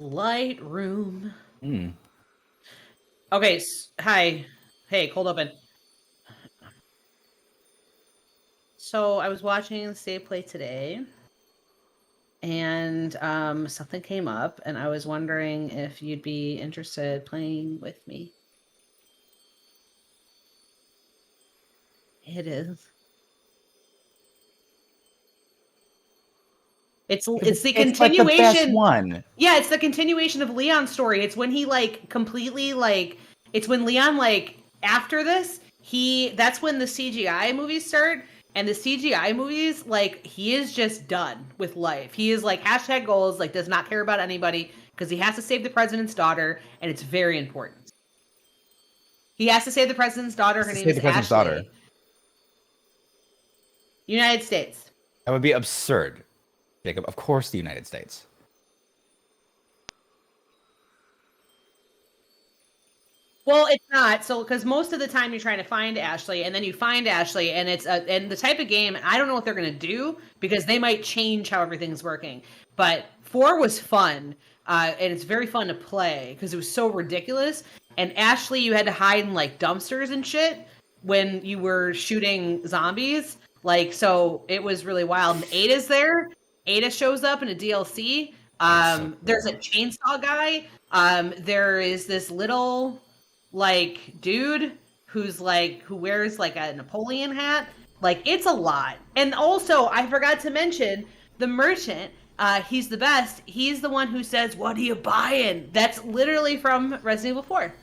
Lightroom. Mm. Okay, hi. Hey, cold open. So I was watching State Play today, and something came up, and I was wondering if you'd be interested playing with me. It is. It's the It's like the best continuation. one. Yeah, it's the continuation of Leon's story. It's when he completely it's when Leon after this, that's when the CGI movies start, and the CGI movies he is just done with life. He is hashtag goals, does not care about anybody because he has to save the president's daughter, and it's very important. He has to save the president's daughter. Her name is The president's Ashley. daughter. United States. That would be absurd, Jacob. Of course, the United States. Well, it's not. So, because most of the time you're trying to find Ashley, and then you find Ashley, and it's and the type of game. I don't know what they're gonna do because they might change how everything's working. But 4 was fun, and it's very fun to play because it was so ridiculous. And Ashley, you had to hide in dumpsters and shit when you were shooting zombies. So it was really wild. And Ada's there. Ada shows up in a DLC. There's a chainsaw guy. There is this little dude who's who wears a Napoleon hat. It's a lot. And also, I forgot to mention the merchant. He's the best. He's the one who says, "What are you buying?" That's literally from Resident Evil 4.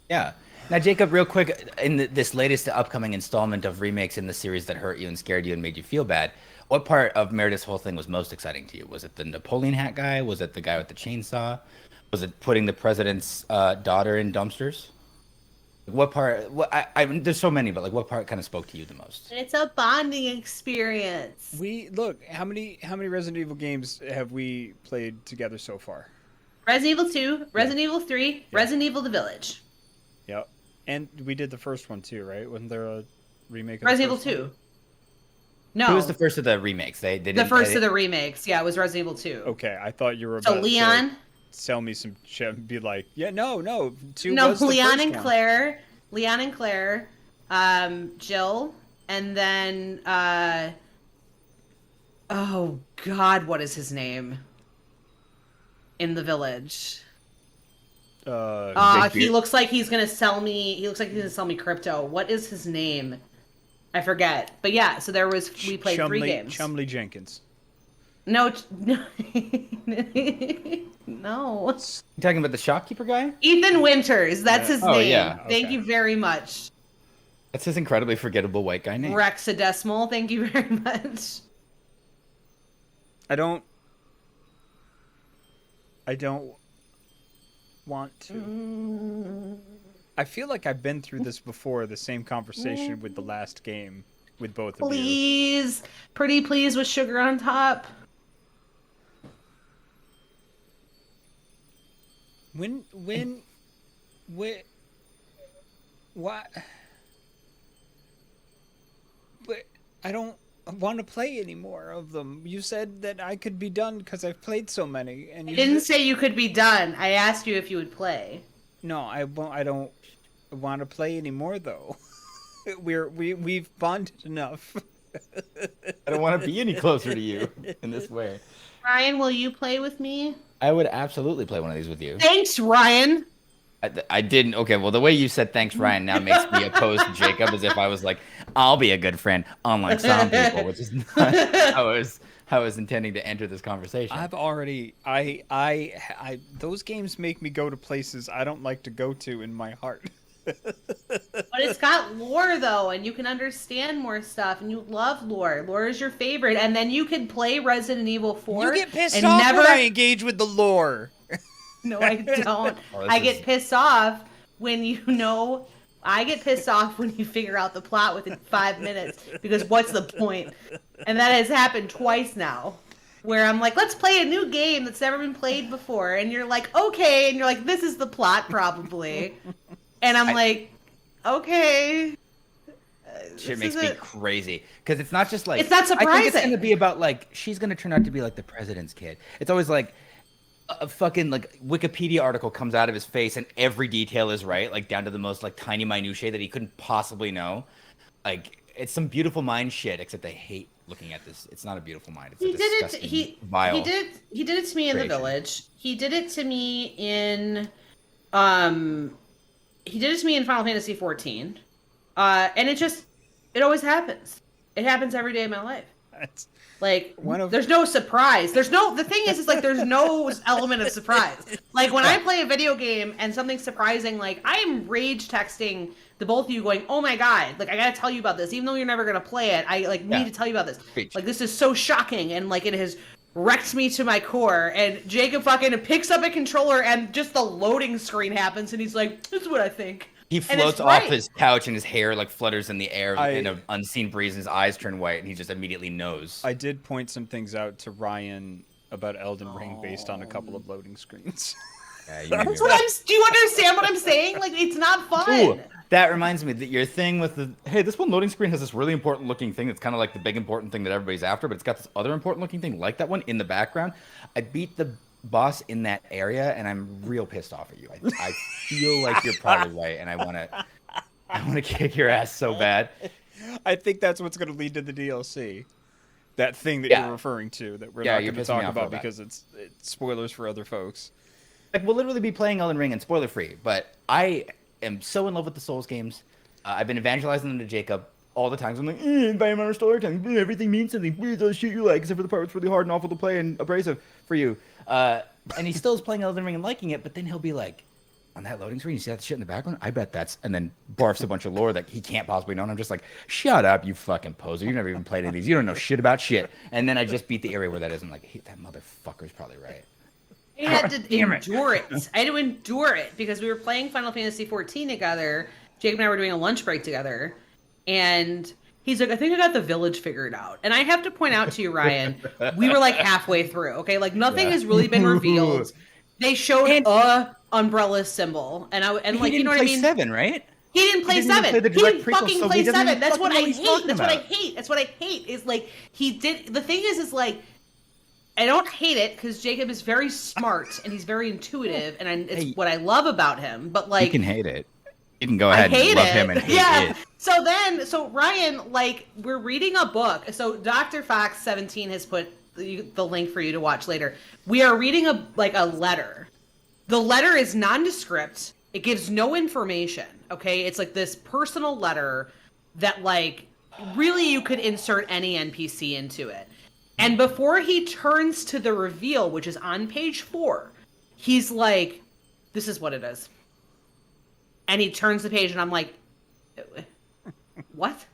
Yeah. Now, Jacob, real quick, in this latest upcoming installment of remakes in the series that hurt you and scared you and made you feel bad, what part of Meredith's whole thing was most exciting to you? Was it the Napoleon hat guy? Was it the guy with the chainsaw? Was it putting the president's daughter in dumpsters? What part? There's so many, but what part kind of spoke to you the most? It's a bonding experience. Look, how many Resident Evil games have we played together so far? Resident Evil 2, Resident Evil 3, Resident Evil The Village. Yep. And we did the first one too, right? Wasn't there a remake of Resident Evil 2. No. Who was the first of the remakes? They did the first of the remakes. Yeah, it was Resident Evil 2. Okay, I thought you were about Leon. to sell me some shit and be like, yeah, no, 2 no, was the Leon first and one. Claire, Jill, and then oh God, what is his name? In the village. He looks like he's gonna sell me. He looks like he's gonna sell me crypto. What is his name? I forget. But yeah, so we played 3 games. Chumley Jenkins. No. No. You talking about the shopkeeper guy? Ethan Winters. That's his name. Yeah. Thank you very much. That's his incredibly forgettable white guy name. Rexadecimal. Thank you very much. I don't want to. I feel like I've been through this before, the same conversation with the last game with both of you. Please. Pretty please with sugar on top. What? But I don't want to play any more of them. You said that I could be done because I've played so many, and I didn't say you could be done. I asked you if you would play. No, I won't. I don't want to play anymore, though. We've bonded enough. I don't want to be any closer to you in this way. Ryan, will you play with me? I would absolutely play one of these with you. Thanks, Ryan. I didn't. Okay, well, the way you said thanks, Ryan, now makes me opposed to Jacob, as if I was like, I'll be a good friend, unlike some people, which is not how I was intending to enter this conversation. I've already, those games make me go to places I don't like to go to in my heart. But it's got lore, though, and you can understand more stuff, and you love lore. Lore is your favorite, and then you can play Resident Evil 4. You get pissed off when I engage with the lore. No, I don't. I get pissed off when I get pissed off when you figure out the plot within 5 minutes, because what's the point? And that has happened twice now, where I'm like, let's play a new game that's never been played before, and you're like, okay, and you're like, this is the plot probably, and I'm like, okay. Shit makes me crazy because it's not just like it's not surprising. I think it's gonna be about she's gonna turn out to be the president's kid. It's always a fucking like Wikipedia article comes out of his face and every detail is right, like down to the most like tiny minutiae that he couldn't possibly know. Like it's some beautiful mind shit, except I hate looking at this. It's not a beautiful mind. It's He a did it. disgusting, He vile. did it to me in the creation. village. He did it to me in he did it to me in Final Fantasy 14. And it always happens. It happens every day of my life. That's Like one of there's no surprise. The thing is like there's no element of surprise. Like when I play a video game and something surprising, like I am rage texting the both of you going, "Oh my god, like I got to tell you about this even though you're never going to play it. I like need to tell you about this. Preach. Like this is so shocking and like it has wrecked me to my core." And Jacob fucking picks up a controller and just the loading screen happens and he's like, "This is what I think." He And floats it's off right. his couch and his hair like flutters in the air I- in an unseen breeze and his eyes turn white and he just immediately knows. I did point some things out to Ryan about Elden Ring based on a couple of loading screens. Yeah, you made me That's what laugh. do you understand what I'm saying? Like it's not fun. Ooh, that reminds me that your thing with the hey, this one loading screen has this really important looking thing that's kind of like the big important thing that everybody's after, but it's got this other important looking thing like that one in the background. I beat the boss in that area and I'm real pissed off at you. I feel like you're probably right and I want to kick your ass so bad. I think that's what's going to lead to the DLC. That thing that Yeah. you're referring to that we're Yeah, not you're going to pissing me talk off about real bad. because it's spoilers for other folks. Like we'll literally be playing Elden Ring and spoiler free, but I am so in love with the Souls games. I've been evangelizing them to Jacob all the time. So I'm like, environmental storytelling, everything means something. Those shit you like, except for the part that's really hard and awful to play and abrasive for you. And he still is playing Elden Ring and liking it, but then he'll be like, on that loading screen, you see that shit in the background? I bet that's, and then barfs a bunch of lore that he can't possibly know. And I'm just like, shut up, you fucking poser. You've never even played any of these. You don't know shit about shit. And then I just beat the area where that is. I'm like, hey, that motherfucker's probably right. I had to Damn it. endure it. I had to endure it because we were playing Final Fantasy 14 together. Jacob and I were doing a lunch break together. And he's like, I think I got the village figured out. And I have to point out to you, Ryan, we were like halfway through. Okay. Like nothing Yeah. has really been revealed. They showed And- a umbrella symbol. And like, you know what I mean? 7, right? He didn't play didn't even 7. play the He direct didn't prequel, fucking so he play doesn't 7. even That's fucking what know I what he's hate. talking That's what I about. hate. That's what I hate. Is like he did. The thing is like I don't hate it because Jacob is very smart and he's very intuitive, and it's Hey. what I love about him. But like You can hate it. You can go I ahead hate and love it. him and hate yeah. it. So Ryan, like we're reading a book. So Dr. Fox 17 has put the link for you to watch later. We are reading a letter. The letter is nondescript. It gives no information. Okay, it's like this personal letter that like really you could insert any NPC into it. And before he turns to the reveal, which is on page 4, he's like, "This is what it is." And he turns the page, and I'm like, "What?"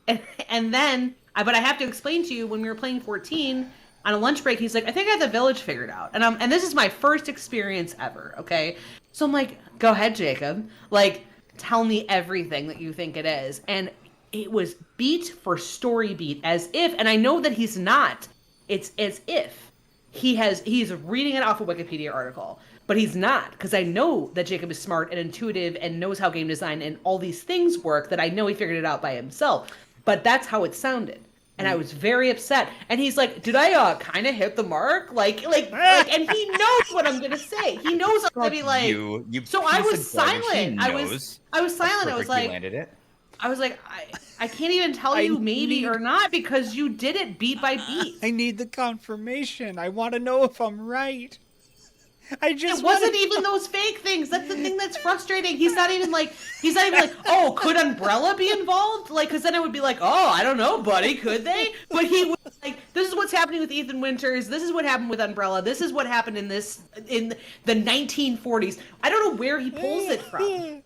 And then, but I have to explain to you when we were playing 14 on a lunch break. He's like, "I think I have the village figured out," and this is my first experience ever. Okay, so I'm like, "Go ahead, Jacob. Like, tell me everything that you think it is." And it was beat for story beat, as if, and I know that he's not. It's as if he's reading it off a Wikipedia article. But he's not, because I know that Jacob is smart and intuitive and knows how game design and all these things work, that I know he figured it out by himself. But that's how it sounded. And I was very upset. And he's like, did I kind of hit the mark? Like, and he knows what I'm going to say. He knows I'm going to be like, you so I piece was of garbage. He silent. I knows was how silent. I was perfect you like, landed it. I can't even tell you maybe or not because you did it beat by beat. I need the confirmation. I want to know if I'm right. It wasn't even those fake things. That's the thing that's frustrating. He's not even like, oh, could Umbrella be involved? Like, because then I would be like, oh, I don't know, buddy, could they? But he was like, this is what's happening with Ethan Winters. This is what happened with Umbrella. This is what happened in the 1940s. I don't know where he pulls it from.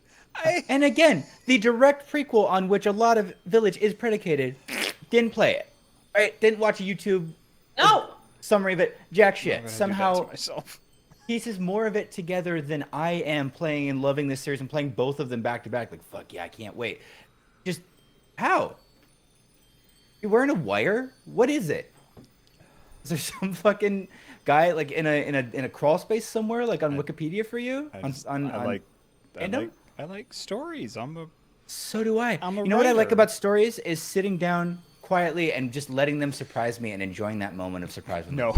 And again, the direct prequel on which a lot of Village is predicated, didn't play it. Right? Didn't watch a YouTube No. summary of it. Jack I'm shit. gonna do that Somehow to myself. pieces more of it together than I am playing and loving this series and playing both of them back to back. Like, fuck yeah, I can't wait. Just how? You're wearing a wire? What is it? Is there some fucking guy like in a crawl space somewhere, like on Wikipedia for you? I like stories. So do I. I'm a You know what I like writer. about stories is sitting down quietly and just letting them surprise me and enjoying that moment of surprise with No.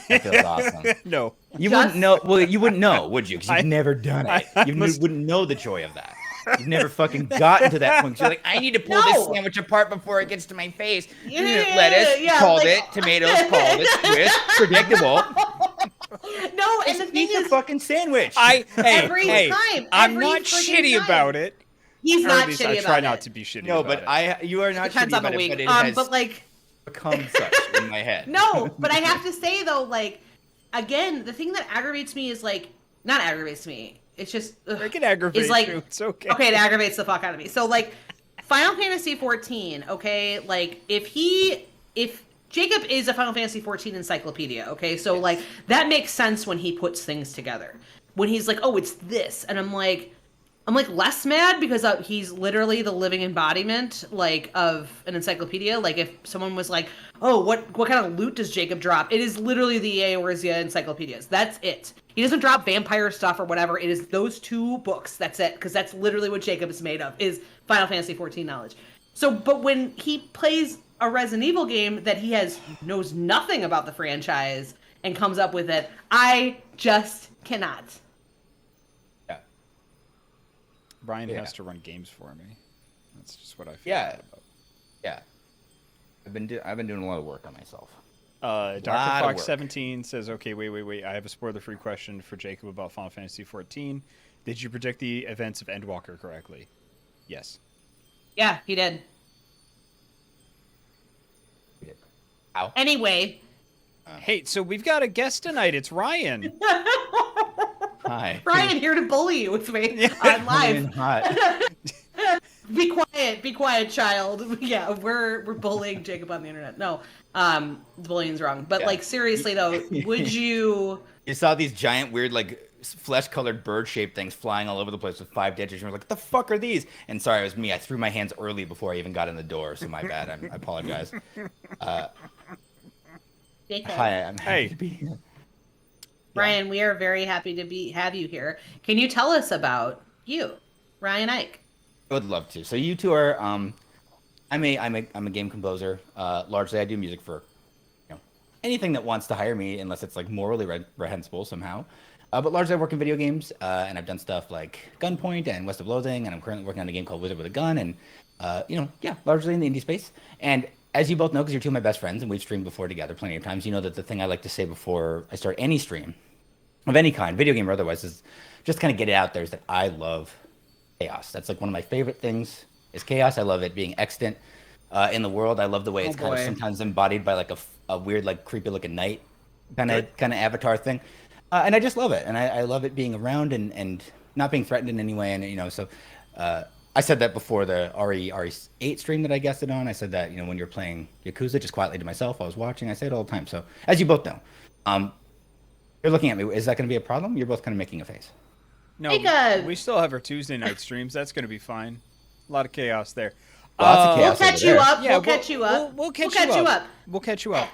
That feels awesome. No. You wouldn't know. Well, you wouldn't know, would you? Because you've I- never done it. You must- wouldn't know the joy of that. You've never fucking gotten to that point. You're like, I need to pull this No. sandwich apart before it gets to my face. Yeah, Lettuce, yeah, called like- it. Tomatoes, called it. Twist, predictable. No, and the thing Eat the is, fucking sandwich. Every time, I'm every not freaking shitty time. about it. he's Or not at least shitty I about try it. not to be shitty No, about but it. you are not Depends shitty on the about week. it, but it has But like, become such in my head. no, but I have to say though, like, again, the thing that aggravates me is like, not aggravates me. It's just It can aggravate like, you. It's okay. Okay, it aggravates the fuck out of me. So like, Final Fantasy 14. Okay, like if Jacob is a Final Fantasy 14 encyclopedia. Okay, so like that makes sense when he puts things together. When he's like, oh, it's this, and I'm like less mad because he's literally the living embodiment like of an encyclopedia. Like if someone was like, oh, what kind of loot does Jacob drop? It is literally the Eorzea encyclopedias. That's it. He doesn't drop vampire stuff or whatever. It is those 2 books. That's it. Because that's literally what Jacob is made of, is Final Fantasy 14 knowledge. So, but when he plays a Resident Evil game that he knows nothing about the franchise and comes up with it, I just cannot. Yeah. Brian Yeah. has to run games for me. That's just what I feel Yeah. about. Yeah. I've been doing a lot of work on myself. Dr. Lot of Fox work. 17 says, okay, wait. I have a spoiler-free question for Jacob about Final Fantasy 14. Did you predict the events of Endwalker correctly? Yes. Yeah, he did. Ow. Anyway, Hey, so we've got a guest tonight. It's Ryan. Hi. Brian here to bully you with me on live. Hot. Be quiet, child. Yeah, we're bullying Jacob on the internet. No, bullying's wrong. But Yeah. like seriously though, would you? You saw these giant, weird, like flesh-colored bird-shaped things flying all over the place with 5 ditches. And you're like, "What the fuck are these?" And sorry, it was me. I threw my hands early before I even got in the door, so my bad. I apologize. Jacob. Hi, I'm happy Hey. to be here. Brian, we are very happy to have you here. Can you tell us about you, Ryan Ike? I would love to. So you two are, I'm a game composer. Largely, I do music for, anything that wants to hire me, unless it's like morally reprehensible somehow. But largely, I work in video games, and I've done stuff like Gunpoint and West of Loathing, and I'm currently working on a game called Wizard with a Gun, and largely in the indie space. And as you both know, because you're 2 of my best friends, and we've streamed before together plenty of times, you know that the thing I like to say before I start any stream of any kind, video game or otherwise, is just kind of get it out there, is that I love chaos. That's like one of my favorite things is chaos. I love it being extant in the world. I love the way it's kind of sometimes embodied by like a weird, like creepy looking knight kind of avatar thing. And I just love it. And I love it being around and not being threatened in any way. And, so I said that before the RE8 stream that I guested on. I said that, when you're playing Yakuza, just quietly to myself, I was watching. I say it all the time. So as you both know, you're looking at me. Is that going to be a problem? You're both kind of making a face. No, Jacob. we still have our Tuesday night streams. That's going to be fine. A lot of chaos there. Lots of We'll chaos. catch over you there. up. Yeah, We'll catch you up. We'll catch you you up. up. We'll catch you up.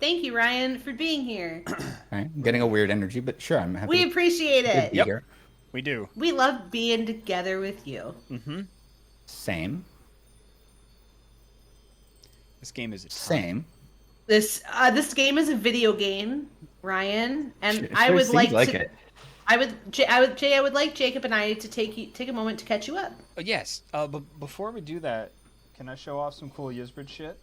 Thank you, Ryan, for being here. All right. I'm getting a weird energy, but sure, I'm happy We to appreciate it. be here. We do. We love being together with you. Mm-hmm. Same. This game is a Same. This game is a video game, Ryan, and Sure I would seems like like to. it. I would like Jacob and I to take a moment to catch you up. Oh, yes. But before we do that, can I show off some cool Yizbrid shit?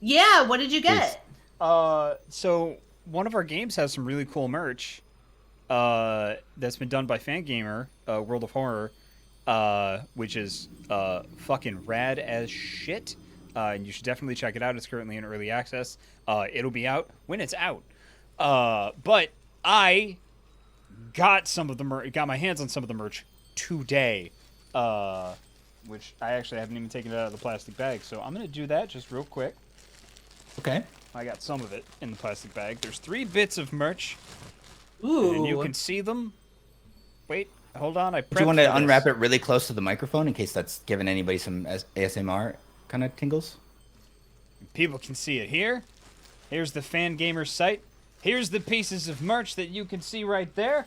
Yeah, what did you get? So one of our games has some really cool merch. That's been done by Fangamer, World of Horror, which is fucking rad as shit. And you should definitely check it out. It's currently in early access. It'll be out when it's out. But I got got my hands on some of the merch today, which I actually haven't even taken it out of the plastic bag. So I'm gonna do that just real quick. Okay. I got some of it in the plastic bag. There's 3 bits of merch, Ooh, and you can see them. Wait, hold on. Do you want to unwrap it really close to the microphone in case that's giving anybody some ASMR kind of tingles? People can see it here. Here's the Fangamer site. Here's the pieces of merch that you can see right there.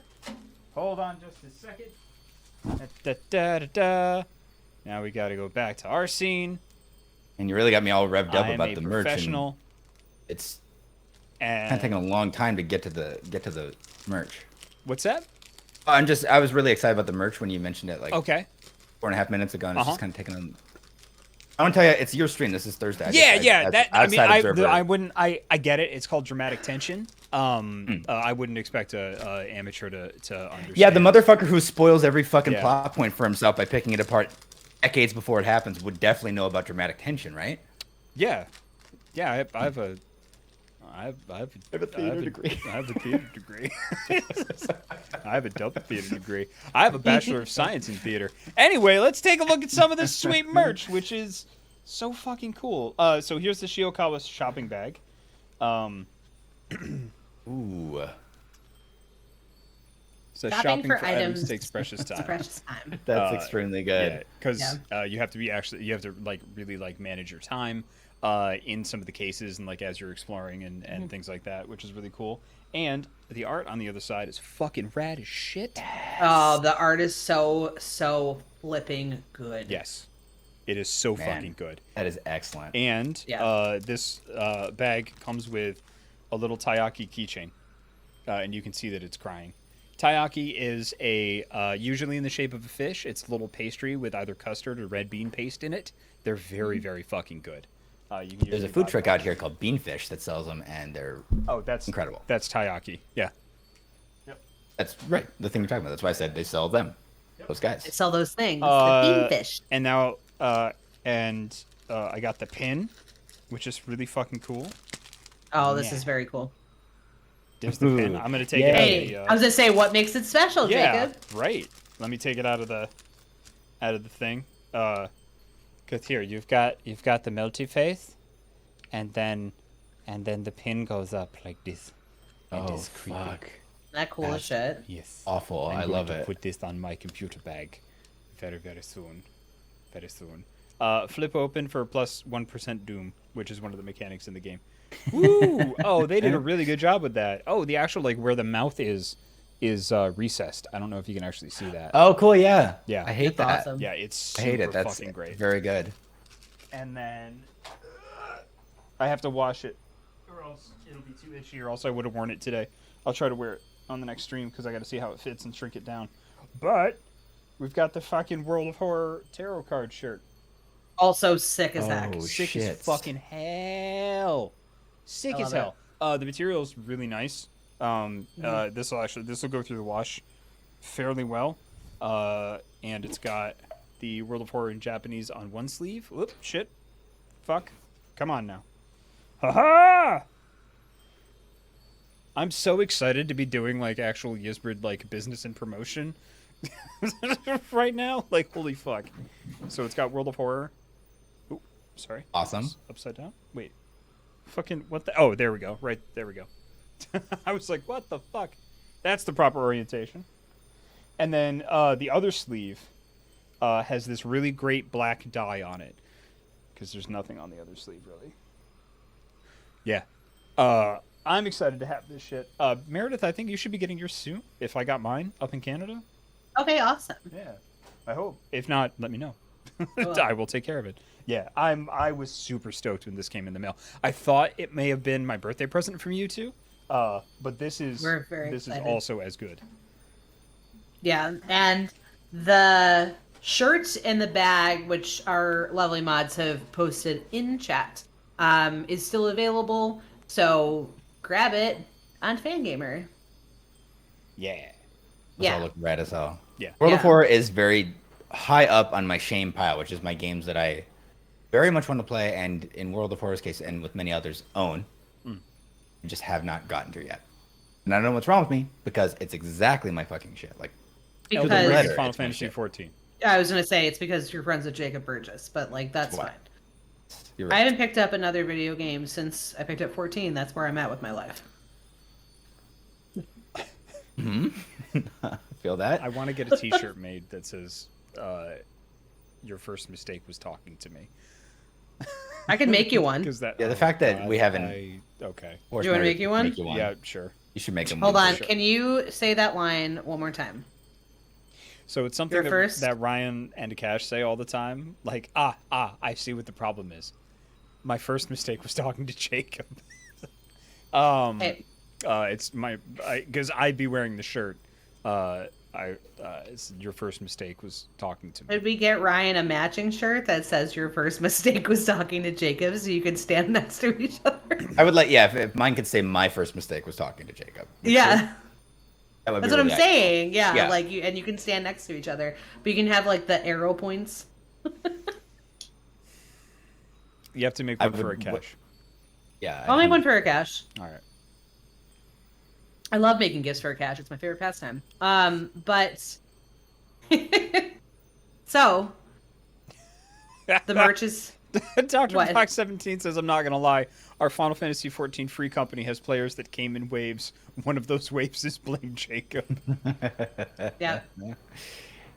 Hold on just a second. Da, da, da, da. Now we got to go back to our scene. And you really got me all revved up I am about a the merch. And professional. it's And kind of taking a long time to get to the merch. what's that? I was really excited about the merch when you mentioned it like Okay. 4.5 minutes ago, and it's Uh-huh. just kind of taking a. I want to tell you, it's your stream. This is Thursday. I wouldn't. I get it. It's called dramatic tension. I wouldn't expect a amateur to understand. Yeah, the motherfucker who spoils every fucking Yeah. plot point for himself by picking it apart decades before it happens would definitely know about dramatic tension, right? Yeah, yeah. I have a. I have a theater degree. I have a theater degree. I have a double theater degree. I have a bachelor of science in theater. Anyway, let's take a look at some of this sweet merch, which is so fucking cool. So here's the Shiokawa shopping bag. Ooh. So Shopping for items takes precious It's time. precious time. That's extremely good. Yeah, because you have to like really like manage your time in some of the cases and like as you're exploring and things like that, which is really cool. And the art on the other side is fucking rad as shit. Oh, the art is so flipping good. Yes, it is so Man. fucking good. That is excellent. And Yeah. this bag comes with a little Taiyaki keychain, and you can see that it's crying. Taiyaki is usually in the shape of a fish. It's a little pastry with either custard or red bean paste in it. They're very, very fucking good. You can There's usually a food buy truck them. out here called Beanfish that sells them, and they're Oh, that's incredible. That's Taiyaki. Yeah. That's right. The thing you're talking about. That's why I said they sell them. Those They guys. sell those things. Uh, the bean fish. And now, I got the pin, which is really fucking cool. Oh, this yeah. is very cool. There's the pin. Ooh. I'm gonna take Yay. it out Hey, of the. I was gonna say, what makes it special, Yeah, Jacob? right. Let me take it out of the thing. Cause here you've got the melty face, and then the pin goes up like this. It Oh is creepy. fuck! That cool as shit. Yes. Awful. I'm I going love to it. Put this on my computer bag, very very soon. Very soon. Flip open for plus 1% doom, which is one of the mechanics in the game. Woo! Oh, they did a really good job with that. Oh, the actual like where the mouth is recessed. I don't know if you can actually see that. Oh, cool. Yeah. Yeah. I hate That's that. awesome. Yeah, it's I super hate it. That's fucking great. very good. And then I have to wash it, or else it'll be too itchy, or else I would have worn it today. I'll try to wear it on the next stream because I got to see how it fits and shrink it down. But we've got the fucking World of Horror tarot card shirt. Also sick as heck. Oh, Sick shit. as fucking hell. Sick I as love hell. The material is really nice. This will go through the wash fairly well. And it's got the World of Horror in Japanese on one sleeve. Whoop, shit. Fuck. Come on now. Haha! I'm so excited to be doing like actual Yizbrid like business and promotion right now. Like holy fuck. So it's got World of Horror. Ooh, sorry. Awesome. Upside down? Wait. Fucking what the Oh, there we go. Right, there we go. I was like, what the fuck? That's the proper orientation. And then the other sleeve has this really great black dye on it. Because there's nothing on the other sleeve, really. Yeah. I'm excited to have this shit. Meredith, I think you should be getting yours soon. If I got mine up in Canada. Okay, awesome. Yeah. I hope. If not, let me know. will. I will take care of it. Yeah, I was super stoked when this came in the mail. I thought it may have been my birthday present from you two. But this is We're very this excited. is also as good. Yeah, and the shirt and the bag, which our lovely mods have posted in chat, is still available. So grab it on Fangamer. Yeah. Those Yeah. all look rad as hell. Yeah. World Yeah. of Horror is very high up on my shame pile, which is my games that I very much want to play, and in World of Horror's case, and with many others, own. I just have not gotten to yet. And I don't know what's wrong with me, because it's exactly my fucking shit. Like, Elden Because Ring letter, and Final it's my Fantasy shit. 14. I was gonna say it's because you're friends with Jacob Burgess, but like that's Why? fine. you're I right. haven't picked up another video game since I picked up 14. That's where I'm at with my life. Feel that? I want to get a T-shirt made that says, "Your first mistake was talking to me." I can make you one. Because that. Yeah, the oh, fact that God, we haven't- Okay. Force Do you wanna Meredith make you one? Make you one. Yeah, sure. You should make them. Hold on. Sure. Can you say that line one more time? So it's something You're that, first? that Ryan and Akash say all the time. Like, I see what the problem is. My first mistake was talking to Jacob. Hey, It's because I'd be wearing the shirt. Your first mistake was talking to me. did we get Ryan a matching shirt that says your first mistake was talking to Jacob so you could stand next to each other? I would like, yeah, if mine could say my first mistake was talking to Jacob. Yeah. That would be That's what I'm really accurate. saying. Yeah, Yeah. like you can stand next to each other, but you can have like the arrow points. You have to make I one for a would- cash. Yeah. I'll make one for Akash. All right. I love making gifts for Akash. It's my favorite pastime. But so the merch is Dr. What? Fox 17 says, I'm not going to lie. Our Final Fantasy 14 free company has players that came in waves. One of those waves is Blame Jacob. yeah.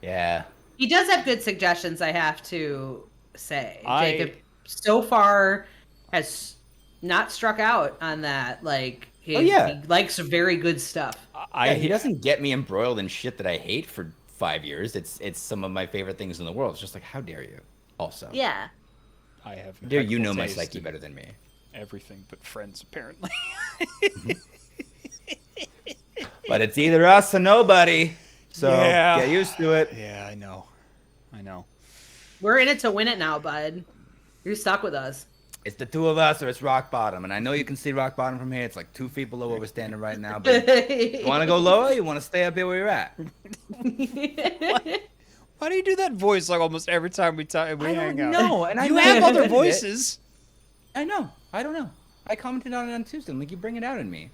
Yeah. He does have good suggestions, I have to say. I- Jacob so far has not struck out on that. Like he, Oh, yeah. he likes very good stuff. Yeah, he doesn't get me embroiled in shit that I hate for 5 years. It's some of my favorite things in the world. It's just like, how dare you? Also, Yeah. I have. how dare you know my taste psyche in better than me? Everything but friends, apparently. But it's either us or nobody. So Yeah. get used to it. Yeah, I know. I know. We're in it to win it now, bud. You're stuck with us. It's the two of us or it's rock bottom. And I know you can see rock bottom from here. It's like 2 feet below where we're standing right now. But you want to go lower? You want to stay up here where you're at? Why do you do that voice like almost every time we hang out? No, and I You know have you other admitted it. voices. I know. I don't know. I commented on it on Tuesday. I'm like, you bring it out in me.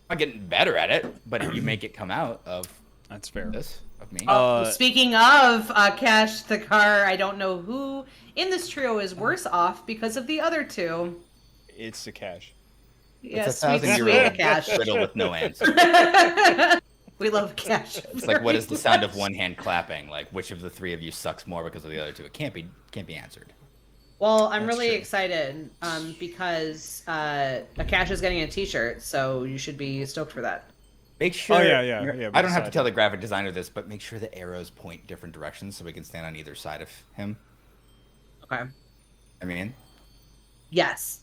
I'm not getting better at it, but you make it come out of That's fair. this, of me. Speaking of Cash the car, I don't know who in this trio is worse off because of the other two. It's the cash. Yeah, it's a sweet, sweet 1,000-year-old Cash. riddle with no answer. We love Cash. It's like, what is the sound of one hand clapping? Like, which of the 3 of you sucks more because of the other 2? It can't be answered. Well, I'm That's really true. excited because Cash is getting a T-shirt, so you should be stoked for that. Make sure. Oh, yeah, we I don't have to decided. tell the graphic designer this, but make sure the arrows point different directions so we can stand on either side of him. Okay. I mean, Yes.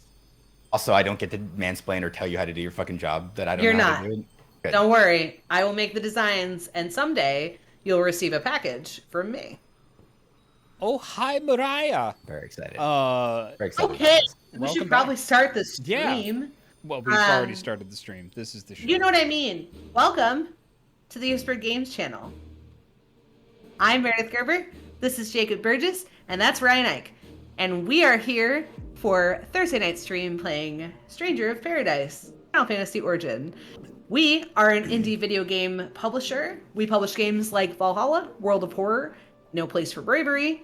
also, I don't get to mansplain or tell you how to do your fucking job that I don't You're know how not. to do. Good. Don't worry. I will make the designs, and someday you'll receive a package from me. Oh, hi, Mariah. Very excited. Okay. Very excited. Okay. We Welcome should probably back. start the Yeah. stream. Well, we've already Um, started the stream. This is the show. You know what I mean. Welcome to the Whispered Games channel. I'm Meredith Gerber. This is Jacob Burgess, and that's Ryan Ike. And we are here for Thursday night stream playing Stranger of Paradise, Final Fantasy Origin. We are an indie video game publisher. We publish games like Valhalla, World of Horror, No Place for Bravery.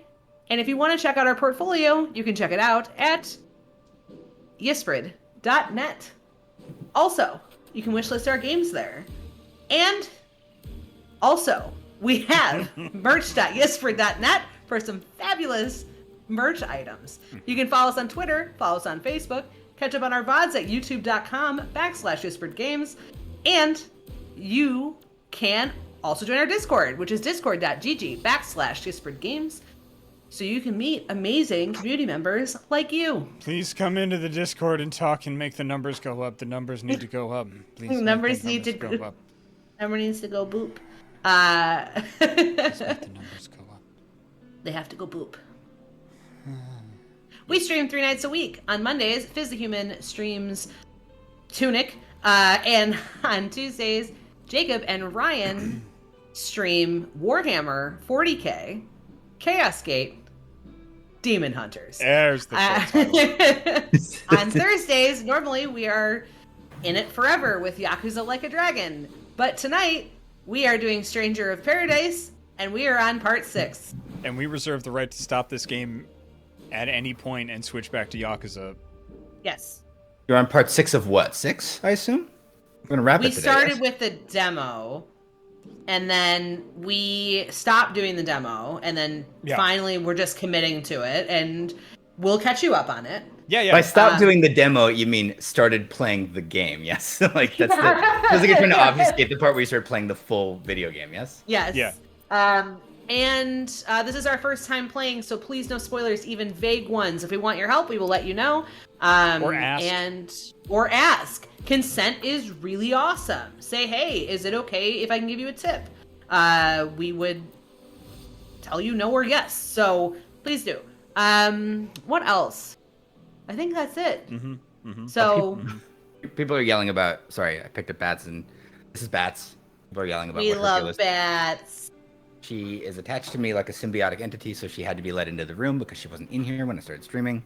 And if you want to check out our portfolio, you can check it out at yisprid.net. Also, you can wishlist our games there. And also, we have merch.yisprid.net for some fabulous merch items. You can follow us on Twitter, follow us on Facebook, catch up on our VODs at youtube.com/whisperedgames, and you can also join our Discord, which is discord.gg/whisperedgames, so you can meet amazing community members like you. Please come into the Discord and talk and make the numbers go up. The numbers need to go up. Please make the Numbers need to go up. Everyone needs to go boop. Please make the numbers go up. They have to go boop. We stream 3 nights a week. On Mondays, Fizz the Human streams Tunic. And on Tuesdays, Jacob and Ryan stream Warhammer 40k, Chaos Gate, Demon Hunters. There's the show title. On Thursdays, normally we are in it forever with Yakuza Like a Dragon. But tonight, we are doing Stranger of Paradise, and we are on part 6. And we reserve the right to stop this game at any point and switch back to Yakuza. Yes. You're on part 6 of what? 6, I assume? We're going to wrap We it today. started yes? with the demo, and then we stopped doing the demo, and then Yeah. finally we're just committing to it, and we'll catch you up on it. Yeah. By stop doing the demo, you mean started playing the game, yes? Like, that's the... Feels like you're trying to obfuscate the part where you started playing the full video game, yes? Yes. Yeah. And this is our first time playing, so please no spoilers, even vague ones. If we want your help, we will let you know. Or ask. Or ask. Consent is really awesome. Say, hey, is it okay if I can give you a tip? We would tell you no or yes. So please do. What else? I think that's it. So People are yelling about. Sorry, I picked up Bats, and this is Bats. People are yelling about. we what her deal love is. bats. She is attached to me like a symbiotic entity, so she had to be let into the room because she wasn't in here when I started streaming.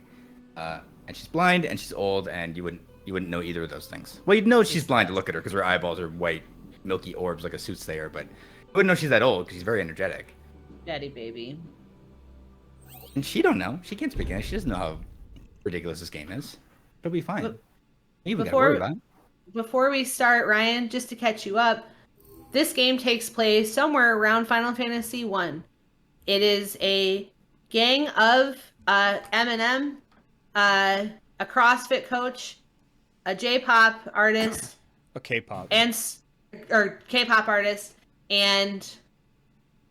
And she's blind, and she's old, and you wouldn't know either of those things. Well, you'd know she's blind to look at her because her eyeballs are white, milky orbs like a soothsayer, but you wouldn't know she's that old because she's very energetic. Daddy baby. And she don't know. She can't speak English. She doesn't know how ridiculous this game is. It'll be fine. But You even gotta worry about it. Before we start, Ryan, just to catch you up, this game takes place somewhere around Final Fantasy 1. It is a gang of Eminem, a CrossFit coach, a J-pop artist, A K-pop. or K-pop artist, and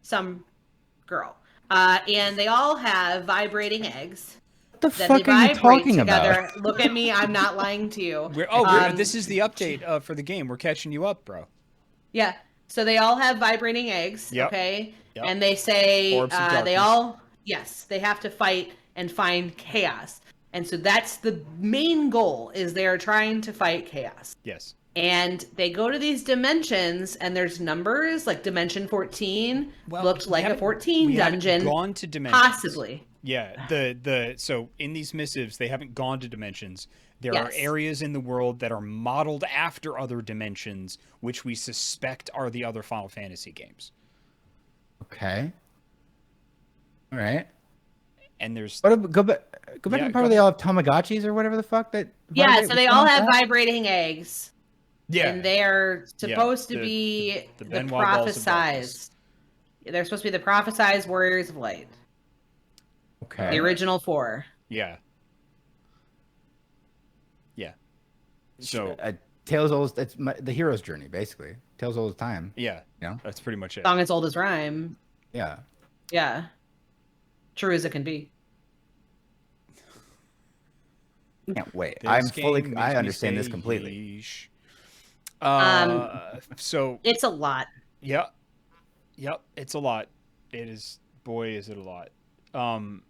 some girl. And they all have vibrating eggs. What the That fuck they are you vibrate talking together. about? Look at me, I'm not lying to you. This is the update for the game. We're catching you up, bro. Yeah. So they all have vibrating eggs, Yep. okay? Yep. And they say Orbs of they darkness. all they have to fight and find chaos. And so that's the main goal is they are trying to fight chaos. Yes. And they go to these dimensions and there's numbers like dimension 14 looked we like a haven't- 14 we haven't dungeon. Gone to dimensions. Possibly. Yeah, so in these missives, they haven't gone to dimensions. There are Yes. areas in the world that are modeled after other dimensions, which we suspect are the other Final Fantasy games. Okay. All right. And there's Go back Yeah, to the part go where they all have Tamagotchis or whatever the fuck that. Yeah, vibrate? so What's they going all on with have that? vibrating eggs. yeah, And they are supposed to the- be the the Benoit balls of darkness. prophesized. They're supposed to be the prophesized warriors of light. Okay. The original 4. yeah. So Tales old. It's the hero's journey, basically. Tales old as time. yeah, You know? that's pretty much it. Song as old as rhyme. Yeah. Yeah. True as it can be. Can't wait. This I'm game fully. makes I me understand this say completely. yeesh. So It's a lot. yep, it's a lot. It is. Boy, is it a lot.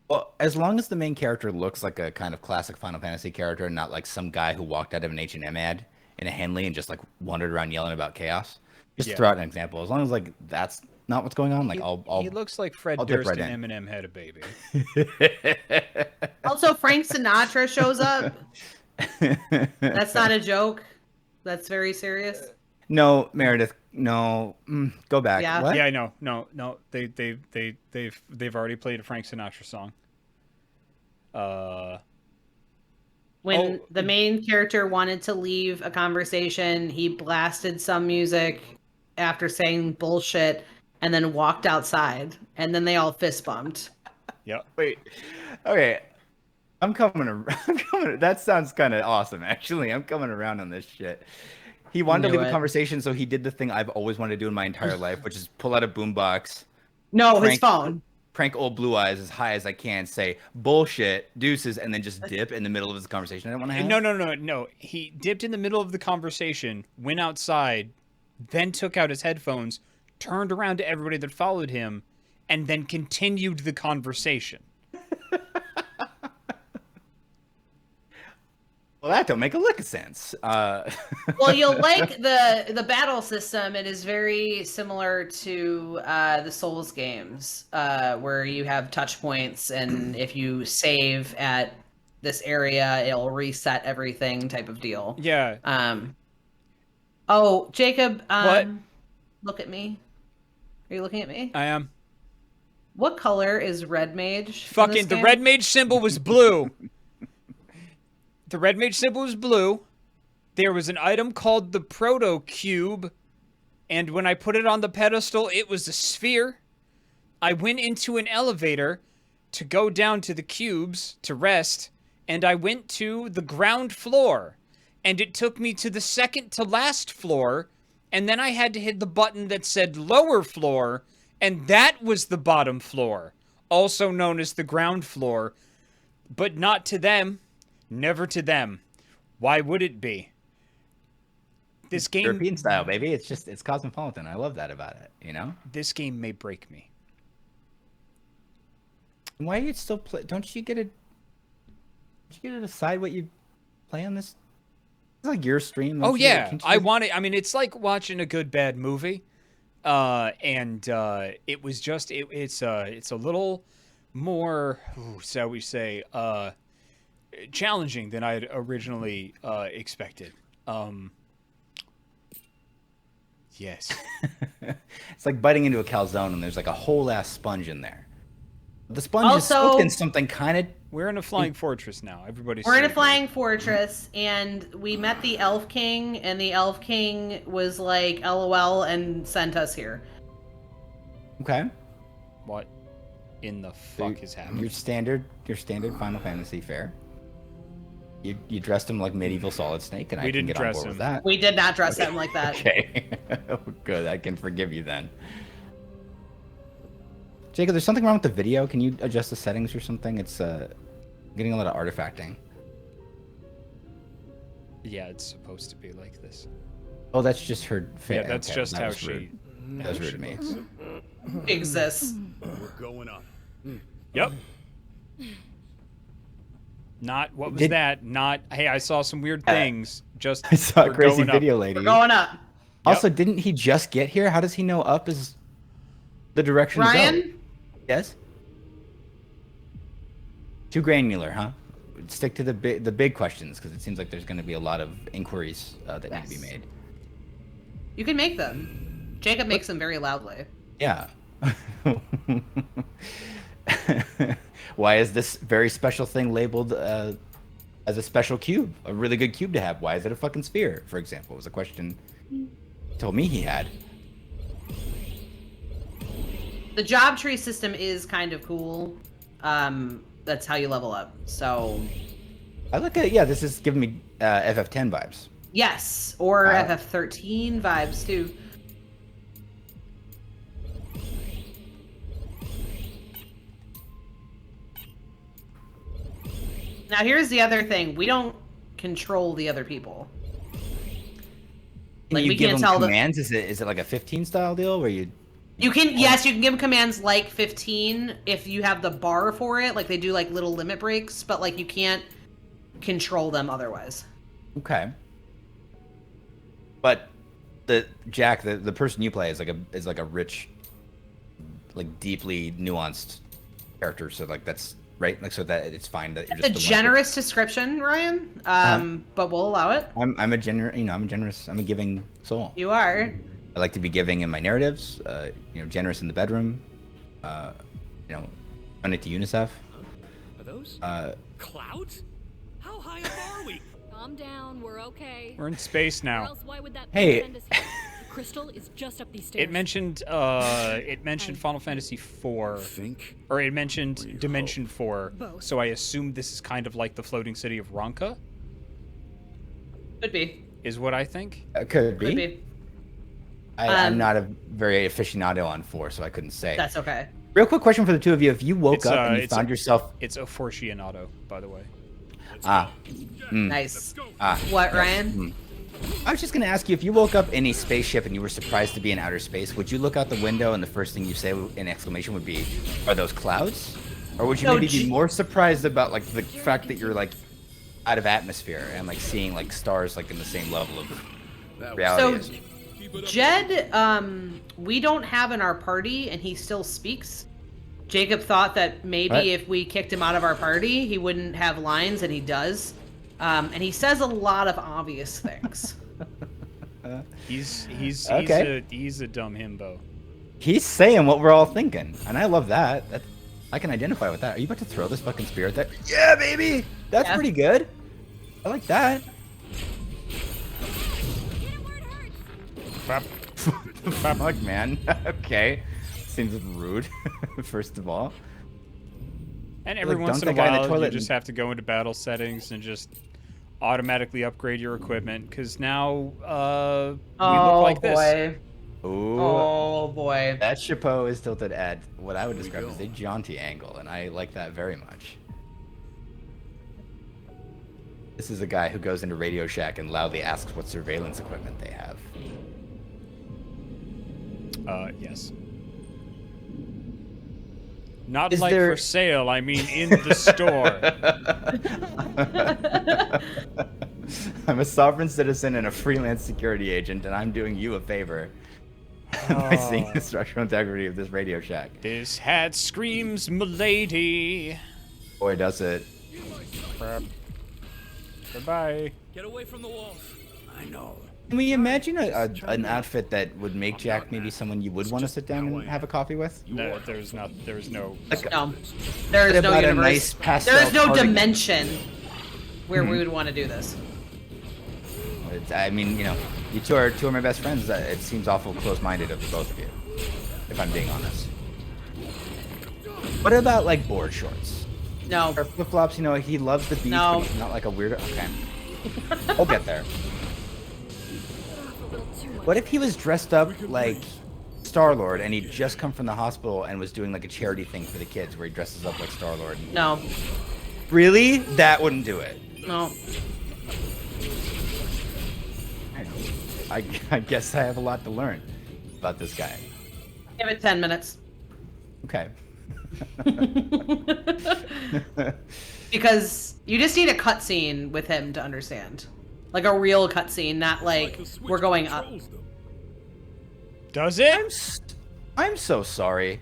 Well, as long as the main character looks like a kind of classic Final Fantasy character, and not like some guy who walked out of an H&M ad in a Henley and just like wandered around yelling about chaos. Just Yeah. to throw out an example. As long as like that's not what's going on, like he looks like Fred I'll dip Durst right and in. Eminem had a baby. Also, Frank Sinatra shows up. That's not a joke. That's very serious. No, Meredith. No, go back. Yeah. What? Yeah, no. They've already played a Frank Sinatra song. When Oh. the main character wanted to leave a conversation, he blasted some music after saying bullshit and then walked outside. And then they all fist bumped. Yep. Wait. Okay. I'm coming around. That sounds kind of awesome, actually. I'm coming around on this shit. He wanted to Knew leave a it. conversation, so he did the thing I've always wanted to do in my entire life, which is pull out a boombox, No, his Frank- phone. prank old Blue Eyes as high as I can, say bullshit, deuces, and then just dip in the middle of his conversation. I don't want to have. No. He dipped in the middle of the conversation, went outside, then took out his headphones, turned around to everybody that followed him, and then continued the conversation. Well, that don't make a lick of sense. Well, you'll like the battle system. It is very similar to the Souls games, where you have touch points, and if you save at this area, it'll reset everything, type of deal. Yeah. Oh, Jacob. What? Look at me. Are you looking at me? I am. What color is Red Mage? in this Fucking the game? red mage symbol was blue. The red mage symbol was blue. There was an item called the Proto Cube, and when I put it on the pedestal, it was a sphere. I went into an elevator to go down to the cubes to rest, and I went to the ground floor, and it took me to the second to last floor, and then I had to hit the button that said lower floor, And that was the bottom floor, also known as the ground floor, but not to them, never to them. Why would it be? This game, European style, baby. It's cosmopolitan. I love that about it. You know. this game may break me. Why you still play? Don't you get to decide what you play on this? It's like your stream. Oh yeah, I want it. I mean, it's like watching a good bad movie, and it was just it's a little more, shall we say, challenging than I had originally expected. Yes. It's like biting into a calzone and there's like a whole ass sponge in there. The sponge is Also- soaked in something kind of. We're in a flying fortress now. Everybody's We're in a safe. flying fortress, and we met the Elf King, and the Elf King was like, LOL, and sent us here. Okay. What in the fuck is happening? Your standard Final Fantasy fare. You dressed him like medieval Solid Snake, and We I can didn't get on dress board him. with that. We did not dress him like that. Okay. Good. I can forgive you then. Jacob, there's something wrong with the video. Can you adjust the settings or something? It's getting a lot of artifacting. Yeah, it's supposed to be like this. Oh, that's just her. Yeah, that's okay, just that how was she. rude. That was rude to me. Exists. We're going up. Yep. Not what was Did- that? Not hey, I saw some weird things. Just I saw a we're crazy going up. video lady. We're going up. Also, didn't he just get here? How does he know up is the direction? is up? Ryan? Yes. Too granular, huh? Stick to the big questions because it seems like there's going to be a lot of inquiries that need to be Yes. made. You can make them. Jacob makes them very loudly. Yeah. Why is this very special thing labeled as a special cube? A really good cube to have. Why is it a fucking sphere, for example? Was a question he told me he had. The job tree system is kind of cool. That's how you level up. So, I look at this is giving me FF10 vibes. yes. Or Wow. FF13 vibes, too. Now, here's the other thing. We don't control the other people. Can Like, you we give can't them tell the- commands? Is it like a 15 style deal where you? You can, yes, you can give them commands like 15 if you have the bar for it. Like, they do, like, little limit breaks, but, like, you can't control them otherwise. Okay. But the Jack, the person you play is like a rich, like deeply nuanced character. So like that's right. Like so that it's fine that you're It's a just the one generous description, Ryan, but we'll allow it. I'm a generous. I'm a giving soul. You are. I like to be giving in my narratives. Generous in the bedroom. Donate to UNICEF. Are those clouds? How high up are we? Calm down, we're okay. We're in space Or now. else why would that Hey. thing send us here? The crystal is just up these stairs. It mentioned Final Fantasy IV, Think. or it mentioned We Dimension 4. Both. So I assume this is kind of like the floating city of Ronka, Could be. is what I think. Could be. Could be. I'm Um, not a very aficionado on 4, so I couldn't say. That's okay. Real quick question for the two of you: if you woke It's, up and you it's found yourself, It's a Fortunato, by the way. Nice. ah, What, yes, Ryan? I was just gonna ask you if you woke up in a spaceship and you were surprised to be in outer space, would you look out the window and the first thing you say in exclamation would be, "Are those clouds?" Or would you No, maybe be J- more surprised about like the fact that you're like out of atmosphere and like seeing like stars like in the same level of reality? So- as- Jed, we don't have in our party, and he still speaks. Jacob thought that maybe What? if we kicked him out of our party, he wouldn't have lines, and he does. And he says a lot of obvious things. He's Okay. he's a dumb himbo. He's saying what we're all thinking, and I love that. I can identify with that. Are you about to throw this fucking spear at that? Yeah, baby. That's Yeah. pretty good. I like that. Fuck, man. Okay. Seems rude, first of all. And every Like, once in a dunk that guy in the while, you toilet just and- have to go into battle settings and just automatically upgrade your equipment because now we look like this. Ooh, Oh boy. that chapeau is tilted at what I would describe as a jaunty angle, and I like that very much. This is a guy who goes into Radio Shack and loudly asks what surveillance equipment they have. Yes. Not Is like there- for sale, I mean in the store. I'm a sovereign citizen and a freelance security agent, and I'm doing you a favor by seeing the structural integrity of this Radio Shack. This hat screams milady. Boy, does it. Crap. Bye-bye. Get away from the walls. I know. Can we imagine an outfit that would make Jack maybe someone you would want to sit down and have a coffee with? No, there's no. No. What There's no about a universe. nice pastel There's no cardigan? dimension where we would want to do this. I mean, you two are my best friends. It seems awful close-minded of the both of you, if I'm being honest. What about like board shorts No. or flip-flops? He loves the beach, No. but he's not like a weirdo. Okay, we'll get there. A little too much. What if he was dressed up like Star-Lord and he'd just come from the hospital and was doing like a charity thing for the kids where he dresses up like Star-Lord? No. Really? That wouldn't do it. No. I guess I have a lot to learn about this guy. Give it 10 minutes. Okay. Because you just need a cutscene with him to understand. Like a real cutscene, not like The switch we're going up. controls them. Does it? I'm so sorry.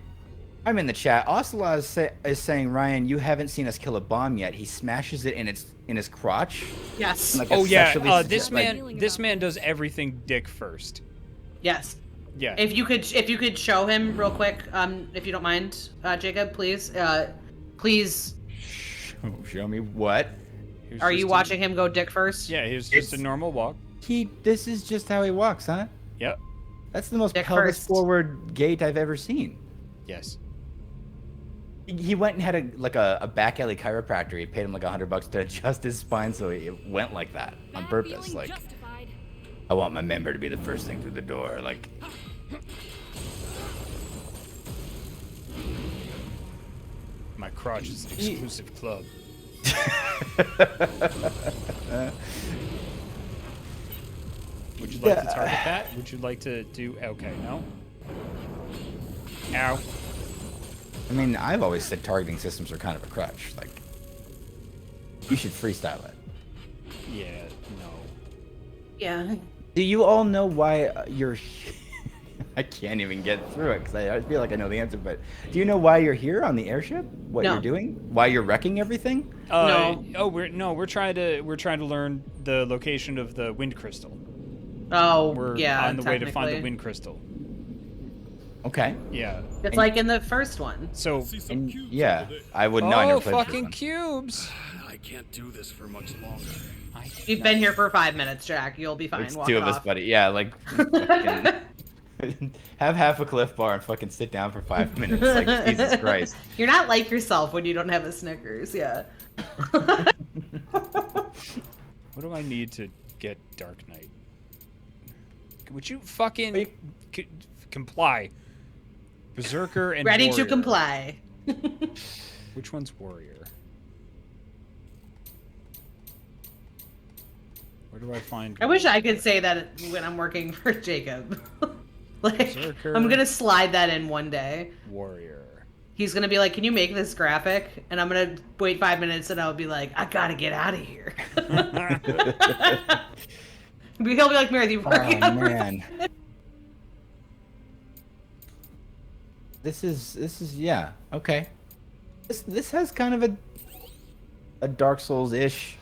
I'm in the chat. Ocelot is saying, Ryan, you haven't seen us kill a bomb yet. He smashes it in his crotch. Yes. Like a Oh yeah. sexually This like- man. This man does everything dick first. Yes. Yeah. If you could show him real quick, if you don't mind, Jacob, please. Please. Show me what? He was Are just you a- watching him go dick first? Yeah, he was just a It's- normal walk. This is just how he walks, huh? Yep. That's the most Dick pelvis first. forward gait I've ever seen. Yes. He went and had a back alley chiropractor. He paid him like $100 to adjust his spine so it went like that on Bad purpose. feeling Like, justified. I want my member to be the first thing through the door. Like, My crotch is an exclusive club. Would you like to target that? Would you like to do? Okay, no. Ow. I mean, I've always said targeting systems are kind of a crutch. Like, you should freestyle it. Yeah. No. Yeah. Do you all know why you're? I can't even get through it because I feel like I know the answer. But do you know why you're here on the airship? What No. you're doing? Why you're wrecking everything? No. Oh, we're trying to learn the location of the wind crystal. Oh, We're yeah. on the way to find the technically. wind crystal. Okay. Yeah. It's like in the first one. So. See some And cubes yeah, over there. I would not Oh, never played fucking this cubes! I can't do this for much longer. You've been here for 5 minutes, Jack. You'll be fine. It's Walk two it of us, off. buddy. Yeah, like fucking have half a Cliff Bar and fucking sit down for 5 minutes. Like Jesus Christ. You're not like yourself when you don't have a Snickers. Yeah. What do I need to get Dark Knight? Would you fucking comply? Berserker and Ready to Warrior. comply. Which one's Warrior? Where do I find? I wish I could say that when I'm working for Jacob. Like, Berserker. I'm gonna slide that in one day. Warrior. He's gonna be like, "Can you make this graphic?" And I'm gonna wait 5 minutes, and I'll be like, "I gotta get out of here." He'll be like, "Meredith, you Oh working on man. This is yeah, okay. This has kind of a Dark Souls-ish.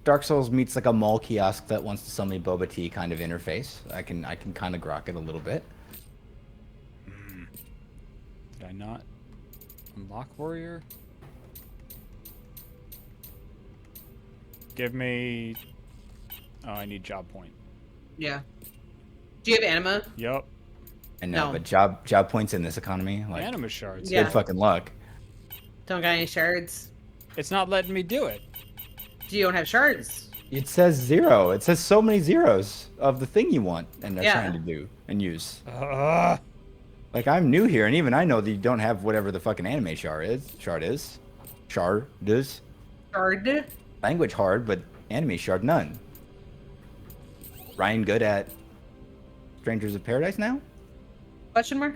Dark Souls meets like a mall kiosk that wants to sell me boba tea kind of interface. I can kind of grok it a little bit. Did I not unlock Warrior? Give me. Oh, I need job point. Yeah. Do you have anima? Yup. I know, No. but job points in this economy, like Anima shards. Yeah. good fucking luck. Don't got any shards. It's not letting me do it. You don't have shards. It says 0. It says so many zeros of the thing you want and are Yeah. trying to do and use. Uh, Like, I'm new here, and even I know that you don't have whatever the fucking anime shard is. Shard is. Shard. Language hard, but anime shard none. Ryan good at Strangers of Paradise now? Question mark?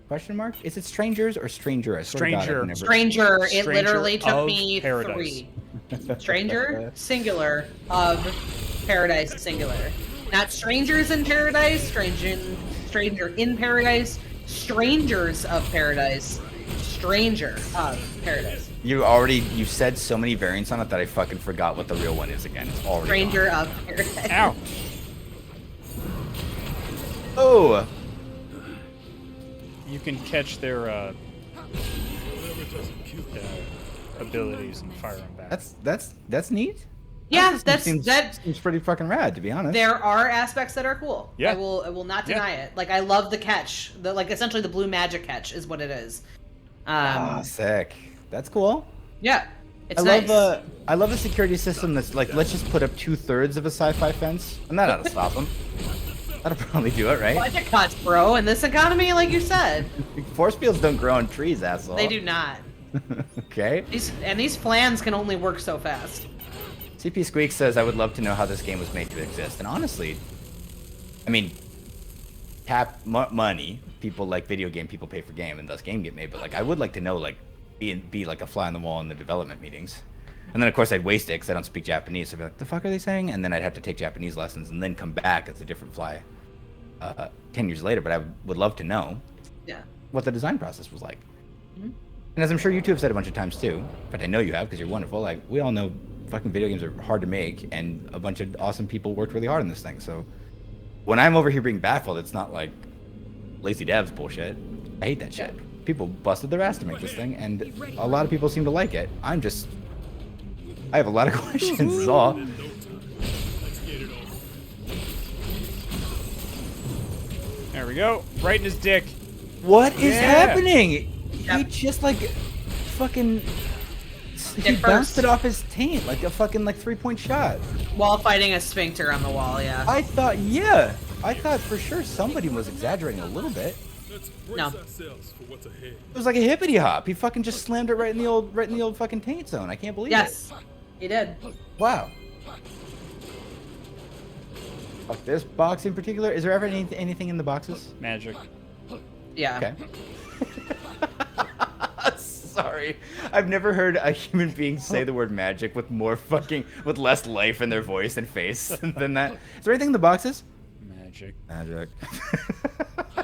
Question mark? Is it Strangers or Stranger? I swear to God, I've Stranger. never- Stranger. It Stranger literally took of me Paradise. 3. Stranger, singular, of Paradise, singular. Not strangers in paradise, stranger in paradise, strangers of paradise, stranger of paradise. You said so many variants on it that I fucking forgot what the real one is again. It's already Stranger gone. of paradise. ow. Oh! You can catch their abilities and fire them back. That's neat. Yeah, Seems pretty fucking rad, to be honest. There are aspects that are cool. Yeah. I will not Yeah. deny it. Like I love the catch. Essentially the blue magic catch is what it is. Ah, sick. That's cool. Yeah. It's I nice. love a security system that's like, let's just put up 2/3 of a sci-fi fence, and that ought to stop them. That'll probably do it, right? Budget cuts, bro. In this economy, like you said, Force fields don't grow on trees, asshole. they do not. Okay. These flans can only work so fast. CP Squeak says, I would love to know how this game was made to exist. And honestly, I mean, money. People like video game, people pay for game, and thus game get made. But like, I would like to know, like, be like a fly on the wall in the development meetings. And then of course I'd waste it because I don't speak Japanese. So I'd be like, the fuck are they saying? And then I'd have to take Japanese lessons and then come back as a different fly 10 years later. But I would love to know Yeah. what the design process was like. Mhm. And as I'm sure you two have said a bunch of times too, but I know you have because you're wonderful. Like, we all know fucking video games are hard to make, and a bunch of awesome people worked really hard on this thing. So when I'm over here being baffled, it's not like lazy devs bullshit. I hate that shit. People busted their ass to make this thing, and a lot of people seem to like it. I have a lot of questions, is all. There we go. Right in his dick. What is Yeah. happening? He Yep. just like fucking he Dick bounced first. it off his taint like a fucking like 3-point shot. While fighting a sphincter on the wall, yeah. I thought for sure somebody was exaggerating a little bit. No. It was like a hippity hop. He fucking just slammed it right in the old fucking taint zone. I can't believe Yes. He did. it. Wow. Fuck this box in particular. Is there ever anything in the boxes? Magic. Yeah. Okay. Sorry. I've never heard a human being say the word magic with with less life in their voice and face than that. Is there anything in the boxes? Magic. Magic.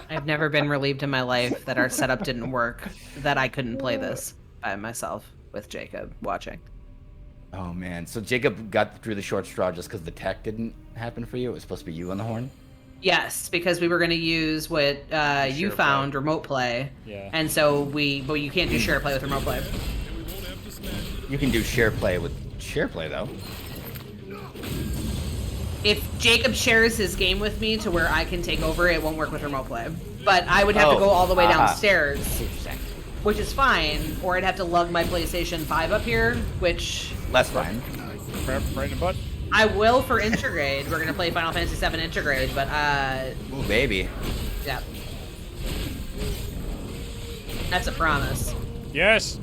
I've never been relieved in my life that our setup didn't work, that I couldn't play this by myself with Jacob watching. Oh man. So Jacob got through the short straw just because the tech didn't happen for you? It was supposed to be you on the horn? Yes, because we were going to use what you Share found, play. remote play. Yeah. And so but you can't do share play with remote play. You can do share play with share play though. If Jacob shares his game with me to where I can take over, it won't work with remote play. But I would have to go all the way downstairs, which is fine, or I'd have to lug my PlayStation 5 up here, which Less fine. Right in the butt. I will for Intergrade. We're gonna play Final Fantasy VII Intergrade, but Ooh, baby. yeah, that's a promise. Yes.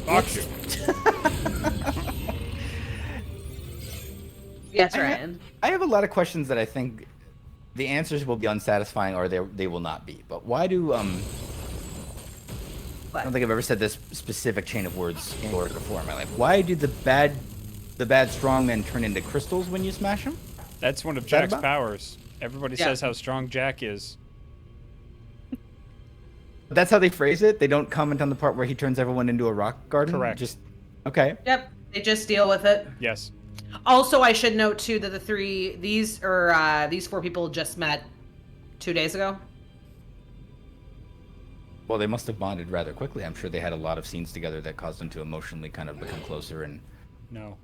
Fuck you. Yes, Ryan. I have a lot of questions that I think the answers will be unsatisfying or they will not be. But why do I don't think I've ever said this specific chain of words in order before in my life. Why do the bad strongmen turn into crystals when you smash them? That's one of that Jack's about? powers. Everybody Yeah. says how strong Jack is. That's how they phrase it. They don't comment on the part where he turns everyone into a rock garden. Correct. Just okay. Yep, they just deal with it. Yes. Also, I should note too that these 4 people just met 2 days ago. Well, they must have bonded rather quickly. I'm sure they had a lot of scenes together that caused them to emotionally kind of become closer and No.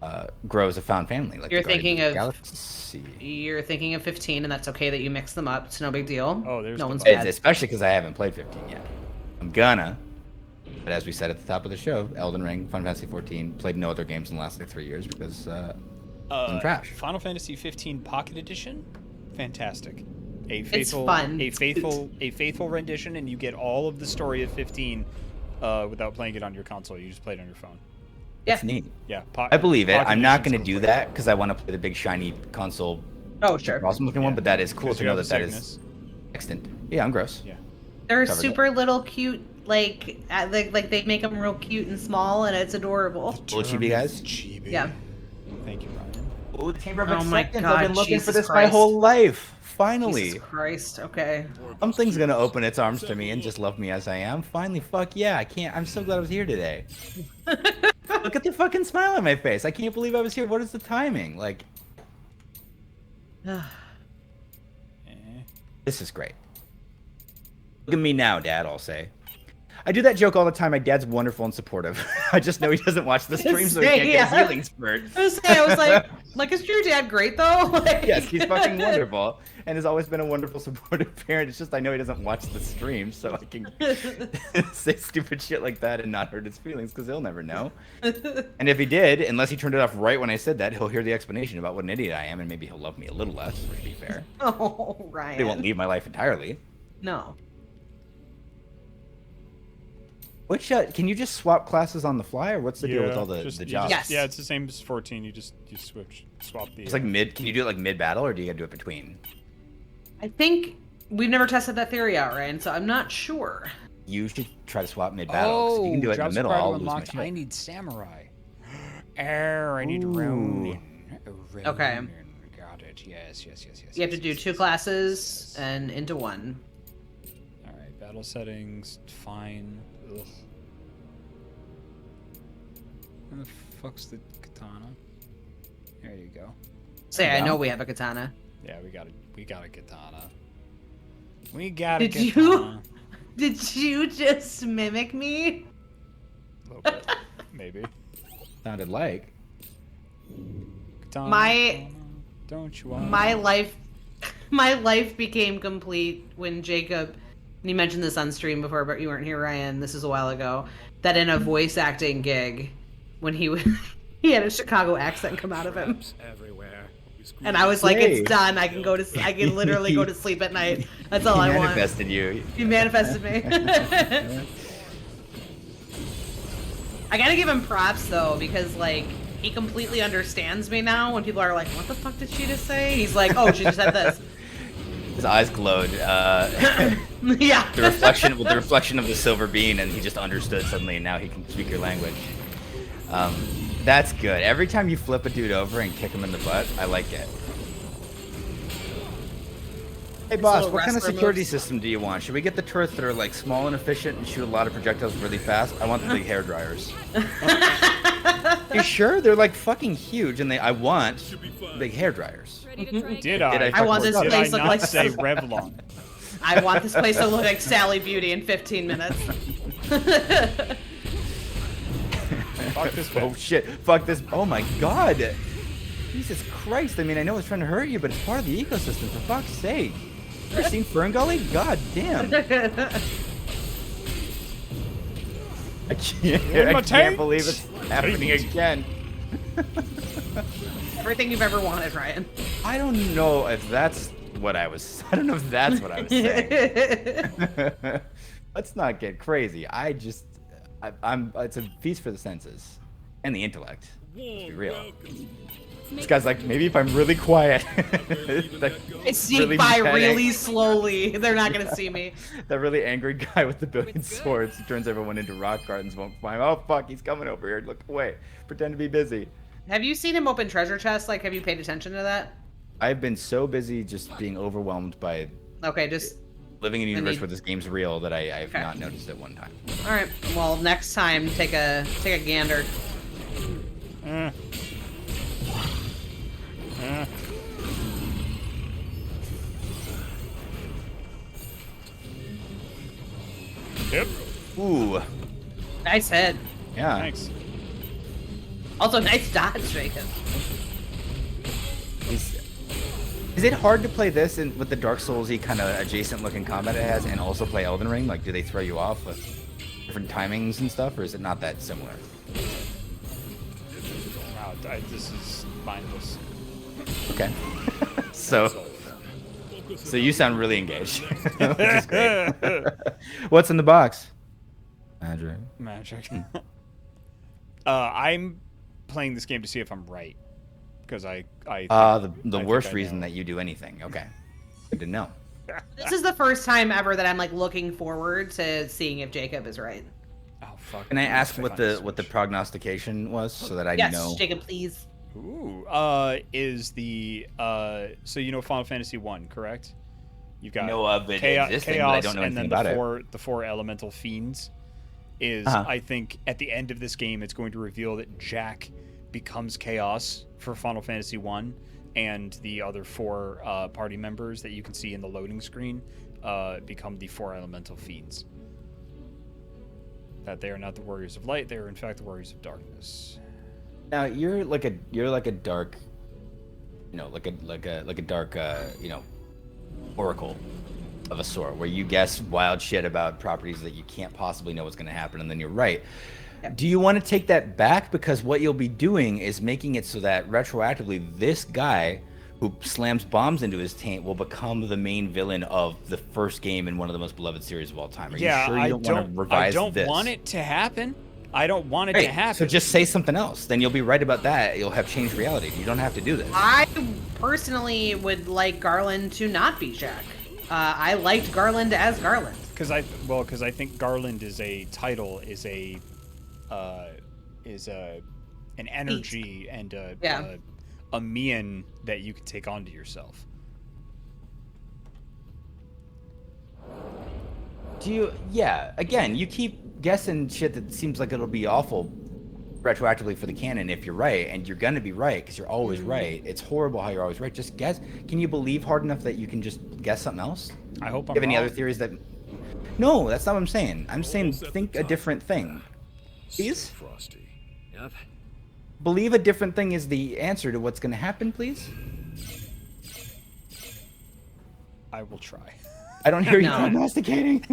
grow as a found family. Like You're the Guardians thinking the of- Galaxy. You're thinking of 15, and that's okay that you mix them up. It's no big deal. Oh, there's no the one's bug. bad. Especially because I haven't played 15 yet. I'm gonna. But as we said at the top of the show, Elden Ring, Final Fantasy 14, played no other games in the last like 3 years because trash. Final Fantasy 15 Pocket Edition, fantastic. It's fun. A faithful rendition, and you get all of the story of 15 without playing it on your console. You just play it on your phone. It's neat. Yeah, I believe it. Pocket I'm not Edition's going to do that because I want to play the big shiny console. Oh, sure. Awesome looking one, but that is cool to know that that sickness. is extant. Yeah, I'm gross. Yeah. They're Covered super little cute, like they make them real cute and small, and it's adorable. Little chibi guys. Chibi. Yeah. Thank you, Ryan. Oh, the Chamber of Oh my Acceptance. I've God, been looking for Jesus this my Christ. whole life. Finally. Jesus Christ. Okay. Something's gonna open its arms to me and just love me as I am. Finally, fuck yeah! I can't. I'm so glad I was here today. Look at the fucking smile on my face. I can't believe I was here. What is the timing? Like, this is great. Look at me now, Dad. I'll say. I do that joke all the time. My dad's wonderful and supportive. I just know he doesn't watch the stream, so he can't get his healing spurt. I was like, is your dad great though? Like... Yes, he's fucking wonderful, and has always been a wonderful, supportive parent. It's just I know he doesn't watch the stream, so I can say stupid shit like that and not hurt his feelings, because he'll never know. And if he did, unless he turned it off right when I said that, he'll hear the explanation about what an idiot I am, and maybe he'll love me a little less, to be fair. Oh, Ryan. He won't leave my life entirely. No. Which can you just swap classes on the fly, or what's the deal with all the jobs? Yes. Yeah, it's the same as 14. You swap the. It's like mid. Can you do it like mid battle, or do you gotta do it between? I think we've never tested that theory out, Ryan, so I'm not sure. You should try to swap mid battle. Oh, You can do it in the middle. I'll lose my unlocked. shit. I need samurai. I need Ronin. Okay. Ronin. Got it. Yes. You have to do two classes and into one. All right, battle settings. Fine. Ugh. Where the fuck's the katana? There you go. Say, I know we have a katana. Yeah, we got a katana. We got a Did you- katana. Did you just mimic me? A little bit, maybe. Sounded like. Katana, My- katana, don't you want My life became complete when Jacob, and you mentioned this on stream before, but you weren't here, Ryan. This is a while ago. That in a voice acting gig, when he he had a Chicago accent come out of him, Everywhere. and I was like, Yay. "It's done. I can literally go to sleep at night. That's all I He want." manifested you. He manifested me. I gotta give him props though, because like he completely understands me now. When people are like, "What the fuck did she just say?" He's like, "Oh, she just said this." His eyes glowed. Yeah. The reflection of the silver bean, and he just understood suddenly, and now he can speak your language. That's good. Every time you flip a dude over and kick him in the butt, I like it. Hey boss, little what kind of wrestler security moves. system do you want? Should we get the turrets that are like small and efficient and shoot a lot of projectiles really fast? I want the big hair dryers. You sure? They're like fucking huge, and I want big hair dryers. Ready to try Did again? I? I want this Did place I look not like say Revlon? I want this place to look like Sally Beauty in 15 minutes. Fuck this Oh bitch. shit! Fuck this! Oh my god! Jesus Christ! I mean, I know it's trying to hurt you, but it's part of the ecosystem. For fuck's sake! You ever seen Fern Gully? God damn! I In my can't tank. believe it's happening again. Everything you've ever wanted, Ryan. I don't know if that's what I was. I don't know if that's what I was saying. Let's not get crazy. I'm. It's a feast for the senses and the intellect. Let's be real. This guy's like, maybe if I'm really quiet. I sneak by really slowly. They're not gonna see me. That really angry guy with the billion swords who turns everyone into rock gardens won't find. Oh fuck, he's coming over here. Look away. Pretend to be busy. Have you seen him open treasure chests? Like, have you paid attention to that? I've been so busy just being overwhelmed by Okay, just living in a universe need- where this game's real that I've Okay. not noticed at one time. all right. Well, next time, take a gander. Yep. Ooh, Nice hit. yeah. Thanks. Also, nice dodge, Jacob. Is it hard to play this with the Dark Souls-y kind of adjacent looking combat it has, and also play Elden Ring? Like, do they throw you off with different timings and stuff, or is it not that similar? Wow, This is mindless. Okay. So you sound really engaged. Which is great. What's in the box? Magic. I'm playing this game to see if I'm right, because I the think worst I reason know. that you do anything. Okay. Good to know. This is the first time ever that I'm like looking forward to seeing if Jacob is right. Oh fuck. Can I ask Click what on the Switch. prognostication was so that I Yes, know? Jacob, please. Ooh, is the so you know Final Fantasy 1, correct? You've got know of it chaos, existing, but I don't know and anything then about it. the four elemental fiends. Is Uh-huh. I think at the end of this game, it's going to reveal that Jack becomes Chaos for Final Fantasy 1, and the other four party members that you can see in the loading screen become the four elemental fiends. That they are not the warriors of light; they are in fact the warriors of darkness. Now you're like a dark, like a dark, oracle of a sort, where you guess wild shit about properties that you can't possibly know what's going to happen, and then you're right. Yep. Do you want to take that back? Because what you'll be doing is making it so that retroactively this guy who slams bombs into his taint will become the main villain of the first game in one of the most beloved series of all time. Are you sure you don't want to revise I don't this? want it to happen. I don't want it Great. to happen. So just say something else. Then you'll be right about that. You'll have changed reality. You don't have to do this. I personally would like Garland to not be Jack. I liked Garland as Garland. because I think Garland is a title, is an energy and a mien that you can take onto yourself. Do you? Yeah. Again, you keep guessing shit that seems like it'll be awful retroactively for the canon if you're right, and you're gonna be right because you're always right. It's horrible how you're always right. Just guess. Can you believe hard enough that you can just guess something else? I hope I'm Do you have any wrong. other theories that? No, that's not what I'm saying. I'm saying think a different thing. Please? Frosty. Yep. Believe a different thing is the answer to what's gonna happen, please? I will try. I don't hear you No. prognosticating.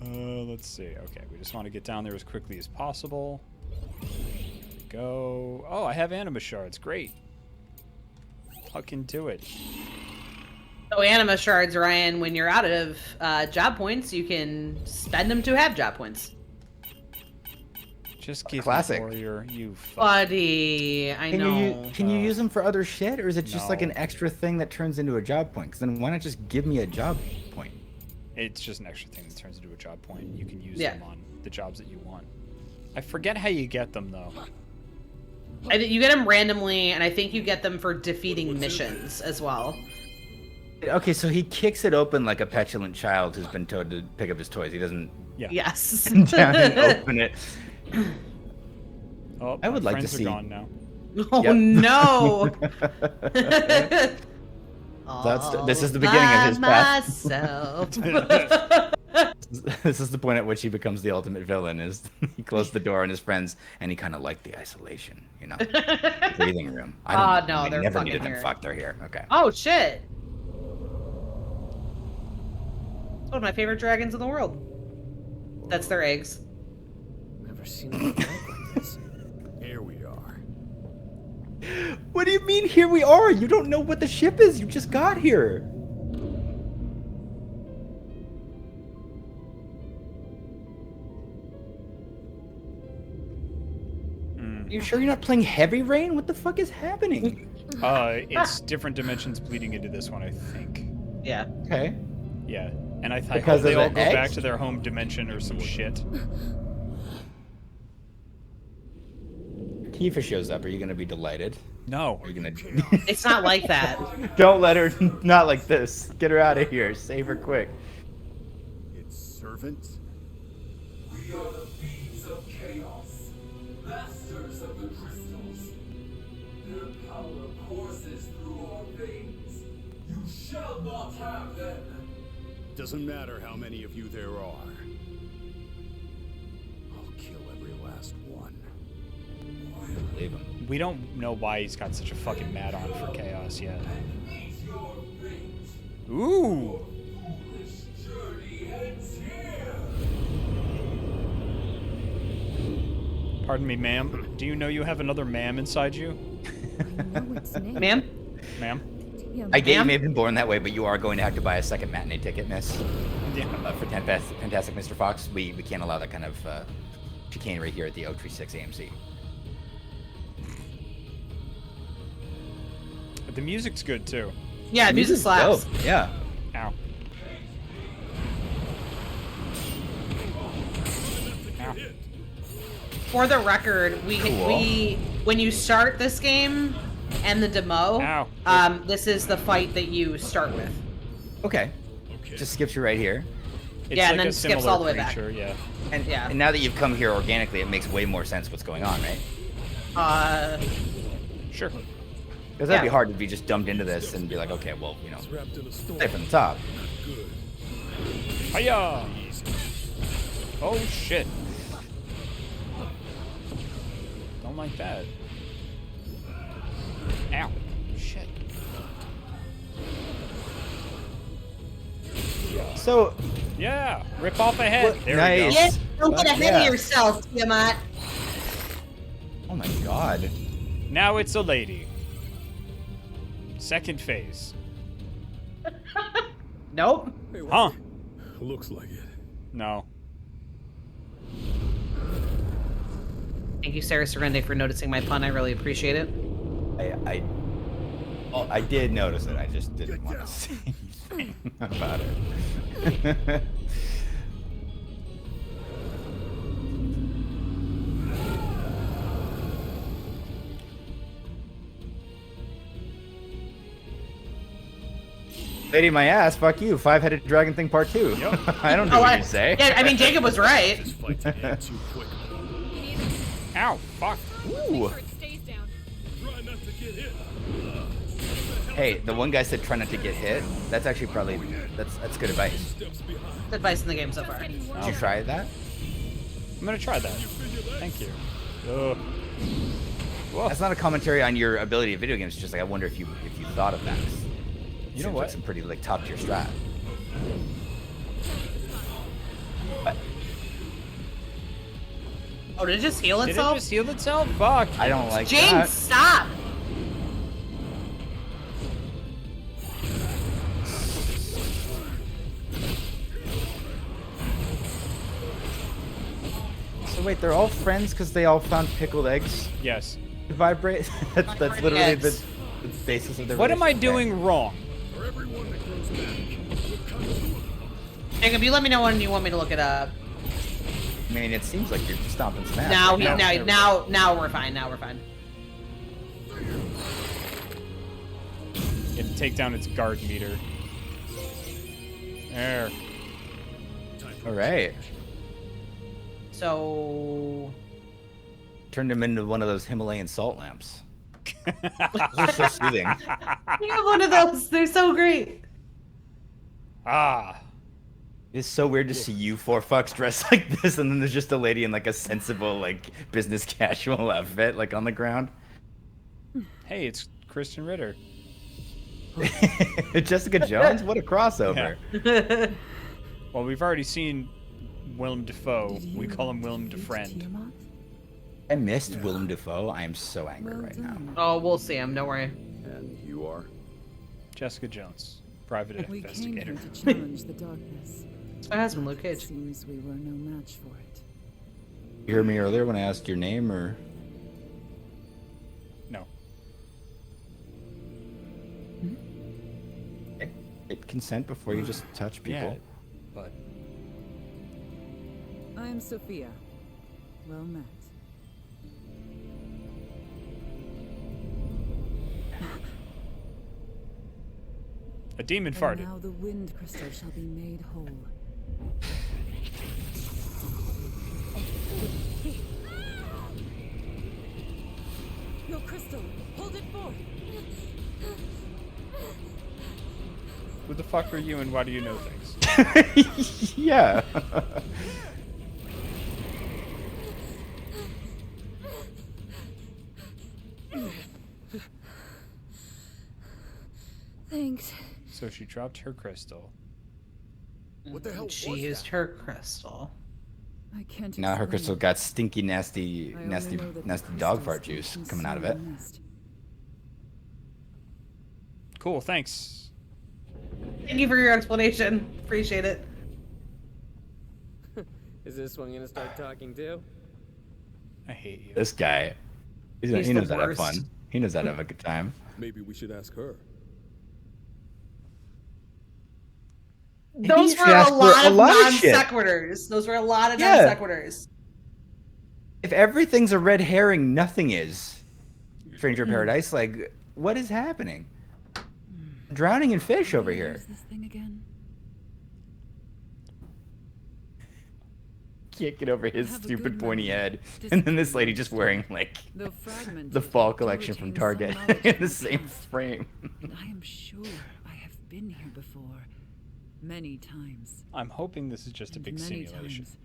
Let's see. Okay, we just want to get down there as quickly as possible. There we go. Oh, I have anima shards. Great. Fucking do it. So anima shards, Ryan, when you're out of job points, you can spend them to have job points. Just give Classic. me warrior. You fuck. Buddy, I know. Can you use them for other shit, or is it just like No. an extra thing that turns into a job point? Because then why not just give me a job point? It's just an extra thing that turns into a job point. You can use Yeah. them on the jobs that you want. I forget how you get them though. You get them randomly, and I think you get them for defeating missions as well. Okay, so he kicks it open like a petulant child who's been told to pick up his toys. He doesn't Yeah. Yes. down and open it. Oh, I would my like to friends are see- gone now. Oh Yep. no. This is the beginning of his path. myself. This is the point at which he becomes the ultimate villain. Is he closed the door on his friends, and he kind of liked the isolation, breathing room. I don't know. No, We they're never fucking needed them. here. Fuck, they're here. Okay. Oh shit. It's one of my favorite dragons in the world. That's their eggs. Never seen it like this. Here we are. What do you mean? Here we are. You don't know what the ship is. You just got here. You sure you're not playing Heavy Rain? What the fuck is happening? It's different dimensions bleeding into this one, I think. Yeah. Okay. Yeah, and I Because hope of they all the go back eggs? to their home dimension or some shit. Tifa shows up. Are you gonna be delighted? No. Are you gonna? It's not like that. Don't let her. Not like this. Get her out of here. Save her quick. Its servants? We are the fiends of chaos, masters of the crystals. Their power courses through our veins. You shall not have them. Doesn't matter how many of you there are. I'll kill every last one. Leave him. We don't know why he's got such a fucking mad on for chaos yet. Meet your fate. Ooh! Foolish journey ends here. Pardon me, ma'am. Do you know you have another ma'am inside you? I know its name. Ma'am? Ma'am? Damn. I get you Ma'am? may have been born that way, but you are going to have to buy a second matinee ticket, miss. Yeah. For Fantastic Mr. Fox, we can't allow that kind of chicanery here at the Oak Tree 6 AMC. The music's good too. Yeah, music slaps. Dope. Yeah. Ow. Ow. For the record, Cool. we when you start this game and the demo, Ow. this is the fight that you start with. Okay. Just skips you right here. It's Yeah, and like then a skips similar all the way back. creature, yeah. And, Yeah. and now that you've come here organically, it makes way more sense what's going on, right? Sure. Because that'd be hard to be just dumped into this and be like, okay, well, you know, play from the top. Hiya! Oh shit. Don't like that. Ow. Shit. So, Yeah! Rip off a head! What- There nice. we go. Yeah, don't get Fuck ahead yeah. of yourself, Tiamat. oh my god. Now it's a lady. Second phase. Nope. Huh? Looks like it. No. Thank you, Sarah Sorrende, for noticing my pun. I really appreciate it. I did notice it. I just didn't want to say anything about it. Lady my ass, fuck you. Five-headed dragon thing part 2. Yep. I don't know what you say. Yeah, I mean, Jacob was right. This fight's end too quick. Ow! Fuck. Ooh. It stays down. Try not to get hit. Hey, the one guy said try not to get hit. That's actually probably that's good advice. Steps behind. Advice in the game so far. Did you try that? I'm gonna try that. Thank you. Ugh. Whoa. That's not a commentary on your ability at video games. It's just like I wonder if you thought of that. You know Seems what? Like some pretty like top tier strat. But Oh, did it just heal Did it itself? just heal itself? Fuck. I don't like James, that. stop! So wait, they're all friends because they all found pickled eggs Yes. to vibrate. that's literally Eggs. the basis of their. What am I relationship. doing wrong? For everyone that goes back, Jacob, you let me know when you want me to look it up. I mean, it seems like you're stomping some ass. Now, right he, now. now we're fine. Now we're fine. You have to take down its guard meter. There. All right. So, Turned him into one of those Himalayan salt lamps. Those are so soothing. we have one of those. They're so great. Ah. It's so weird to see you four fucks dressed like this, and then there's just a lady in like a sensible, like business casual outfit, like on the ground. Hey, it's Kristen Ritter. Jessica Jones, what a crossover! Well, we've already seen Willem Dafoe. We call him Willem Defriend. Tiamat? I missed Willem Dafoe. I am so angry Well right now. done. Oh, we'll see him. Don't worry. and you are. Jessica Jones, private We came investigator. here to challenge the darkness. It's my husband, Luke Cage. Seems we were no match for it. You heard me earlier when I asked your name, or No. get consent before you just touch people? Yeah, but I am Sophia. Well met. a demon And farted. now the wind crystal shall be made whole. Your crystal, hold it forth. Who the fuck are you and why do you know things? Yeah. Thanks. So she dropped her crystal. What the hell She was used that? her crystal. I can't Now her explain crystal it. got stinky, nasty, I only nasty, know that the nasty dog crystals fart can juice coming out of conceal it. the mist. Cool, thanks. Thank you for your explanation. Appreciate it. Is this one gonna start talking too? I hate you. This guy, he He's knows the how to have worst. fun. He knows how to have a good time. Maybe we should ask her. Those should were a ask for lot a of lot of non shit. sequiturs. Those were a lot of Yeah. non sequiturs. If everything's a red herring, nothing is. Stranger Hmm. Paradise, like, what is happening? Drowning in fish over Can I here. use this thing again? Can't get over his Have a stupid good pointy memory. head. And then this lady just wearing, like, Though fragmented, the fall it collection from retains Target some knowledge in of the my same past. frame. And I am sure I have been here before. Many times. I'm hoping this is just a And big many simulation. times,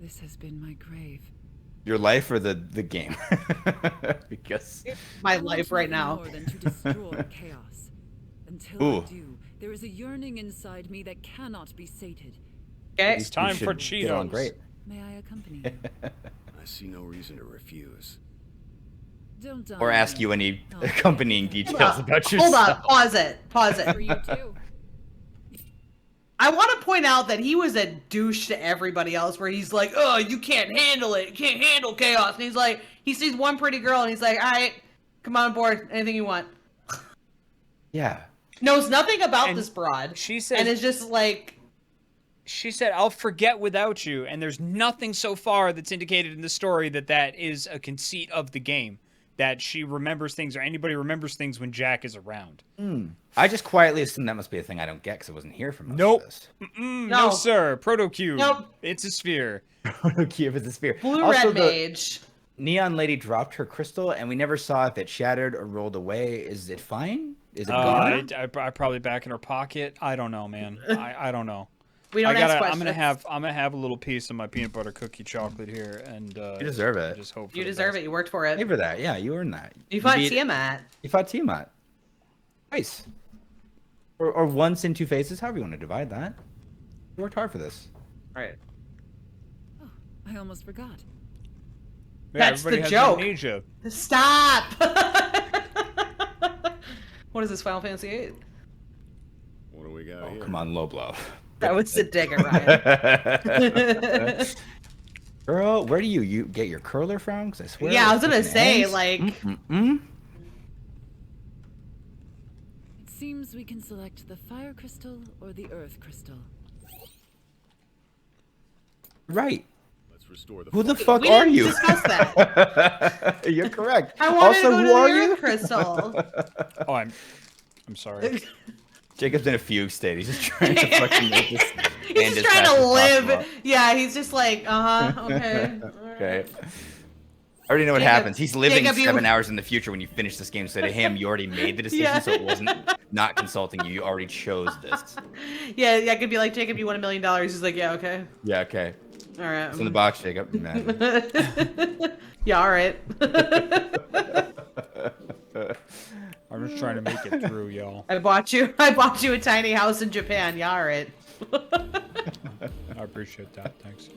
this has been my grave. Your life or the game? Because My I want life right nothing now. more than to destroy chaos. Until Ooh. I do, there is a yearning inside me that cannot be sated. Okay. It's time you for should get on Cheetos. great. May I accompany you? I see no reason to refuse. Don't die Or on ask me. you any Oh, accompanying okay. details about Hold yourself. on. Pause it. Pause For it. you too. I want to point out that he was a douche to everybody else where he's like, oh, you can't handle it. You can't handle chaos. And he's like, he sees one pretty girl and he's like, all right, come on board. Anything you want. Yeah. Knows nothing about And this broad. she says- And is just like, She said, "I'll forget without you," and there's nothing so far that's indicated in the story that that is a conceit of the game, that she remembers things or anybody remembers things when Jack is around. I just quietly assume that must be a thing I don't get because I wasn't here for most Nope. of this. No, sir. Protocube. Nope. It's a sphere. Kiev is a sphere. blue Also, red the mage. Neon Lady dropped her crystal, and we never saw if it shattered or rolled away. Is it fine? Is it gone? I probably back in her pocket. I don't know, man. I don't know. We don't ask questions. I'm gonna have a little piece of my peanut butter cookie chocolate here, and You deserve it. Just hope for You the deserve best. it. You worked for it. Pay for that. Yeah, you earned that. You fought beat- Tiamat. You fought Tiamat. Nice. Or once in two phases, however you want to divide that. You worked hard for this. Right. Oh, I almost forgot. Yeah, That's everybody the has joke. amnesia. Stop. What is this, Final Fantasy VIII? What do we got Oh, here? come on, low blow. That was the digger, Ryan. Girl, where do you get your curler from? Because I swear. Yeah, I was it's gonna fucking say, eggs. like, Mm-mm-mm. It seems we can select the fire crystal or the earth crystal. Right. Let's restore the Who the focus. fuck we are didn't you? discuss that. You're correct. I wanted Also, to go who to are the you? earth crystal. Oh, I'm sorry. Jacob's in a fugue state. He's just trying to fucking make this. He's end just as trying fast to as live. possible. Yeah, he's just like, okay. Okay. I already know what Jacob- happens. He's living Jacob, you- 7 hours in the future when you finish this game. So to him, you already made the decision, Yeah. so it wasn't not consulting you. You already chose this. Yeah, I could be like, Jacob, you won $1 million. He's like, yeah, okay. Yeah, okay. All right. It's in the box, Jacob. Imagine. Yeah, all right. I'm just trying to make it through, y'all. I bought you a tiny house in Japan. Yeah, all right. I appreciate that. Thanks.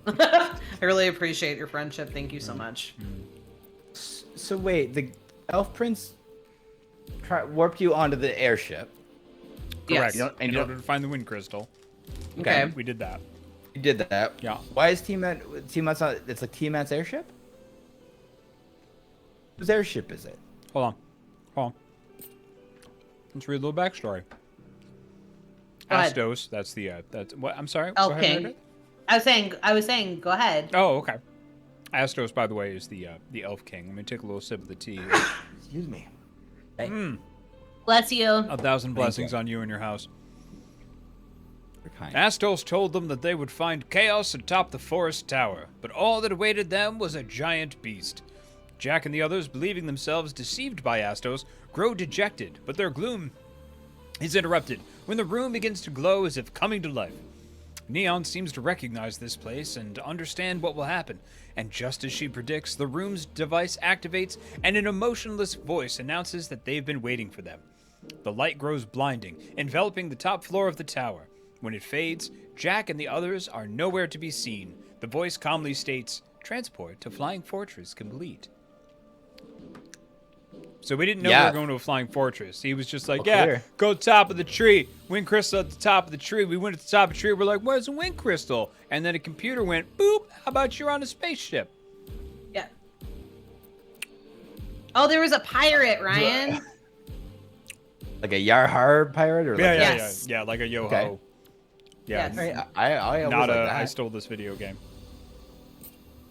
I really appreciate your friendship. Thank you so much. So wait, the elf prince warped you onto the airship. Correct. Yes. You don't- and In you order don't- to find the wind crystal, Okay. we did that. You did that. Yeah. Why is Tiamat's not? It's like Tiamat's airship. Whose airship is it? Hold on. Let's read a little backstory. Go ahead. Astos, that's the that's what I'm sorry. Elf go ahead, King. Meredith. I was saying, go ahead. Oh, okay. Astos, by the way, is the Elf King. Let me take a little sip of the tea. Here. Excuse me. Hey, Bless you. 1,000 blessings you. on you and your house. you're kind. Astos told them that they would find chaos atop the forest tower, but all that awaited them was a giant beast. Jack and the others, believing themselves deceived by Astos, grow dejected, but their gloom is interrupted when the room begins to glow as if coming to life. Neon seems to recognize this place and understand what will happen, and just as she predicts, the room's device activates and an emotionless voice announces that they've been waiting for them. The light grows blinding, enveloping the top floor of the tower. When it fades, Jack and the others are nowhere to be seen. The voice calmly states, "Transport to Flying Fortress complete." So we didn't know we Yeah. were going to a Flying Fortress. He was just like, Well, yeah, clear. go top of the tree. Wind crystal at the top of the tree. We went to the top of the tree. We're like, where's the wind crystal? And then a computer went, boop, how about you're on a spaceship? Yeah. Oh, there was a pirate, Ryan. Like a Yarhar pirate, or like Yes. Yeah, like a yo-ho. Okay. Yeah, Yes. I always not like a that. I stole this video game.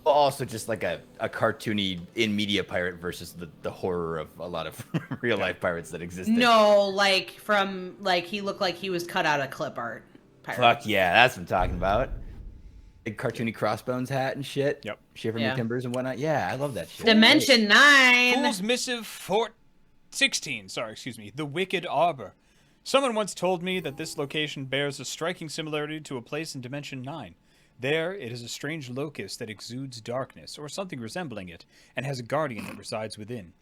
Well, also just like a cartoony in media pirate versus the horror of a lot of real life pirates that existed. No, like from like he looked like he was cut out of clip art. Pirate. Fuck yeah, that's what I'm talking about. Big cartoony crossbones hat and shit. Yep. Shivering Yeah. the timbers and whatnot. Yeah, I love that shit. Dimension 9. Fool's Missive 16. Sorry, excuse me. The Wicked Arbor. Someone once told me that this location bears a striking similarity to a place in Dimension 9. There, it is a strange locust that exudes darkness, or something resembling it, and has a guardian that resides within.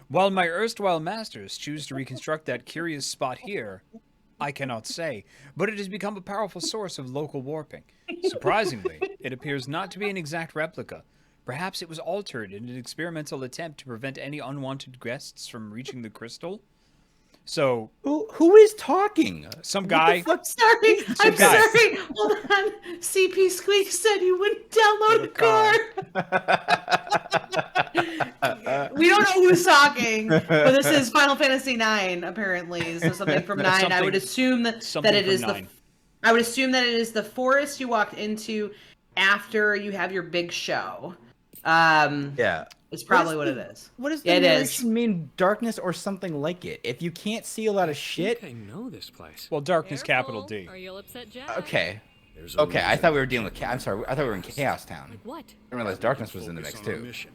While my erstwhile masters choose to reconstruct that curious spot here, I cannot say, but it has become a powerful source of local warping. Surprisingly, it appears not to be an exact replica. Perhaps it was altered in an experimental attempt to prevent any unwanted guests from reaching the crystal. So, Who is talking? some What guy... the fuck? Sorry, I'm guy. sorry. Hold on. CP Squeak said he wouldn't download a card. We don't know who's talking, but this is Final Fantasy 9 apparently. So something from 9. I would assume that something it from is 9. I would assume that it is the forest you walked into after you have your big show. Yeah. It's probably what it is. What does the It is. narration mean? Darkness or something like it? If you can't see a lot of shit, I know this place. Well, darkness, capital D. Or you'll upset Jack. okay. There's a Okay, I reason thought we were dealing with. I'm sorry. I thought we were in Chaos Town. What? I didn't realize darkness was in the mix focus on our too. mission.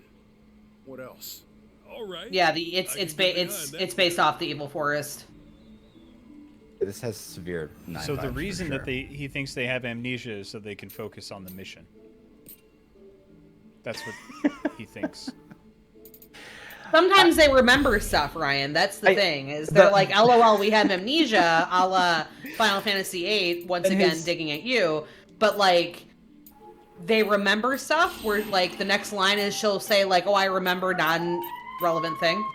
What else? All right. Yeah, it's based off the Evil Forest. This has severe. So the 9/5 for reason sure. that he thinks they have amnesia is so they can focus on the mission. That's what he thinks. Sometimes they remember stuff, Ryan. That's the thing. Is they're like, LOL, we have amnesia, a la Final Fantasy VIII. Once And again, his- digging at you. But like, they remember stuff. Where like the next line is she'll say like, "Oh, I remember non-relevant thing."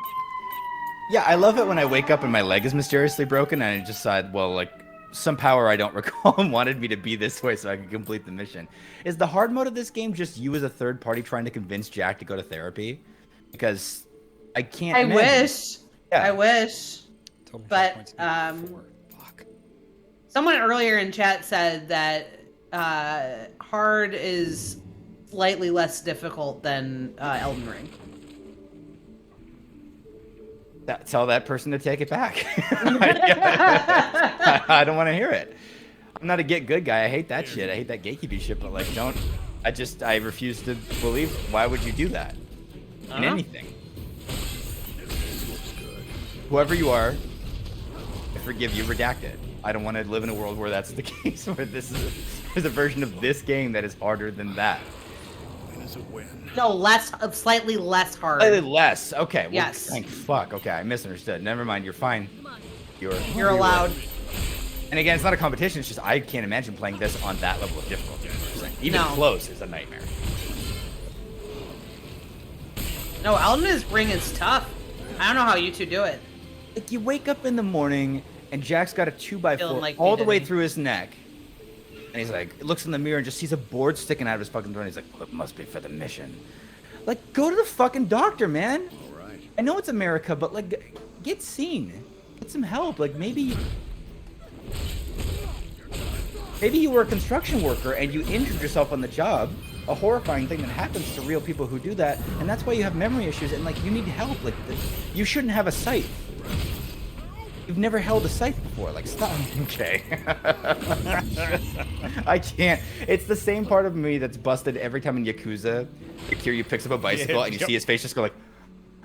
Yeah, I love it when I wake up and my leg is mysteriously broken and I decide, well, like, some power I don't recall wanted me to be this way so I could complete the mission. Is the hard mode of this game just you as a third party trying to convince Jack to go to therapy? Because I can't. I imagine. wish. Yeah. I wish. Total hit But points of 4. Fuck. Someone earlier in chat said that hard is slightly less difficult than Elden Ring. Tell that person to take it back. I don't want to hear it. I'm not a get good guy. I hate that shit. I hate that gatekeeping shit. But like, don't. I refuse to believe. Why would you do that in anything? Whoever you are, I forgive you. Redact it. I don't want to live in a world where that's the case. Where there's a version of this game that is harder than that. Win is a win. No, slightly less hard. Slightly less. Okay. Well, Yes. Thank fuck. Okay, I misunderstood. Never mind. You're fine. You're allowed. And again, it's not a competition. It's just I can't imagine playing this on that level of difficulty. Even No. close is a nightmare. No, Elden Ring is tough. I don't know how you two do it. Like you wake up in the morning and Jack's got a 2x4 Feeling like all me, the way didn't he? through his neck. And he's like, looks in the mirror and just sees a board sticking out of his fucking throat. And he's like, well, it must be for the mission. Like, go to the fucking doctor, man. All right. I know it's America, but like, get seen. Get some help. Like, maybe you were a construction worker and you injured yourself on the job. A horrifying thing that happens to real people who do that, and that's why you have memory issues. And like, you need help. Like, you shouldn't have a scythe. You've never held a scythe before. Like, stop. Okay. I can't. It's the same part of me that's busted every time in Yakuza. Like, Kiryu picks up a bicycle and you see his face just go like,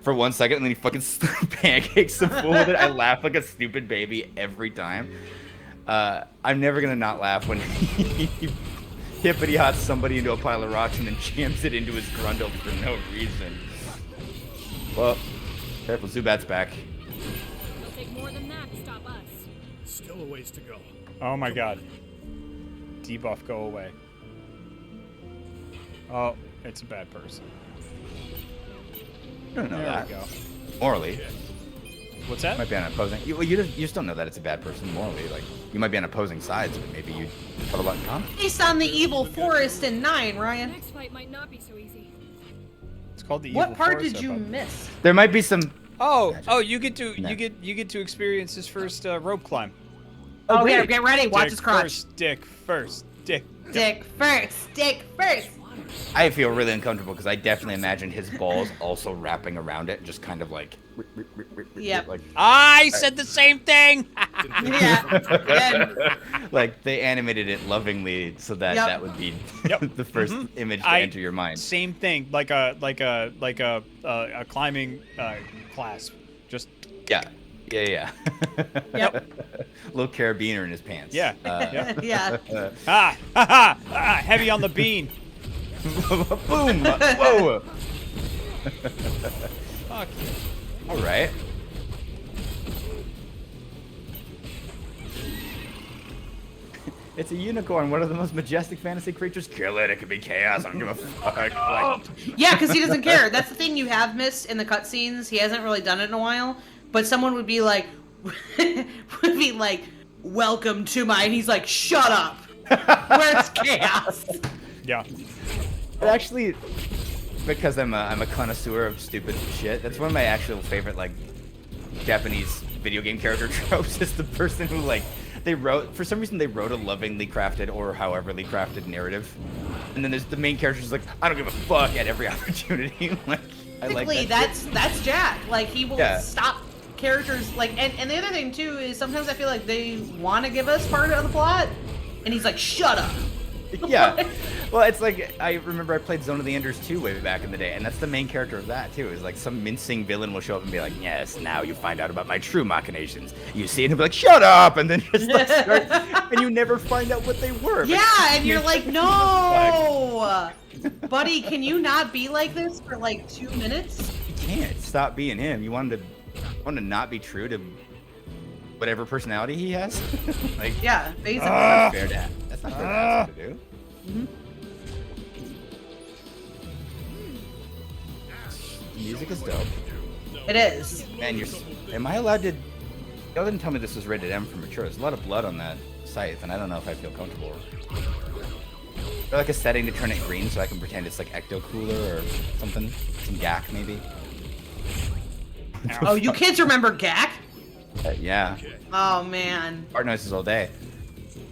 for 1 second, and then he fucking pancakes the fool with it. I laugh like a stupid baby every time. I'm never gonna not laugh when he hippity hots somebody into a pile of rocks and then jams it into his grundle for no reason. Well, careful, Zubat's back. It'll take more than that to stop us. Still a ways to go. Oh my god. Debuff, go away. Oh, it's a bad person. I don't know There that. we go. Morally, What's that? might be on opposing. You just don't know that it's a bad person morally. Like you might be on opposing sides, but maybe you put a lot in common. Based on the evil forest in 9, The Ryan. next fight might not be so easy. It's called the What Evil part Forest did you episode. miss? There might be some. Oh, Gotcha. oh, you get to No. you get to experience his first rope climb. Oh, yeah, wait. get ready. Watch Dick his crotch. First, dick first, dick. Dick first. Dick first. I feel really uncomfortable because I definitely imagine his balls also wrapping around it, just kind of like. Yep. Like, I said the same thing. Yeah. like they animated it lovingly so that Yep. that would be Yep. the 1st image to I- enter your mind. Same thing, like a climbing clasp. Just Yeah. Yeah. Yep. Little carabiner in his pants. yeah. yeah. Yeah. Ah, ha, ha, ah, heavy on the bean. Boom. Whoa. Fuck you. All right. It's a unicorn, one of the most majestic fantasy creatures. Kill it, it could be chaos. I don't give a fuck. Like, Yeah, because he doesn't care. That's the thing you have missed in the cutscenes. He hasn't really done it in a while. But someone would be like, welcome to my, and he's like, shut up. Where's chaos? Yeah. but actually, because I'm a connoisseur of stupid shit, that's one of my actual favorite like Japanese video game character tropes. Is the person who like for some reason they wrote a lovingly crafted or howeverly crafted narrative, and then there's the main character's like, I don't give a fuck at every opportunity. Like I like Basically, that shit. that's Jack. Like, he will Yeah. stop characters. Like, and the other thing, too, is sometimes I feel like they want to give us part of the plot, and he's like, shut up. Yeah. Well, it's like I remember I played Zone of the Enders 2 way back in the day, and that's the main character of that too. Is like some mincing villain will show up and be like, "Yes, now you find out about my true machinations." You see it and he'll be like, "Shut up!" and then just like start, and you never find out what they were. but- Yeah, and you're like, no! Buddy, can you not be like this for like 2 minutes? You can't stop being him. You want to not be true to whatever personality he has. Like, Yeah, basically. that's not fair to ask. That's not fair to ask him to do. Music is dope. It is. Man, am I allowed to? Y'all didn't tell me this was rated M for mature. There's a lot of blood on that scythe, and I don't know if I feel comfortable. Is there like a setting to turn it green so I can pretend it's like Ecto Cooler or something? Some GAC maybe? Oh, you kids remember GAC? Yeah. Oh, man. Art noises all day.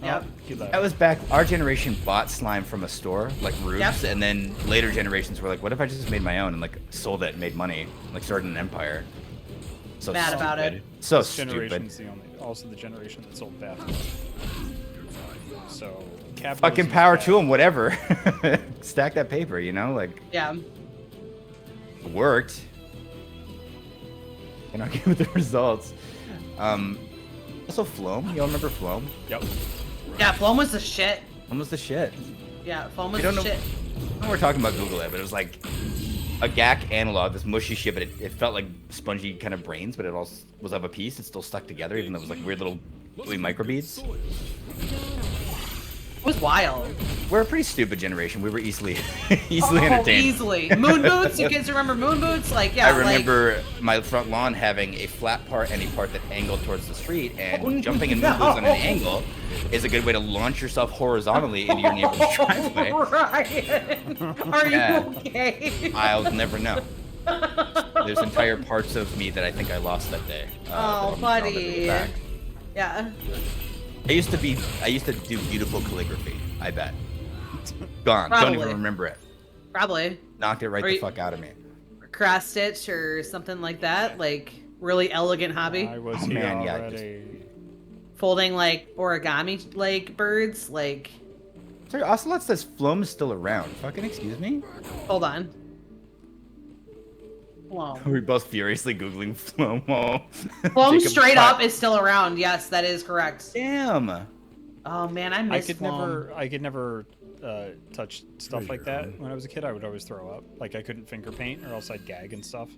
Yep. That was back. Our generation bought slime from a store, like Rubes, Yep. and then later generations were like, "What if I just made my own and like sold it and made money, like started an empire?" So Mad about stupid. it. So This stupid. generation's also the generation that sold bathrooms. So capitalism Fucking is power bad. to them, whatever. Stack that paper, you know, like Yeah. it worked. Can't argue with the results. Also Floam, y'all remember Floam? Yep. Yeah, Floam was the shit. Floam was the shit. Yeah, Floam was You don't the know- shit. When we're talking about Google it, but it was like a GAC analog, this mushy shit, but it felt like spongy kind of brains, but it all was of a piece. It still stuck together, even though it was like weird little gooey microbeads. It was wild. We're a pretty stupid generation. We were easily entertained. Easily. Moon boots. You kids remember moon boots? Like, yeah. I remember my front lawn having a flat part and a part that angled towards the street, and Oh, jumping in moon boots on an angle is a good way to launch yourself horizontally into your neighbor's driveway. Ryan, are Yeah. you okay? I'll never know. There's entire parts of me that I think I lost that day. Oh, I'll never buddy. get back. Yeah. I used to do beautiful calligraphy. I bet. Gone. Don't Probably. even remember it. Probably. Knocked it right Or the you- fuck out of me. Cross stitch or something like that. Like, really elegant hobby. I was Oh, here man, yeah, already. Folding, like, origami, like, birds. Like, Sorry, Ocelot says Floam is still around. Fucking excuse me? hold on. Floam. We're both furiously Googling Flomo. Floam Jacob straight Pratt. up is still around. Yes, that is correct. Damn. Oh, man, I I miss could Floam. never touch stuff like that when I was a kid. I would always throw up. Like I couldn't finger paint, or else I'd gag and stuff.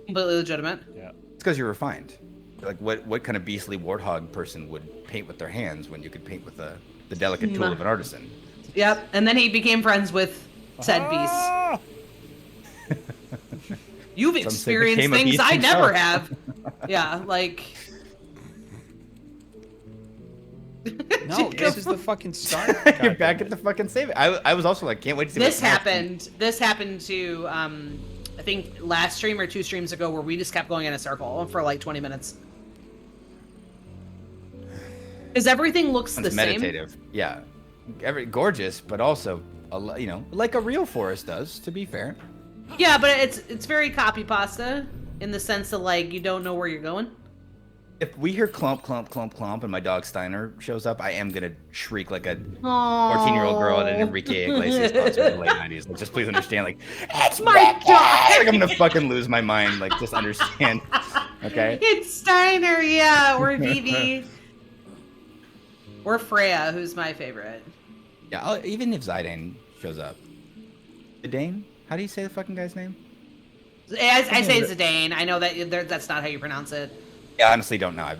Completely legitimate. Yeah. It's because you're refined. Like what kind of beastly warthog person would paint with their hands when you could paint with the delicate tool of an artisan? Yep. And then he became friends with said beast. Ah! You've Some say experienced became a things beast I never himself. have. Yeah, like. No, this is the fucking start. You're back at the fucking save. I was also like, can't wait to see This what happens. happened. This happened to I think last stream or 2 streams ago, where we just kept going in a circle for like 20 minutes. Because everything looks the It's same. meditative. Yeah, gorgeous, but also like a real forest does. To be fair. Yeah, but it's very copy pasta in the sense that like you don't know where you're going. If we hear clomp, clomp, clomp, clomp, and my dog Steiner shows up, I am gonna shriek like a 14-year-old girl at an Enrique Iglesias concert in the late 90s. Like, just please understand, like, it's My Ricky! dog! Like, I'm gonna fucking lose my mind. Like, just understand, okay? It's Steiner, yeah, or Vivi. Or Freya, who's my favorite. Yeah, even if Zidane shows up. Zidane? How do you say the fucking guy's name? I say Zidane. I know that that's not how you pronounce it. Yeah, I honestly don't know.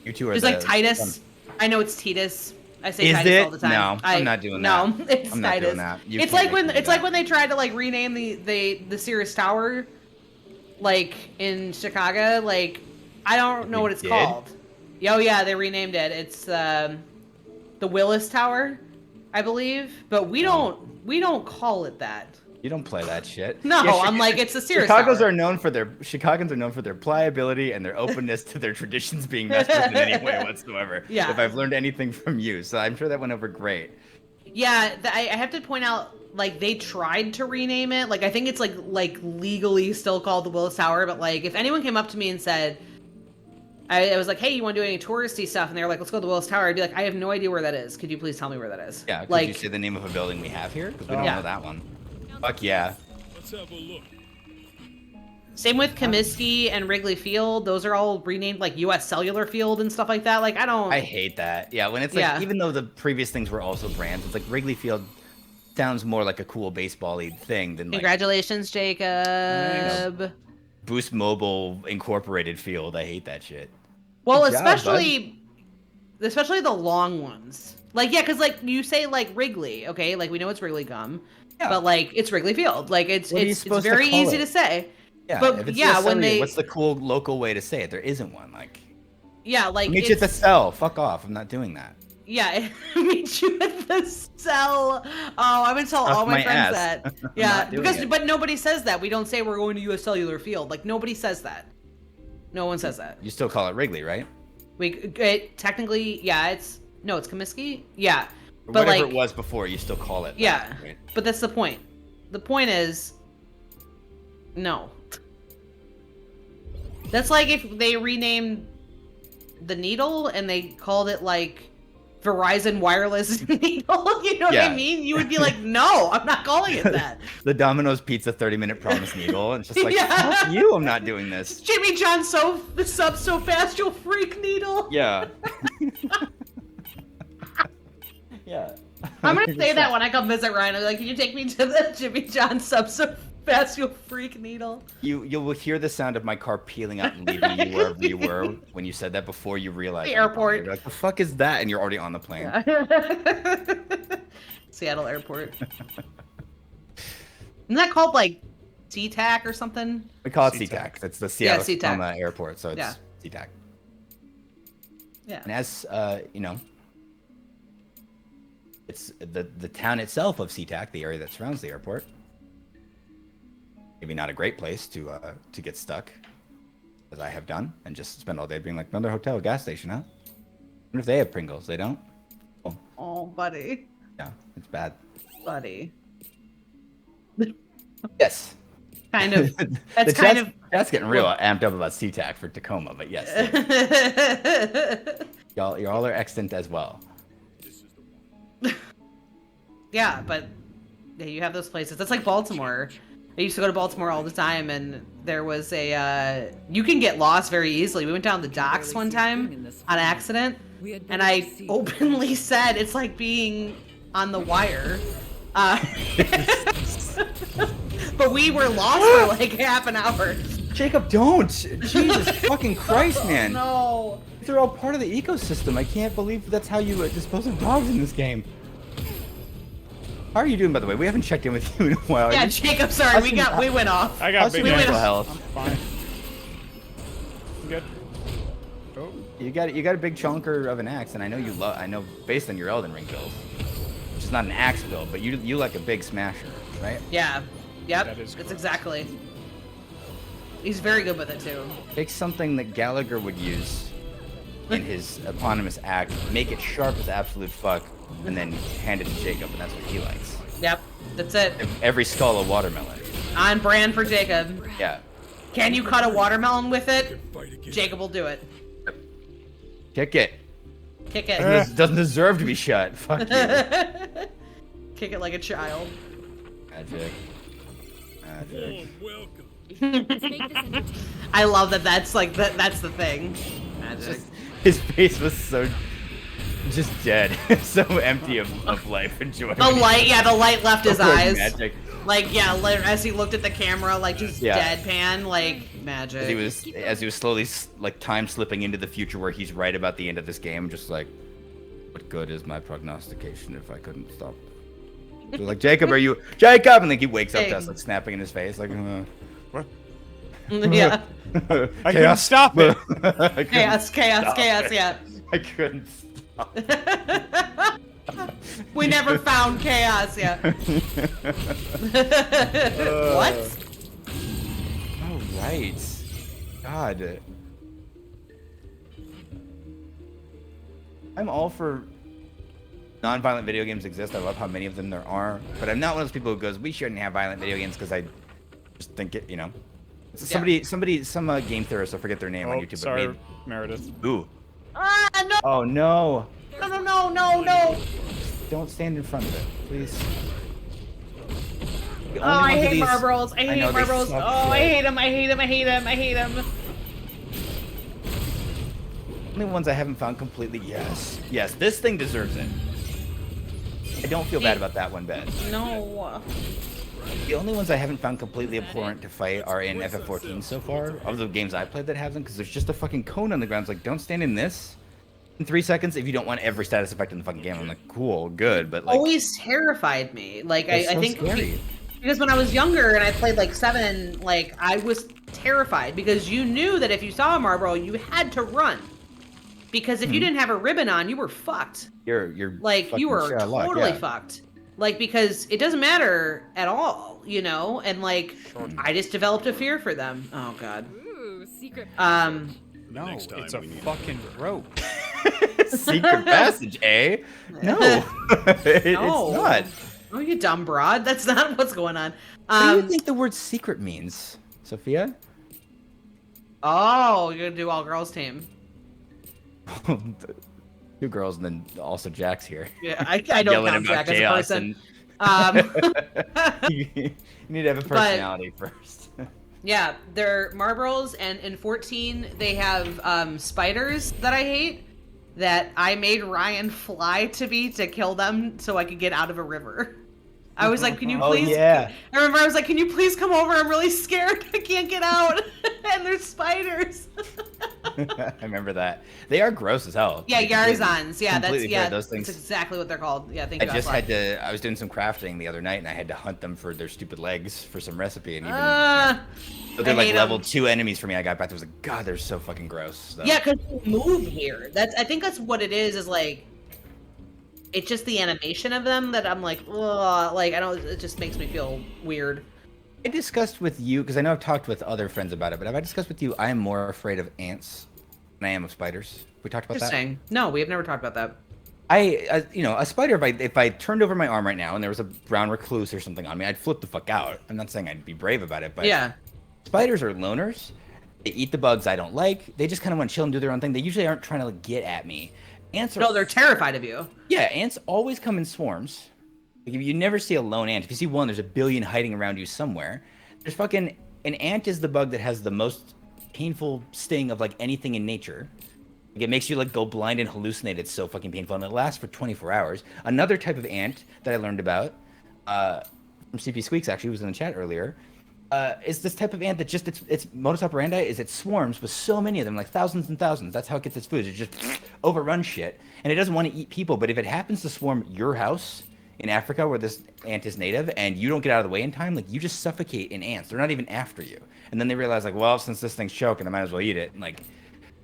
You two are It's like Titus. I know it's Titus. I say Is Titus it? all the time. No, I'm not doing no, that. No, it's I'm not Titus. doing that. You It's can't like when make me do it's like that. when they tried to like rename the Sears Tower, like in Chicago. Like I don't know what it's did? called. Oh yeah, they renamed it. It's the Willis Tower, I believe. But we don't call it that. You don't play that shit. No, Yeah, I'm like it's the Sears Chicagoans Tower. are known for their pliability and their openness to their traditions being messed with in any way whatsoever. Yeah. If I've learned anything from you, so I'm sure that went over great. Yeah, I have to point out, like, they tried to rename it. Like, I think it's, like legally still called the Willis Tower, but, like, if anyone came up to me and said, I was like, hey, you want to do any touristy stuff? And they were like, let's go to the Willis Tower. I'd be like, I have no idea where that is. Could you please tell me where that is? Yeah, could like, you say the name of a building we have here? Because we don't Yeah. know that one. Fuck yeah. Let's have a look. same with Comiskey and Wrigley Field. Those are all renamed, like, U.S. Cellular Field and stuff like that. Like, I hate that. Yeah, when it's like, Yeah. even though the previous things were also brands, it's like Wrigley Field sounds more like a cool baseball-y thing than like Congratulations, Jacob. Boost Mobile Incorporated Field. I hate that shit. Well, Good job, especially the long ones. Like, yeah, because like you say like Wrigley, okay? Like we know it's Wrigley gum, Yeah. but like it's Wrigley Field. Like it's What are you it's supposed to very call easy it? to say. Yeah, But, if it's yeah, just when Cellular, they- what's the cool local way to say it? There isn't one. Like, Yeah, like meet you at the it's, cell. Fuck off. I'm not doing that. yeah, meet you at the cell. Oh, I'm gonna tell Off all my my friends ass. that. I'm Yeah, not doing because it. but nobody says that. We don't say we're going to U.S. Cellular Field. Like nobody says that. No one says that. You still call it Wrigley, right? Technically, yeah, it's Comiskey. Yeah, Or but whatever like it was before, you still call it. that, yeah, right? but that's the point. The point is, no. That's like if they renamed the Needle and they called it like Verizon Wireless Needle. You know what Yeah. I mean? You would be like, no, I'm not calling it that. The Domino's Pizza 30-minute promise needle. And it's just like, Yeah. fuck you, I'm not doing this. Jimmy John the sub so fast you'll freak needle. Yeah. Yeah. I'm gonna say that when I come visit Ryan. I'm like, can you take me to the Jimmy John sub so fast you'll freak needle? You will hear the sound of my car peeling out and leaving you wherever you were when you said that before you realized. The airport. You're like, the fuck is that? And you're already on the plane. Seattle Airport. Isn't that called like SeaTac or something? We call it SeaTac. SeaTac. It's the Seattle SeaTac. Tacoma Airport, so it's Yeah. SeaTac. Yeah. And as it's the town itself of SeaTac, the area that surrounds the airport. Maybe not a great place to get stuck, as I have done, and just spend all day being like, another hotel, gas station, huh? What if they have Pringles? They don't? Oh, buddy. Yeah, it's bad. Buddy. Yes. Kind of. That's kind of. That's getting real amped up about SeaTac for Tacoma, but yes, y'all are extant as well. Yeah, but yeah, you have those places. That's like Baltimore. I used to go to Baltimore all the time, and there was a. You can get lost very easily. We went down the docks one time on accident, and I openly said it's like being on the wire. But we were lost for like half an hour. Jacob, don't! Jesus fucking Christ, man! No. They're all part of the ecosystem. I can't believe that's how you dispose of dogs in this game. How are you doing, by the way? We haven't checked in with you in a while. Yeah, Jacob. Sorry, we went off. I got How's big your mental ankles. health? I'm fine. I'm good. Oh. You got a big chunker of an axe, and I know you love. I know based on your Elden Ring build, which is not an axe build, but you like a big smasher, right? Yeah. Yep. That is That's correct. exactly. He's very good with it too. Take something that Gallagher would use in his eponymous act, make it sharp as absolute fuck, and then hand it to Jacob, and that's what he likes. Yep. That's it. Every skull a watermelon. On brand for Jacob. Yeah. Can you cut a watermelon with it? Fight again. Jacob will do it. Kick it. Kick it. Doesn't deserve to be shut. Fuck you. Kick it like a child. Magic. Magic. Warm welcome. Let's make this entertaining. I love that. That's like that's the thing. Magic. His face was so just dead, so empty of life and joy. The light, yeah, the light left his eyes. Magic. Like, yeah, as he looked at the camera, like just Yeah. deadpan, like magic. As he was slowly like time slipping into the future where he's right about the end of this game, just like, what good is my prognostication if I couldn't stop? So like, Jacob, are you Jacob? And like he wakes up to us like snapping in his face, like, what? Yeah. I couldn't stop it. Chaos, yeah. I couldn't stop. We never found chaos yet. What? Oh right. God. I'm all for non-violent video games exist. I love how many of them there are. But I'm not one of those people who goes, we shouldn't have violent video games because I just think it, you know. Some game theorist, I forget their name on Oh, YouTube. sorry, But Meredith. ooh. Ah, no, Oh no. no. Don't stand in front of it, please. The Oh, only I ones of hate these- Marlboros. I hate know, they Marlboros. suck Oh, I shit. hate him. I hate him. Only ones I haven't found completely. Yes, this thing deserves it. I don't feel bad about that one bit. No. The only ones I haven't found completely abhorrent to fight are in FF14 so far, of the games I played that have them, because there's just a fucking cone on the ground. It's like, don't stand in this in 3 seconds if you don't want every status effect in the fucking game. I'm like, cool, good, but like, Always terrified me. Like it's I so think scary. because when I was younger and I played like 7, like I was terrified because you knew that if you saw a Marlboro, you had to run. Because if you didn't have a ribbon on, you were fucked. You're Like fucking you were shit out of luck, totally yeah. fucked. Like because it doesn't matter at all, you know? And like I just developed a fear for them. Oh god. Ooh, secret. No, Next time it's a we need- fucking rope. Secret passage, eh? No, it's No. not. Oh, you dumb broad. That's not what's going on. What do you think the word secret means, Sophia? Oh, you're gonna do all girls team. 2 girls and then also Jack's here. Yeah, I don't Yelling count about Jack as a chaos person. and you need to have a personality first. Yeah, they're Marlboros, and in 14 they have spiders that I hate. That I made Ryan fly to me to kill them so I could get out of a river. I was like, can you Oh, please? yeah. I remember I was like, can you please come over? I'm really scared. I can't get out. And there's spiders. I remember that. They are gross as hell. Yeah, Yarzans. Yeah, that's Completely fair, those that's things. exactly what they're called. Yeah, thank I you. just Aslan. had to. I was doing some crafting the other night, and I had to hunt them for their stupid legs for some recipe, and even so they're I like hate level 'em. 2 enemies for me. I got back. I was like, God, they're so fucking gross. So. Yeah, because they move here. I think that's what it is like it's just the animation of them that I'm like, ugh, like I don't it just makes me feel weird. I discussed with you because I know I've talked with other friends about it, but have I discussed with you? I am more afraid of ants than I am of spiders. We talked about that. Interesting. No, we have never talked about that. You know, a spider. If I turned over my arm right now and there was a brown recluse or something on me, I'd flip the fuck out. I'm not saying I'd be brave about it, but Yeah. spiders are loners. They eat the bugs I don't like. They just kind of want to chill and do their own thing. They usually aren't trying to like, get at me. Ants are. No, they're terrified of you. Yeah, ants always come in swarms. Like, you never see a lone ant. If you see one, there's a billion hiding around you somewhere. There's fucking an ant is the bug that has the most painful sting of like anything in nature. Like, it makes you like go blind and hallucinate. It's so fucking painful, and it lasts for 24 hours. Another type of ant that I learned about from CP Squeaks actually who was in the chat earlier is this type of ant that just its modus operandi is it swarms with so many of them, like thousands and thousands. That's how it gets its food. It just overruns shit, and it doesn't want to eat people. But if it happens to swarm your house in Africa, where this ant is native, and you don't get out of the way in time, like you just suffocate in ants. They're not even after you, and then they realize like, well, since this thing's choking, I might as well eat it. And like,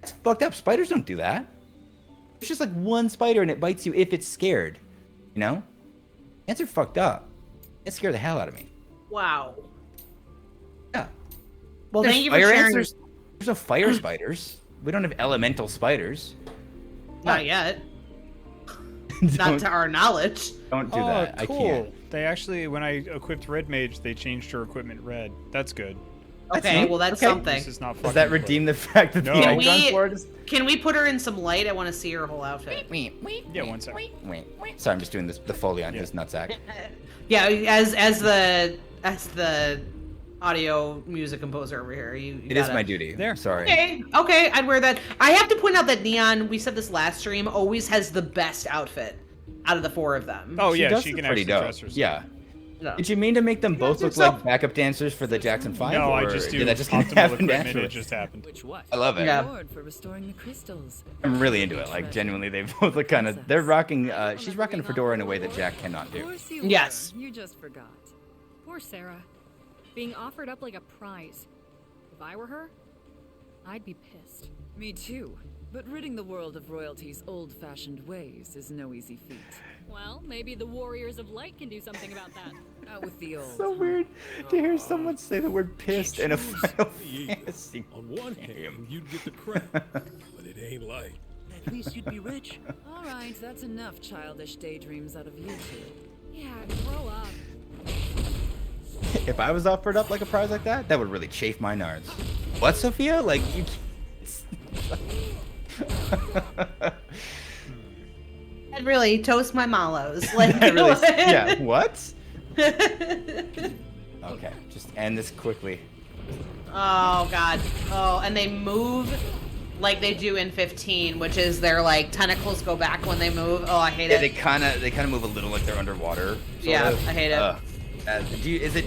it's fucked up. Spiders don't do that. It's just like one spider, and it bites you if it's scared. You know, ants are fucked up. It scared the hell out of me. Wow. Yeah. Well, There's thank you for fire ants, sharing. There's no fire spiders. We don't have elemental spiders. Not yet. Not to our knowledge. Don't do Oh, that. cool. I can't. They actually, when I equipped Red Mage, they changed her equipment red. That's good. Okay, neat. well that's Okay. something. This is not Does fucking that play. redeem the fact that No. the Can icon we- for it is... Can we put her in some light? I want to see her whole outfit. Yeah, one sec. Wait. Sorry, I'm just doing the foley on his nutsack. Yeah, as the audio music composer over here, you It is gotta- my duty. There. Sorry. Okay, I'd wear that. I have to point out that Neon, we said this last stream, always has the best outfit out of the four of them. Oh yeah, does she look can pretty actually dope. dress herself. Yeah. No. Did you mean to make them both look herself. like backup dancers for the Jackson 5? No, I or just do did that just kinda optimal happen equipment. naturally? It just happened. Which what? I love it. Yeah. Reward for restoring the crystals. I'm really into it. Like, genuinely, they both look kind of... They're rocking... she's rocking a fedora in a way that Jack cannot do. Of course you Yes. were. You just forgot. Poor Sarah. Being offered up like a prize. If I were her, I'd be pissed. Me too. But ridding the world of royalty's old-fashioned ways is no easy feat. Well, maybe the Warriors of Light can do something about that. Out with the old. So weird to hear someone say the word pissed in a Final Yeah. Fantasy. On one hand, you'd get the crown, but it ain't light. At least you'd be rich. All right, that's enough childish daydreams out of you two. Yeah, grow up. If I was offered up like a prize like that, that would really chafe my nards. What, Sophia? Like, you I'd really toast my mallows. Like, can't really... what? Yeah, what? Okay, just end this quickly. Oh god. Oh, and they move like they do in 15, which is their like tentacles go back when they move. Oh, I hate Yeah, it. they kind of move a little like they're underwater. sort Yeah, of. I hate it. Is it...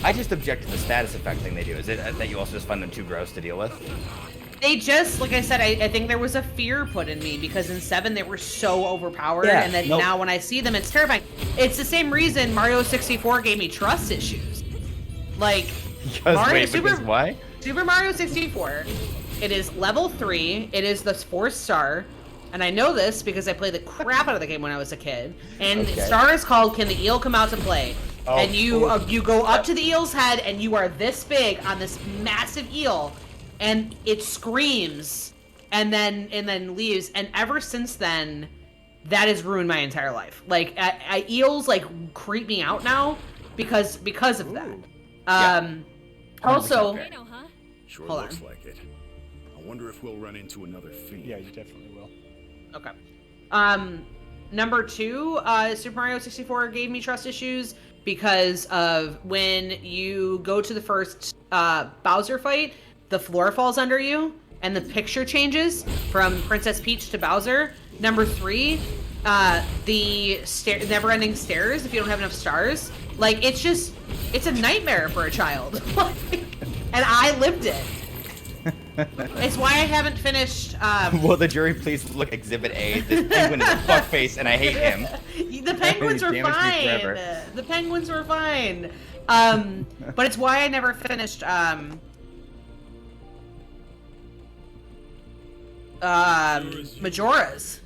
I just object to the status effect thing they do. Is it that you also just find them too gross to deal with? They just, like I said, I think there was a fear put in me because in 7 they were so overpowered, Yeah, and then nope. now when I see them, it's terrifying. It's the same reason Mario 64 gave me trust issues. Like, Because, because why? Super Mario 64, it is level 3, it is the 4th star, and I know this because I played the crap out of the game when I was a kid, and Okay. star is called Can the Eel Come Out to Play? Oh, And you cool. you go up to the eel's head, and you are this big on this massive eel, and it screams, and then leaves. And ever since then, that has ruined my entire life. Like eels like creep me out now because of that. Yeah. Also, I know, huh? Sure Hold looks on. like it. I wonder if we'll run into another fiend. Yeah, you definitely will. okay. Number 2, Super Mario 64 gave me trust issues because of when you go to the first Bowser fight, the floor falls under you and the picture changes from Princess Peach to Bowser. Number 3, the never-ending stairs if you don't have enough stars. Like, it's a nightmare for a child. And I lived it. It's why I haven't finished. Will the jury please look Exhibit A? This penguin is a fuckface, and I hate him. The penguins were Damaged me fine. forever. The penguins were fine. But it's why I never finished Majora's.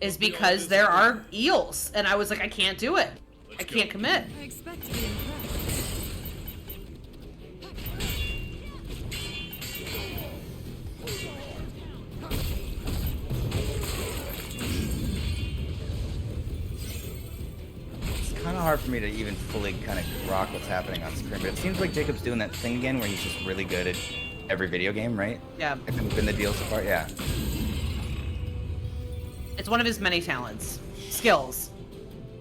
Is because there are eels, and I was like, I can't do it. I can't commit. I expect to be impressed. It's kind of hard for me to even fully kind of grok what's happening on screen, but it seems like Jacob's doing that thing again where he's just really good at every video game, right? Yeah, I think been the deal so far. Yeah. it's one of his many talents, skills.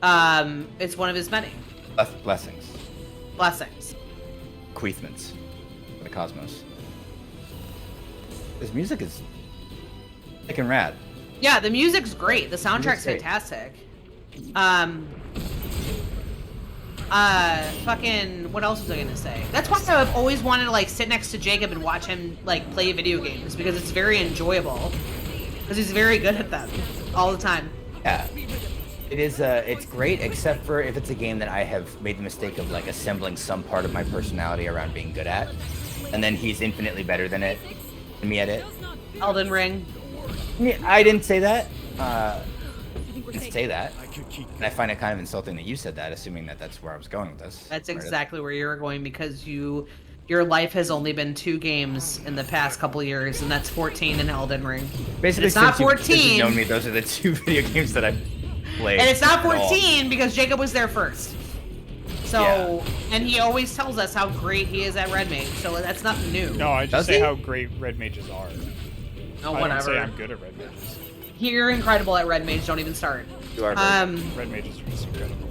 It's one of his many Blessings. blessings. Bequeathments. For the cosmos. This music is fucking rad. Yeah, the music's great. The soundtrack's great. fantastic. Fucking, what else was I gonna say? That's why I've always wanted to like sit next to Jacob and watch him like play video games because it's very enjoyable. Because he's very good at them all the time. Yeah. It is, it's great, except for if it's a game that I have made the mistake of like assembling some part of my personality around being good at, and then he's infinitely better than me at it. Elden Ring. I didn't say that. Didn't say that. And I find it kind of insulting that you said that, assuming that that's where I was going with this. That's exactly where you're going because your life has only been 2 games in the past couple years, and that's 14 and Elden Ring. Basically, it's not since 14. You've known me, those are the 2 video games that I've played. And it's not 14 because Jacob was there first. So, and he always tells us how great he is at Red Mage, so that's nothing new. No, I just say how great red mages are. Oh, I whatever. don't say I'm good at red mages. You're incredible at Red Mage, don't even start. You are red mages are just incredible.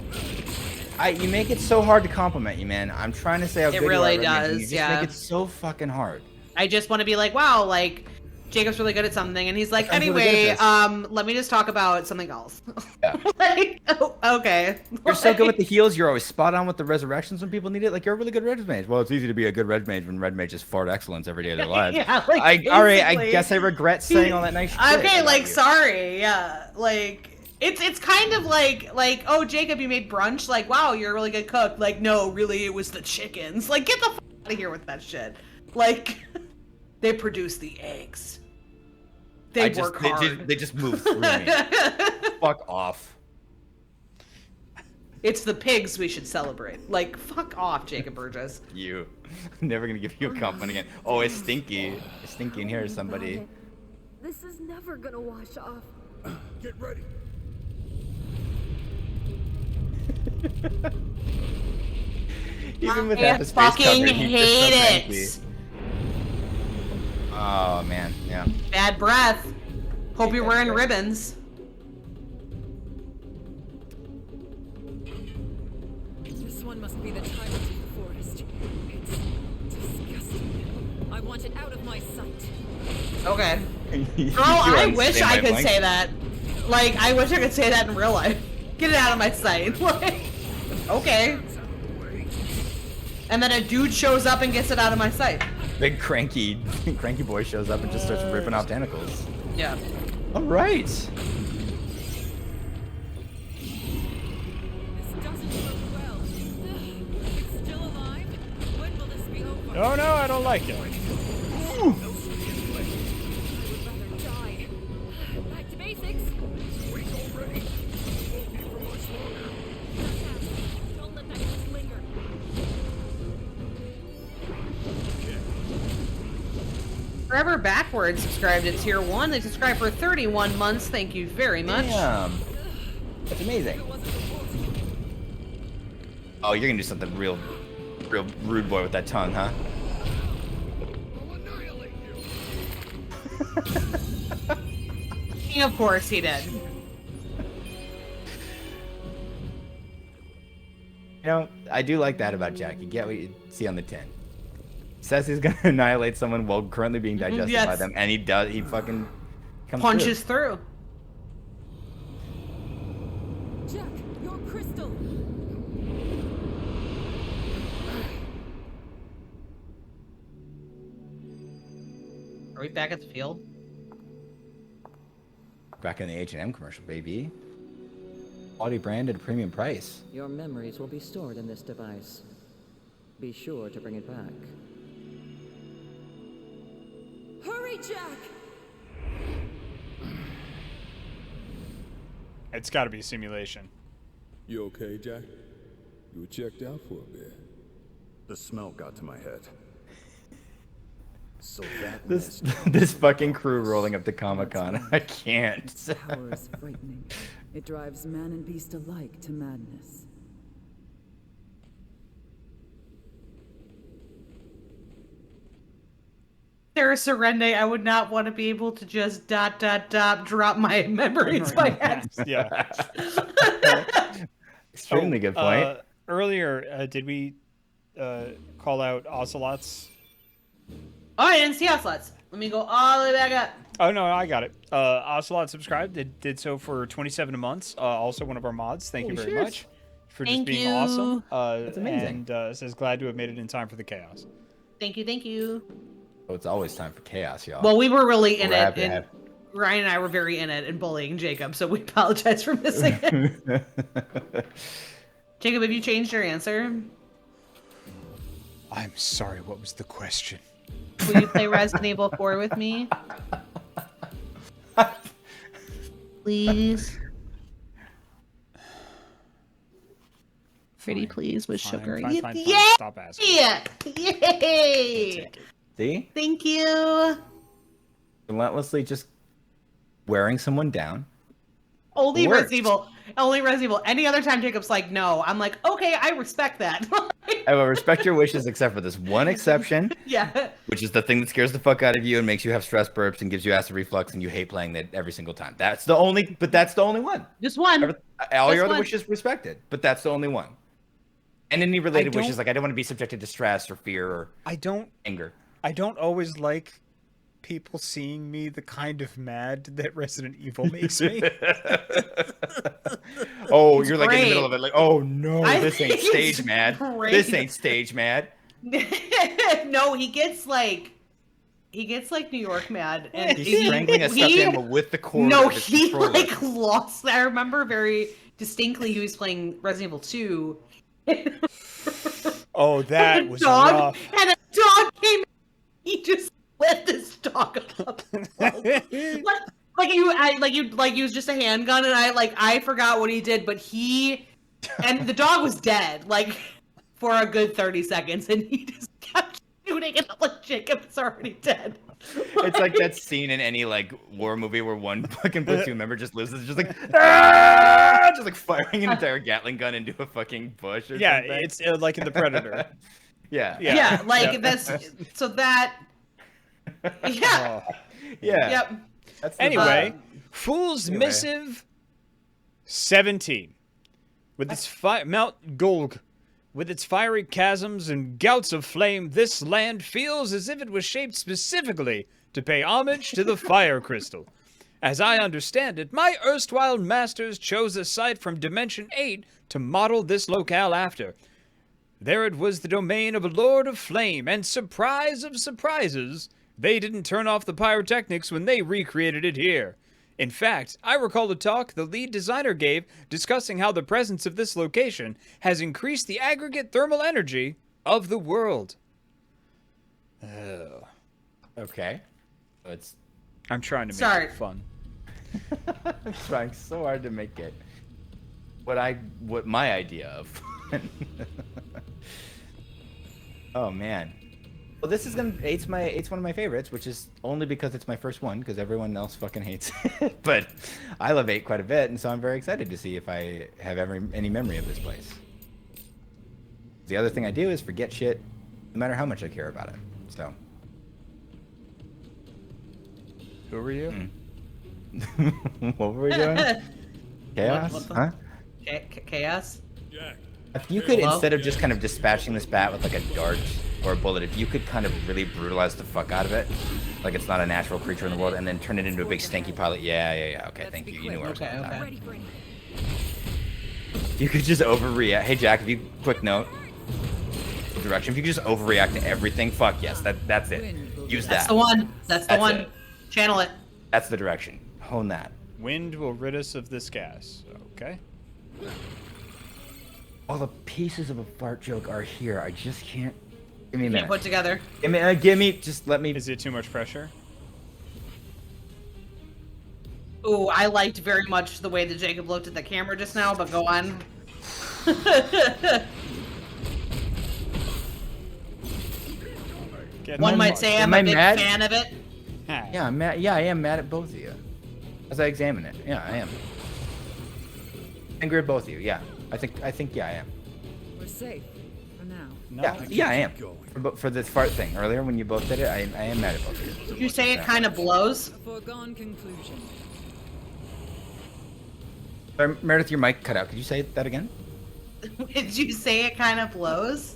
You make it so hard to compliment you, man. I'm trying to say how good really you are at Red Mage, does, and you just yeah. make it so fucking hard. I just want to be like, wow, like, Jacob's really good at something, and he's like, I'm really anyway, good at let me just talk about something else. Yeah. Like, oh, okay. You're so good with the heals. You're always spot on with the resurrections when people need it. Like, you're a really good red mage. Well, it's easy to be a good red mage when red mages fart excellence every day of their lives. Yeah, like, all right, I basically. guess I regret saying all that nice shit. Okay, about like, you. sorry, yeah, like, it's kind of like, oh, Jacob, you made brunch? Like, wow, you're a really good cook. Like, no, really, it was the chickens. Like, get the fuck out of here with that shit. Like, they produce the eggs. They work hard. They just move through me. Fuck off. It's the pigs we should celebrate. Like, fuck off, Jacob Burgess. You. I'm never gonna give you a compliment again. Oh, it's stinky. It's stinky in here, somebody. This is never gonna wash off. Get ready. Even without I the space fucking cover, he's hate just so it. cranky. Oh man, yeah. Bad breath. Hope you're wearing ribbons. This one must be the tyrant of the forest. It's disgusting. I want it out of my sight. Okay. You Girl, I wish understand I my could blank? say that. Like, I wish I could say that in real life. Get it out of my sight. Like, okay. And then a dude shows up and gets it out of my sight. Big cranky boy shows up and just starts ripping off tentacles. Yeah. All right. This doesn't look well. It's still alive? When will this be over? No, no, I don't like it. I would rather die. Back to basics. Wait already. Won't be for much longer. Don't let that just linger. Forever Backwards subscribed to Tier 1. They subscribed for 31 months. Thank you very much. Damn. That's amazing. Oh, you're gonna do something real rude boy with that tongue, huh? I'll annihilate you. Of course he did. You know, I do like that about Jack. You get what you see on the tin. Says he's gonna annihilate someone while currently being digested by Yes. them, and he does. He fucking comes Punches through. Jack, your crystal. Are we back at the field? Back in the H&M commercial, baby. Quality brand at a premium price. Your memories will be stored in this device. Be sure to bring it back. Hurry, Jack! It's got to be a simulation. You okay, Jack? You were checked out for a bit. The smell got to my head. So that This fucking crew rolling up to Comic-Con. I can't. Power is frightening. It drives man and beast alike to madness. Sarah Serende, I would not want to be able to just ... drop my memories by accident. Yeah. Extremely good point. Earlier, did we call out Ocelots? Oh, I didn't see Ocelots. Let me go all the way back up. Oh, no, I got it. Ocelot subscribed. Did so for 27 months. Also one of our mods. Thank you Holy very shit. much. for just Thank being you. awesome. That's amazing. And says glad to have made it in time for the chaos. Thank you, thank you. Oh, it's always time for chaos, y'all. Well, we were really in Grab it, and that. Ryan and I were very in it and bullying Jacob, so we apologize for missing it. Jacob, have you changed your answer? I'm sorry, what was the question? Will you play Resident Evil 4 with me? Please. Pretty please with sugar. Fine, Yay! stop asking. Yay! See? Thank you. Relentlessly just wearing someone down. Only Works. Resident Evil. Only Resident Evil. Any other time Jacob's like, no. I'm like, okay, I respect that. I will respect your wishes except for this one exception, Yeah. which is the thing that scares the fuck out of you and makes you have stress burps and gives you acid reflux and you hate playing that every single time. That's the only one. Just one. All your Just other one. wishes respected, but that's the only one. And any related don't- wishes, like I don't want to be subjected to stress or fear or I don't anger. always like people seeing me the kind of mad that Resident Evil makes me. Oh, It's you're like in the middle great. of it, like, oh no, I this ain't think stage it's mad. great. This ain't stage mad. No, he gets like New York mad, and He's strangling a stuffed animal with the cord. No, of his he controller. like lost. I remember very distinctly he was playing Resident Evil 2. Oh, that and a was dog, rough. and a dog came in. He just lit this dog up. like he was just a handgun, and I forgot what he did, but and the dog was dead like for a good 30 seconds, and he just kept shooting it like Jacob's already dead. It's like that scene in any like war movie where one fucking platoon member just lives, it's just like, ah! Just like firing an entire Gatling gun into a fucking bush. Or Yeah, something. it's like in The Predator. Yeah. Yeah, like Yeah. that's so that. Yeah. Oh. Yeah. Yep. That's the Anyway, vibe. Fool's Anyway. Missive 17. With its Mount Golg. With its fiery chasms and gouts of flame, this land feels as if it was shaped specifically to pay homage to the fire crystal. As I understand it, my erstwhile masters chose a site from Dimension 8 to model this locale after. There it was the domain of a Lord of Flame, and surprise of surprises, they didn't turn off the pyrotechnics when they recreated it here. In fact, I recall a talk the lead designer gave discussing how the presence of this location has increased the aggregate thermal energy of the world. Oh. Okay. So it's I'm trying to make Sorry. it fun. I'm trying so hard to make it what my idea of. Oh man. Well, this is it's one of my favorites, which is only because it's my first one, because everyone else fucking hates it. But I love 8 quite a bit, and so I'm very excited to see if I have any memory of this place. The other thing I do is forget shit, no matter how much I care about it. So. Who are you? What were we doing? Chaos? What the- Huh? Chaos. Jack. If you could, Hello? instead of just kind of dispatching this bat with like a dart or a bullet, if you could kind of really brutalize the fuck out of it, like it's not a natural creature in the world, and then turn it into a big stanky pilot. Yeah. Okay, thank you. You knew where I was going with that. Ready, ready. If you could just overreact. Hey Jack, if you quick note direction, if you could just overreact to everything, fuck yes, that's it. Use That's that. the one. That's the That's one. it. Channel it. That's the direction. Hone that. Wind will rid us of this gas. Okay. All the pieces of a fart joke are here. I just can't. Give me a Can't minute. put together. Give me. Just let me. Is it too much pressure? Ooh, I liked very much the way that Jacob looked at the camera just now, but go on. Get One the might fuck- say Am I'm I a big mad? fan of it. Ah. Yeah, I'm mad. Yeah, I am mad at both of you. As I examine it. Yeah, I am. Angry at both of you. Yeah. I think yeah, I am. We're safe for now. No. Yeah, I am. For the fart thing earlier when you both did it, I am mad at both of you. Did you say it kind of blows? A foregone conclusion. Sorry, Meredith, your mic cut out. Could you say that again? Did you say it kind of blows?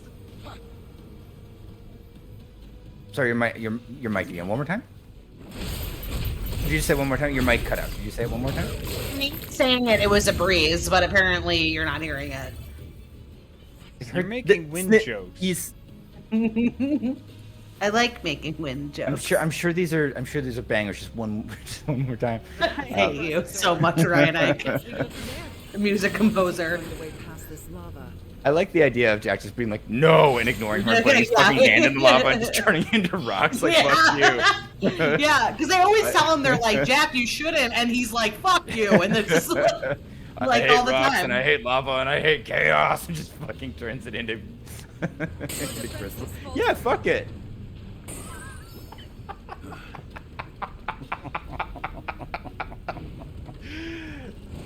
Sorry, your mic again. One more time. Did you just say one more time? Your mic cut out. Did you say it one more time? Me saying it was a breeze, but apparently you're not hearing it. You're making wind jokes. He's. I like making wind jokes. I'm sure these are bangers. Just one more time. I hate you so much, Ryan Ike. Music composer. Way past this lava. I like the idea of Jack just being like, no, and ignoring her, putting his fucking hand in the lava and just turning into rocks. Like, fuck you. Yeah, because they always tell him, they're like, Jack, you shouldn't. And he's like, fuck you. And they're just like I hate all the rocks, time. and I hate lava, and I hate chaos, and just fucking turns it into, into crystals. Yeah, fuck it.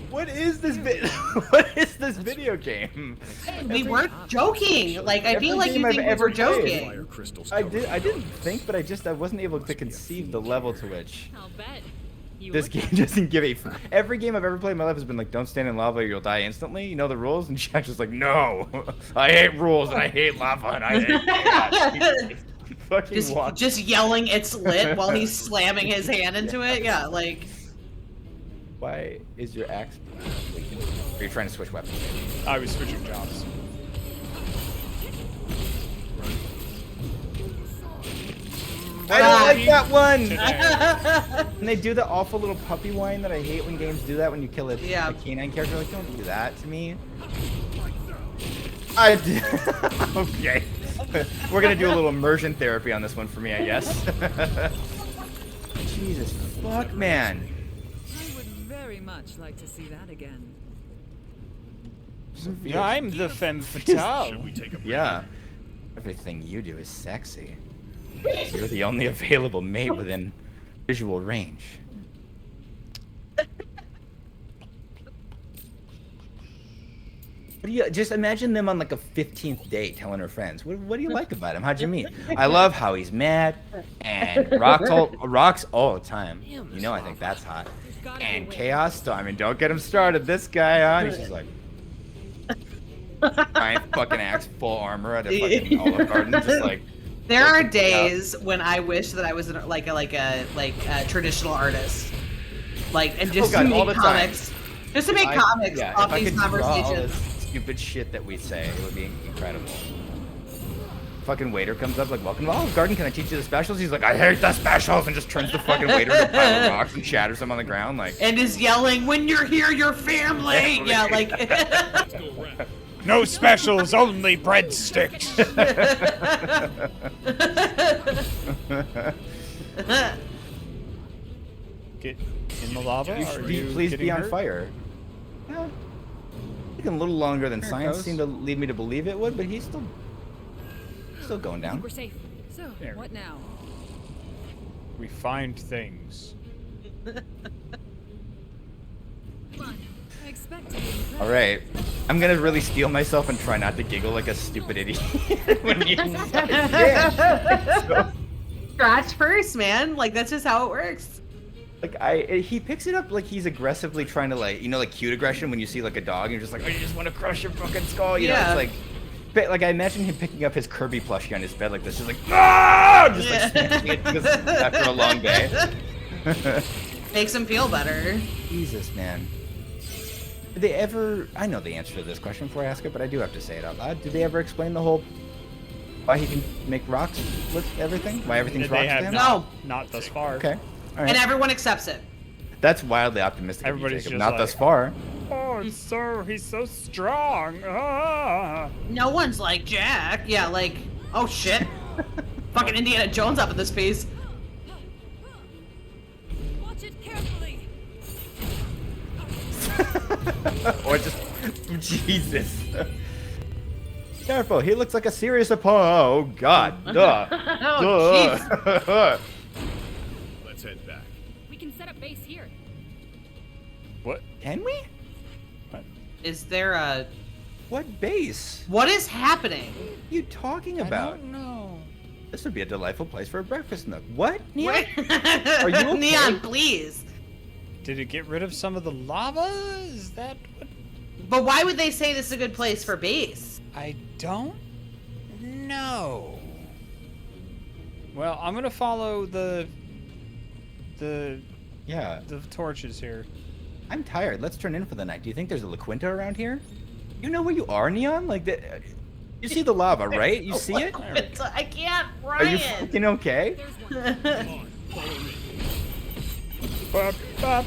What is this What is this video game? We weren't joking. Like, I feel like you think we were joking. I didn't think, but I wasn't able to conceive the level to which I'll bet. this game doesn't give a. Every game I've ever played in my life has been like, don't stand in lava or you'll die instantly. You know the rules? And Jack's just like, no, I hate rules and I hate lava and I hate chaos. Just yelling it's lit while he's slamming his hand into it. Yeah, like. Why is your axe? Are you trying to switch weapons? I was switching jobs. I don't like that one! And they do the awful little puppy whine that I hate when games do that when you kill a canine character. Like, don't do that to me. Okay. We're gonna do a little immersion therapy on this one for me, I guess. Jesus fuck, man. Very much like to see that again. Yeah, I'm the femme fatale. Yeah. Everything you do is sexy. You're the only available mate within visual range. What do you just imagine them on like a 15th date telling her friends? What do you like about him? How'd you meet? I love how he's mad and rocks all the time. You know, I think that's hot. And chaos. I mean, don't get him started. This guy on. He's just like giant fucking axe, full armor at a fucking Olive Garden, just like. There are days when I wish that I was like a traditional artist, like, and just to make comics, just to make comics off these conversations. Stupid shit that we say, it would be incredible. Fucking waiter comes up like, welcome to Olive Garden, can I teach you the specials? He's like, I hate the specials, and just turns the fucking waiter into a pile of rocks and shatters them on the ground, like. And is yelling, when you're here, your family. Yeah, like. No specials, only breadsticks. Get in the lava? Please be on fire. Yeah. Taking a little longer than science seemed to lead me to believe it would, but he's still going down. We're safe. So, what now? We find things. All right, I'm gonna really steel myself and try not to giggle like a stupid idiot when you Scratch first, man. Like, that's just how it works. Like he picks it up like he's aggressively trying to, like, you know, like cute aggression when you see like a dog and you're just like, oh, you just want to crush your fucking skull. You know, it's like I imagine him picking up his Kirby plushie on his bed like this, just like, ah, just like smashing it because after a long day. Makes him feel better. Jesus, man. Did they ever? I know the answer to this question before I ask it, but I do have to say it out loud. Did they ever explain the whole why he can make rocks with everything? Why everything's rocks to him? No, not thus far. Okay. All right. And everyone accepts it. That's wildly optimistic. Everybody's Jacob. just Not like, thus far. Oh, he's so strong. Ah. No one's like Jack. Yeah, like, oh shit. Fucking Indiana Jones up in this piece. Watch it carefully. Or just Jesus. Careful, he looks like a serious opponent. Oh God. Duh. Oh, Let's head back. We can set up base here. What? Can we? Is there a... What base? What is happening? What are you talking about? I don't know. This would be a delightful place for a breakfast nook. What? Neon? Are you okay? Neon, please. Did it get rid of some of the lava? Is that what? But why would they say this is a good place for base? I don't know. Well, I'm gonna follow the torches here. I'm tired. Let's turn in for the night. Do you think there's a La Quinta around here? You know where you are, Neon? Like that. You see the lava, right? You see it? I can't, Are you Ryan. fucking okay? Bop, bop.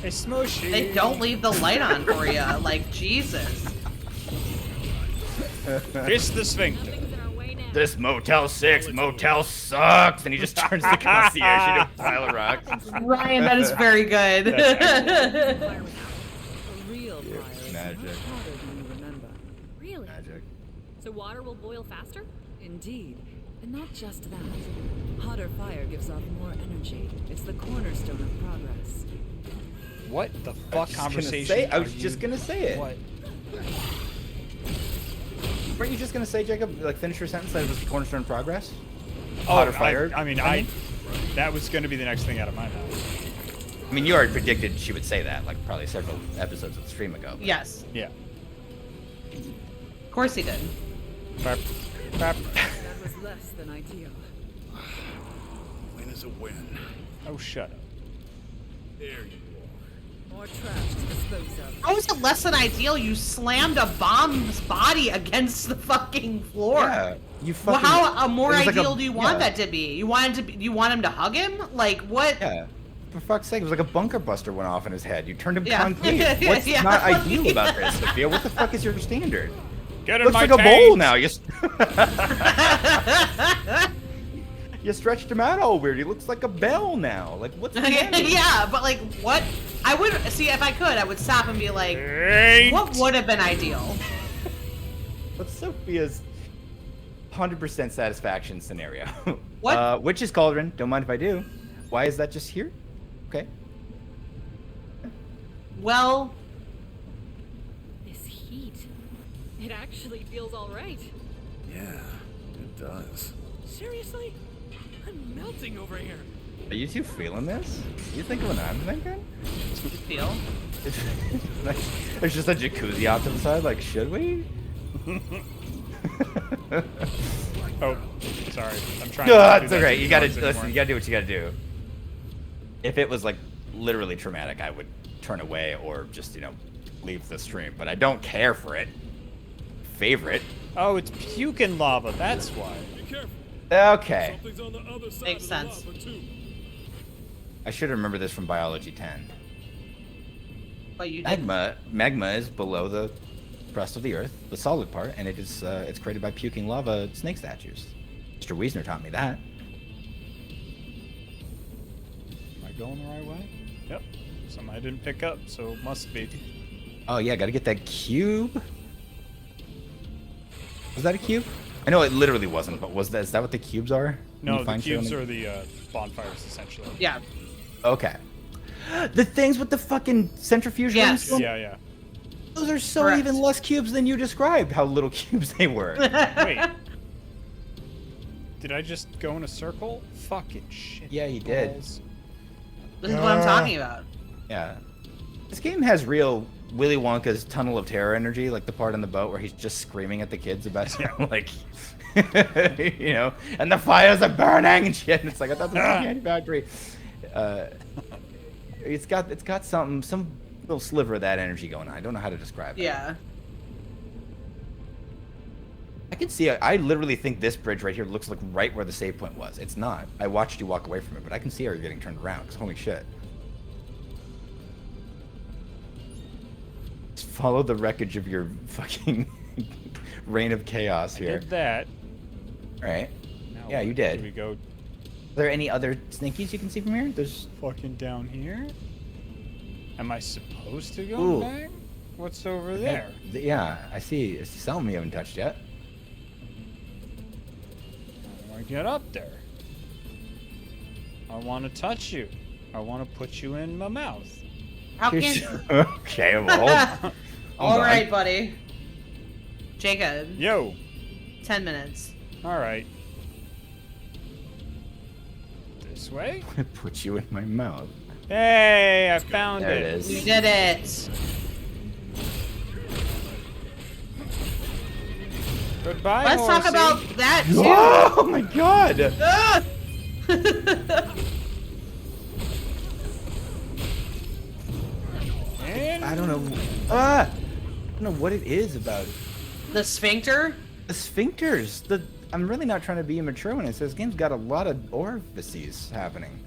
Hey, Smooshy. They don't leave the light on for you. Like, Jesus. Kiss the sphincter. This Motel 6 motel sucks, and he just turns the concierge into a pile of rocks. Ryan, that is very good. A real fire is Magic. much hotter than you remember. Really? Magic. So water will boil faster? Indeed. And not just that. Hotter fire gives off more energy. It's the cornerstone of progress. What the fuck conversation? I are was just you- gonna say it. What? Weren't you just gonna say, Jacob, like finish your sentence that it was the cornerstone progress? Oh, Hotter fire? I mean, that was going to be the next thing out of my mouth. I mean, you already predicted she would say that, like probably several episodes of the stream ago. but- Yes. Yeah. Of course he did. Bop, bop. That was less than ideal. Win is a win. Oh, shut up. There you More trash to dispose of. How is it less than ideal? You slammed a bomb's body against the fucking floor. Yeah, you Well, fucking. how more it was like ideal a- do you want yeah. that to be? You want him to hug him? Like what? Yeah. For fuck's sake, it was like a bunker buster went off in his head. You turned him Yeah. concrete. What's Yeah. not ideal about this, Sophia? What the fuck is your standard? Get in Looks my like a tank. bowl now. You stretched him out all weird. He looks like a bell now. Like what's the damage? Yeah, but like what? I would see if I could. I would stop and be like, Ain't. what would have been ideal? What's Sophia's 100% satisfaction scenario? What? Witch's Cauldron. Don't mind if I do. Why is that just here? Okay. Well, This heat. It actually feels alright. Yeah, it does. Seriously? I'm melting over here. Are you two feeling this? You think what I'm thinking? you feel? There's just a jacuzzi off to the side. Like, should we? Oh, sorry. I'm trying. No, to it's alright. You gotta listen. listen. You gotta do what you gotta do. If it was like literally traumatic, I would turn away or just leave the stream. But I don't care for it. Favorite. Oh, it's puking lava. That's why. Be careful. Okay. Something's on the other side Makes of sense. the lava, too. I should remember this from Biology 10. But you did. Magma is below the crust of the Earth, the solid part, and it's created by puking lava snake statues. Mr. Wiesner taught me that. Am I going the right way? Yep. Something I didn't pick up, so it must be. Oh yeah, gotta get that cube. Was that a cube? I know it literally wasn't, but is that what the cubes are? When No, you the find shit on cubes are the bonfires, essentially. Yeah. Okay. The things with the fucking centrifuge Yes. rings? Yeah. Those are so Correct. even less cubes than you described. How little cubes they were. Wait. Did I just go in a circle? Fucking shit. Yeah, you did. balls. This is what I'm talking about. Yeah. This game has real Willy Wonka's Tunnel of Terror energy, like the part on the boat where he's just screaming at the kids about, like, and the fires are burning and shit. And it's like, I thought this was a candy factory. It's got some little sliver of that energy going on. I don't know how to describe it. Yeah. I can see it. I literally think this bridge right here looks like right where the save point was. It's not. I watched you walk away from it, but I can see how you're getting turned around. Cause holy shit. Just follow the wreckage of your fucking reign of chaos I here. did that. Right. Now Yeah, you where did. Do we go Are there any other snakies you can see from here? There's. fucking down here? Am I supposed to go Ooh. back? What's over there? Yeah, I see. It's something we haven't touched yet. I want to get up there. I want to touch you. I want to put you in my mouth. How You're can? okay, well, hold on. All right, buddy. Jacob. Yo. 10 minutes. All right. This way? Put you in my mouth. Hey, I found There it. it is. You did it. Goodbye, Let's talk horsey. about that too. Oh my god! Ah! And I don't know. I don't know what it is about The sphincter? The sphincters. I'm really not trying to be immature when it says this game's got a lot of orifices happening.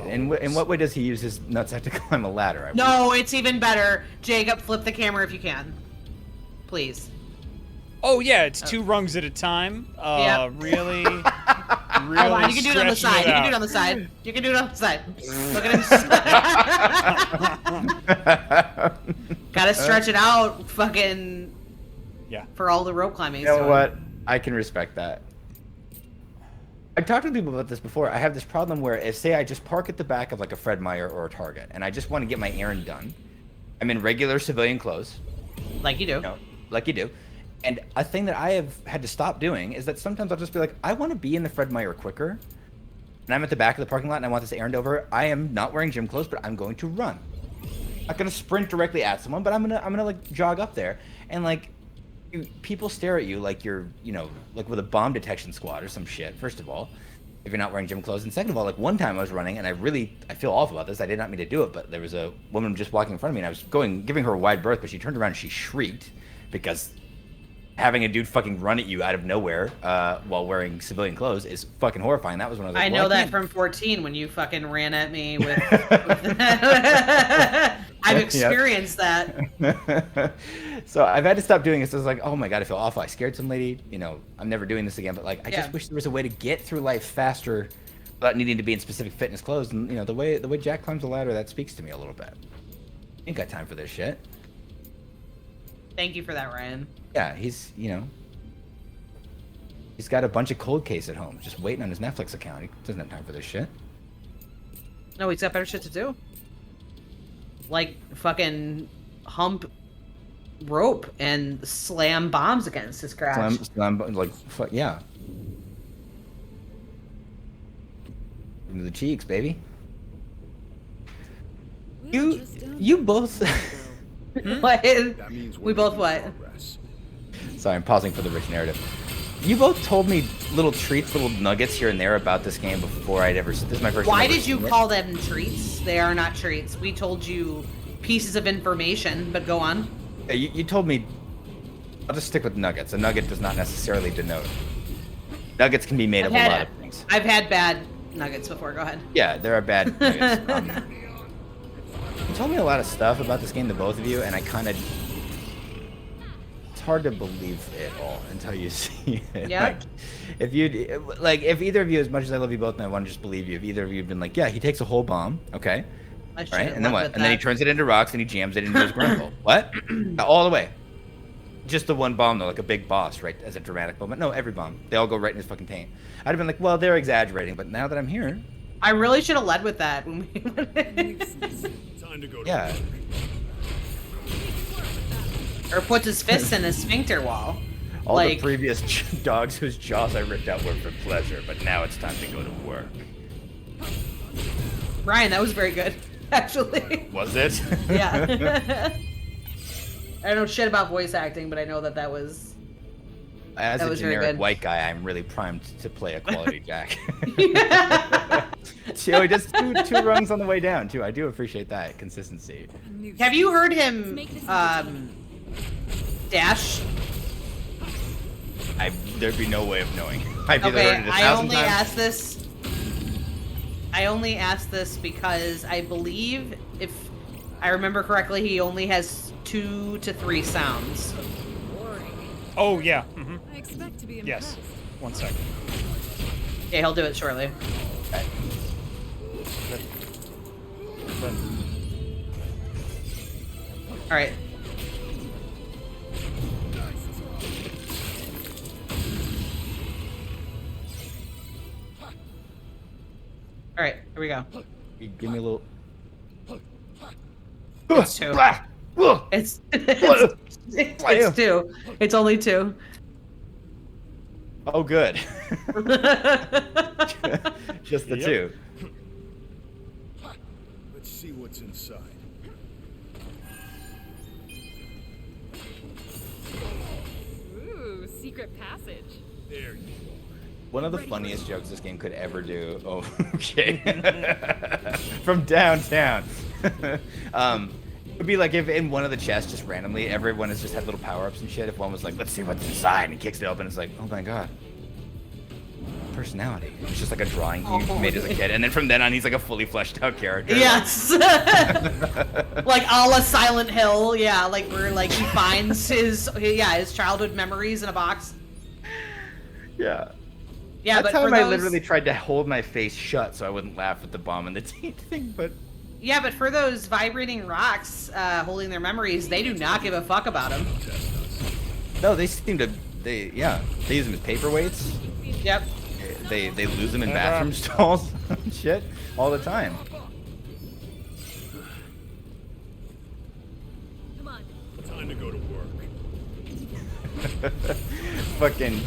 In what way does he use his nutsack to climb a ladder? No, it's even better. Jacob, flip the camera if you can. Please. Oh yeah, it's 2 rungs at a time. Yep. Really, Hold on, you can do it on the side. You can do it on the side. You can do it on the side. Look at him. Gotta stretch it out, fucking. Yeah. For all the rope climbing. You know what? I can respect that. I've talked to people about this before. I have this problem where, if say I just park at the back of like a Fred Meyer or a Target, and I just want to get my errand done. I'm in regular civilian clothes. Like you do. Like you do. And a thing that I have had to stop doing is that sometimes I'll just be like, I want to be in the Fred Meyer quicker. And I'm at the back of the parking lot and I want this errand over. I am not wearing gym clothes, but I'm going to run. I'm not going to sprint directly at someone, but I'm gonna like jog up there. And like, people stare at you like you're, like with a bomb detection squad or some shit, first of all, if you're not wearing gym clothes. And second of all, like one time I was running and I feel awful about this. I did not mean to do it, but there was a woman just walking in front of me and I was giving her a wide berth, but she turned around and she shrieked because having a dude fucking run at you out of nowhere while wearing civilian clothes is fucking horrifying. That was one of those. I know that from 14 when you fucking ran at me with I've experienced that. So I've had to stop doing this. I was like, oh my god, I feel awful. I scared some lady. I'm never doing this again. But like, I just wish there was a way to get through life faster without needing to be in specific fitness clothes. And the way Jack climbs the ladder, that speaks to me a little bit. Ain't got time for this shit. Thank you for that, Ryan. Yeah, he's got a bunch of cold case at home, just waiting on his Netflix account. He doesn't have time for this shit. No, he's got better shit to do. Like fucking hump rope and slam bombs against his crotch. Yeah. Into the cheeks, baby. You both. What? We both what? Sorry, I'm pausing for the rich narrative. You both told me little treats, little nuggets here and there about this game before I'd ever. This is my first. Why did you call them treats? They are not treats. We told you pieces of information, but go on. You told me. I'll just stick with nuggets. A nugget does not necessarily denote. Nuggets can be made of a lot of things. I've had bad nuggets before. Go ahead. Yeah, there are bad nuggets. You told me a lot of stuff about this game, the both of you, and I kind of. It's hard to believe it all until you see it. Yeah. If either of you, as much as I love you both, and I want to just believe you, if either of you have been like, yeah, he takes a whole bomb, okay, right, and then what? And then he turns it into rocks and he jams it into his grandpa. What? All the way. Just the one bomb though, like a big boss, right? As a dramatic moment. No, every bomb. They all go right in his fucking taint. I'd have been like, well, they're exaggerating, but now that I'm here, I really should have led with that when we. Time to go. Yeah. Or puts his fists in his sphincter wall. All the previous dogs whose jaws I ripped out were for pleasure, but now it's time to go to work. Ryan, that was very good, actually. Was it? Yeah. I don't know shit about voice acting, but I know that was. As that a was very generic good. white guy, I'm really primed to play a quality Jack. So he does two rungs on the way down too. I do appreciate that consistency. Have you heard him dash? There'd be no way of knowing. I've either Okay, heard it I 1,000 only times. asked this because I believe, if I remember correctly, he only has 2 to 3 sounds. Oh yeah. Mm-hmm. I expect to be Yes. impressed. 1 second. Yeah, he'll do it shortly. All right. All right, here we go. You give me a little. It's 2. It's 2. It's only 2. Oh, good. Just the 2. Let's see what's inside. Ooh, secret passage. There you One of the funniest jokes this game could ever do. Oh, okay. From downtown. It'd be like if in one of the chests, just randomly, everyone has just had little power-ups and shit. If one was like, let's see what's inside, and he kicks it open, it's like, oh my god. Personality. It's just like a drawing he made as a kid. And then from then on, he's like a fully fleshed out character. Yes. Like a la Silent Hill, yeah, like where like he finds his childhood memories in a box. Yeah. Yeah, That but time for I those, literally tried to hold my face shut so I wouldn't laugh at the bomb and the teeth thing, but... Yeah, but for those vibrating rocks holding their memories, they do not give a fuck about them. No, they seem to... They use them as paperweights. Yep. They lose them in bathroom stalls and shit all the time. Come on. Time to go to work. Fucking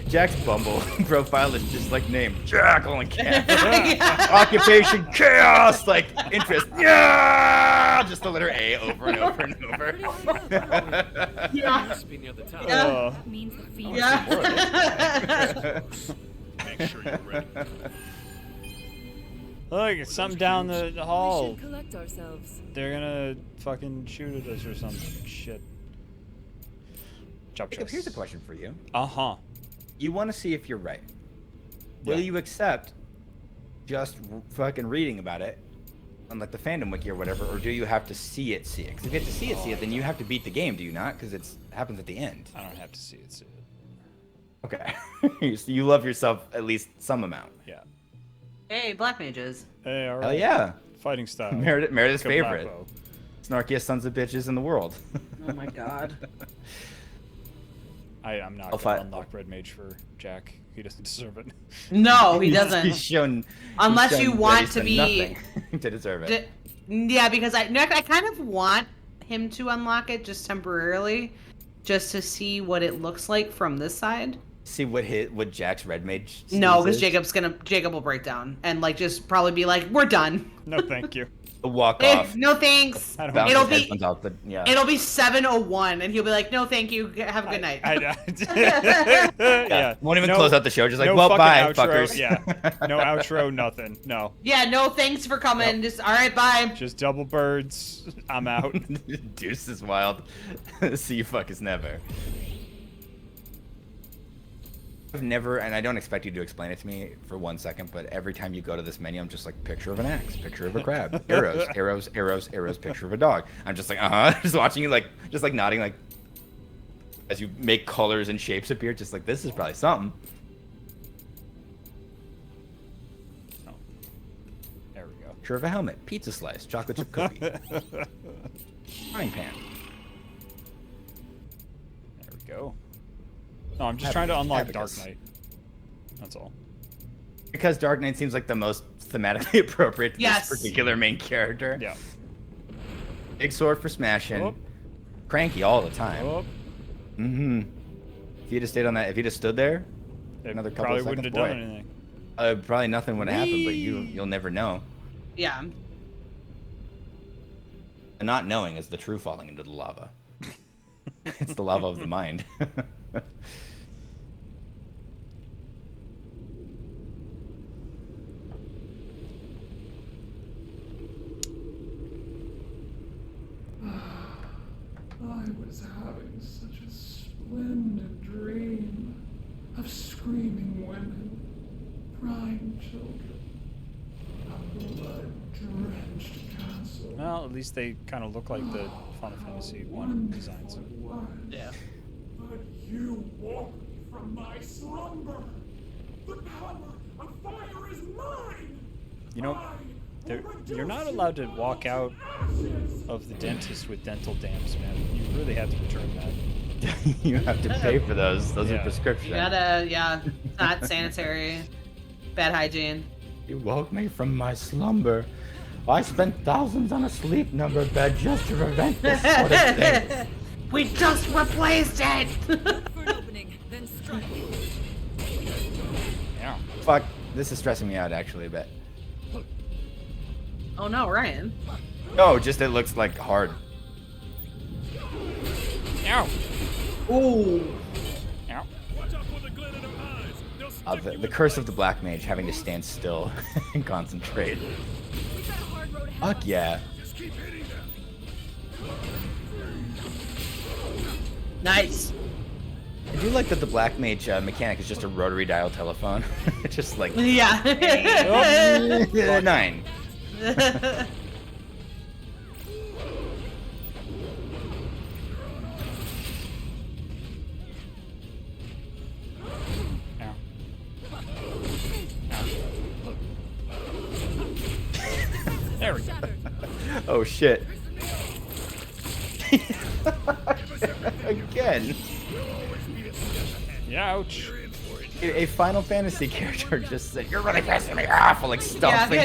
Jack's Bumble profile is just like name Jack on campus. Occupation chaos, like interest. Yeah, just the letter A over and over and over. Yeah. Must be near the top. Yeah. That means the feed. Yeah. Make sure you're ready. Look, it's something down the We hall. should collect ourselves. They're gonna fucking shoot at us or some shit. Chop Jacob, here's a question for you. Uh-huh. You want to see if you're right. Will Yeah. you accept just fucking reading about it on like the fandom wiki or whatever, or do you have to see it? Because if you have to see it, then you have to beat the game, do you not? Because it happens at the end. I don't have to see it. Okay. So you love yourself at least some amount. Yeah. Hey, black mages. Hey, all right. Hell yeah. Fighting style. Meredith's Go favorite. Blackbow. Snarkiest sons of bitches in the world. Oh my god. I'm not I'll gonna fight- unlock Red Mage for Jack. He doesn't deserve it. No, he He's doesn't. shown, Unless he's you shown want that he's to done be- nothing to deserve it. Yeah, because I kind of want him to unlock it just temporarily, just to see what it looks like from this side. See what Jack's Red Mage. No, skills because is? Jacob will break down and like just probably be like, "We're done." No, thank you. A walk Eh, off. no thanks. I don't Bounce It'll his be headphones out the, yeah. it'll be 7:01, and he'll be like, "No, thank you. Have a good night." Yeah. Won't even No- close out the show. Just like, no well, fucking bye, outro. fuckers. Yeah. No outro, nothing. No. Yeah, no thanks for coming. Just all right, bye. Just double birds. I'm out. Deuce is wild. See you fuckers never. I've never, and I don't expect you to explain it to me for 1 second, but every time you go to this menu, I'm just like, picture of an axe, picture of a crab, arrows, arrows, arrows, arrows, picture of a dog. I'm just like, just watching you, like, just like nodding, like, as you make colors and shapes appear, just like, this is probably something. Oh. There we go. Picture of a helmet, pizza slice, chocolate chip cookie, frying pan. There we go. No, I'm just trying to unlock Abacus. Dark Knight. That's all. Because Dark Knight seems like the most thematically appropriate to Yes. this particular main character. Yeah. Big sword for smashing. Whoop. Cranky all the time. Oh, Mm-hmm. If you'd have stayed on that, if you'd have stood there, it another couple probably of wouldn't have seconds, done boy. anything. Probably nothing would have happened, but you'll never know. Yeah. And not knowing is the true falling into the lava. It's the lava of the mind. I was having such a splendid dream of screaming women, crying children, a blood-drenched castle. Well, at least they kind of look like the Final Fantasy 1 designs. Yeah. But you woke me from my slumber. The power of fire is mine. You know, you're not allowed to walk out of the dentist with dental dams, man. You really have to return that. You have to pay for those. Those are Yeah. prescription. You gotta, yeah, not sanitary, bad hygiene. You woke me from my slumber. I spent thousands on a sleep number bed just to prevent this sort of thing. We just replaced it. For an opening, then strike. Yeah. Fuck, this is stressing me out actually a bit. Oh no, Ryan. No, just it looks like hard. Ow. Ooh. Ow. Watch out for the glint in her eyes. They'll stick you The curse of the black mage having to stand still and concentrate. We've got a hard road ahead. Fuck yeah. Just keep hitting them. Nice. I do like that the Black Mage mechanic is just a rotary dial telephone. It's just like Yeah. 9. There we go. Oh shit. Again. Ouch. A Final Fantasy character just said, "You're really pissing me off," while like stomping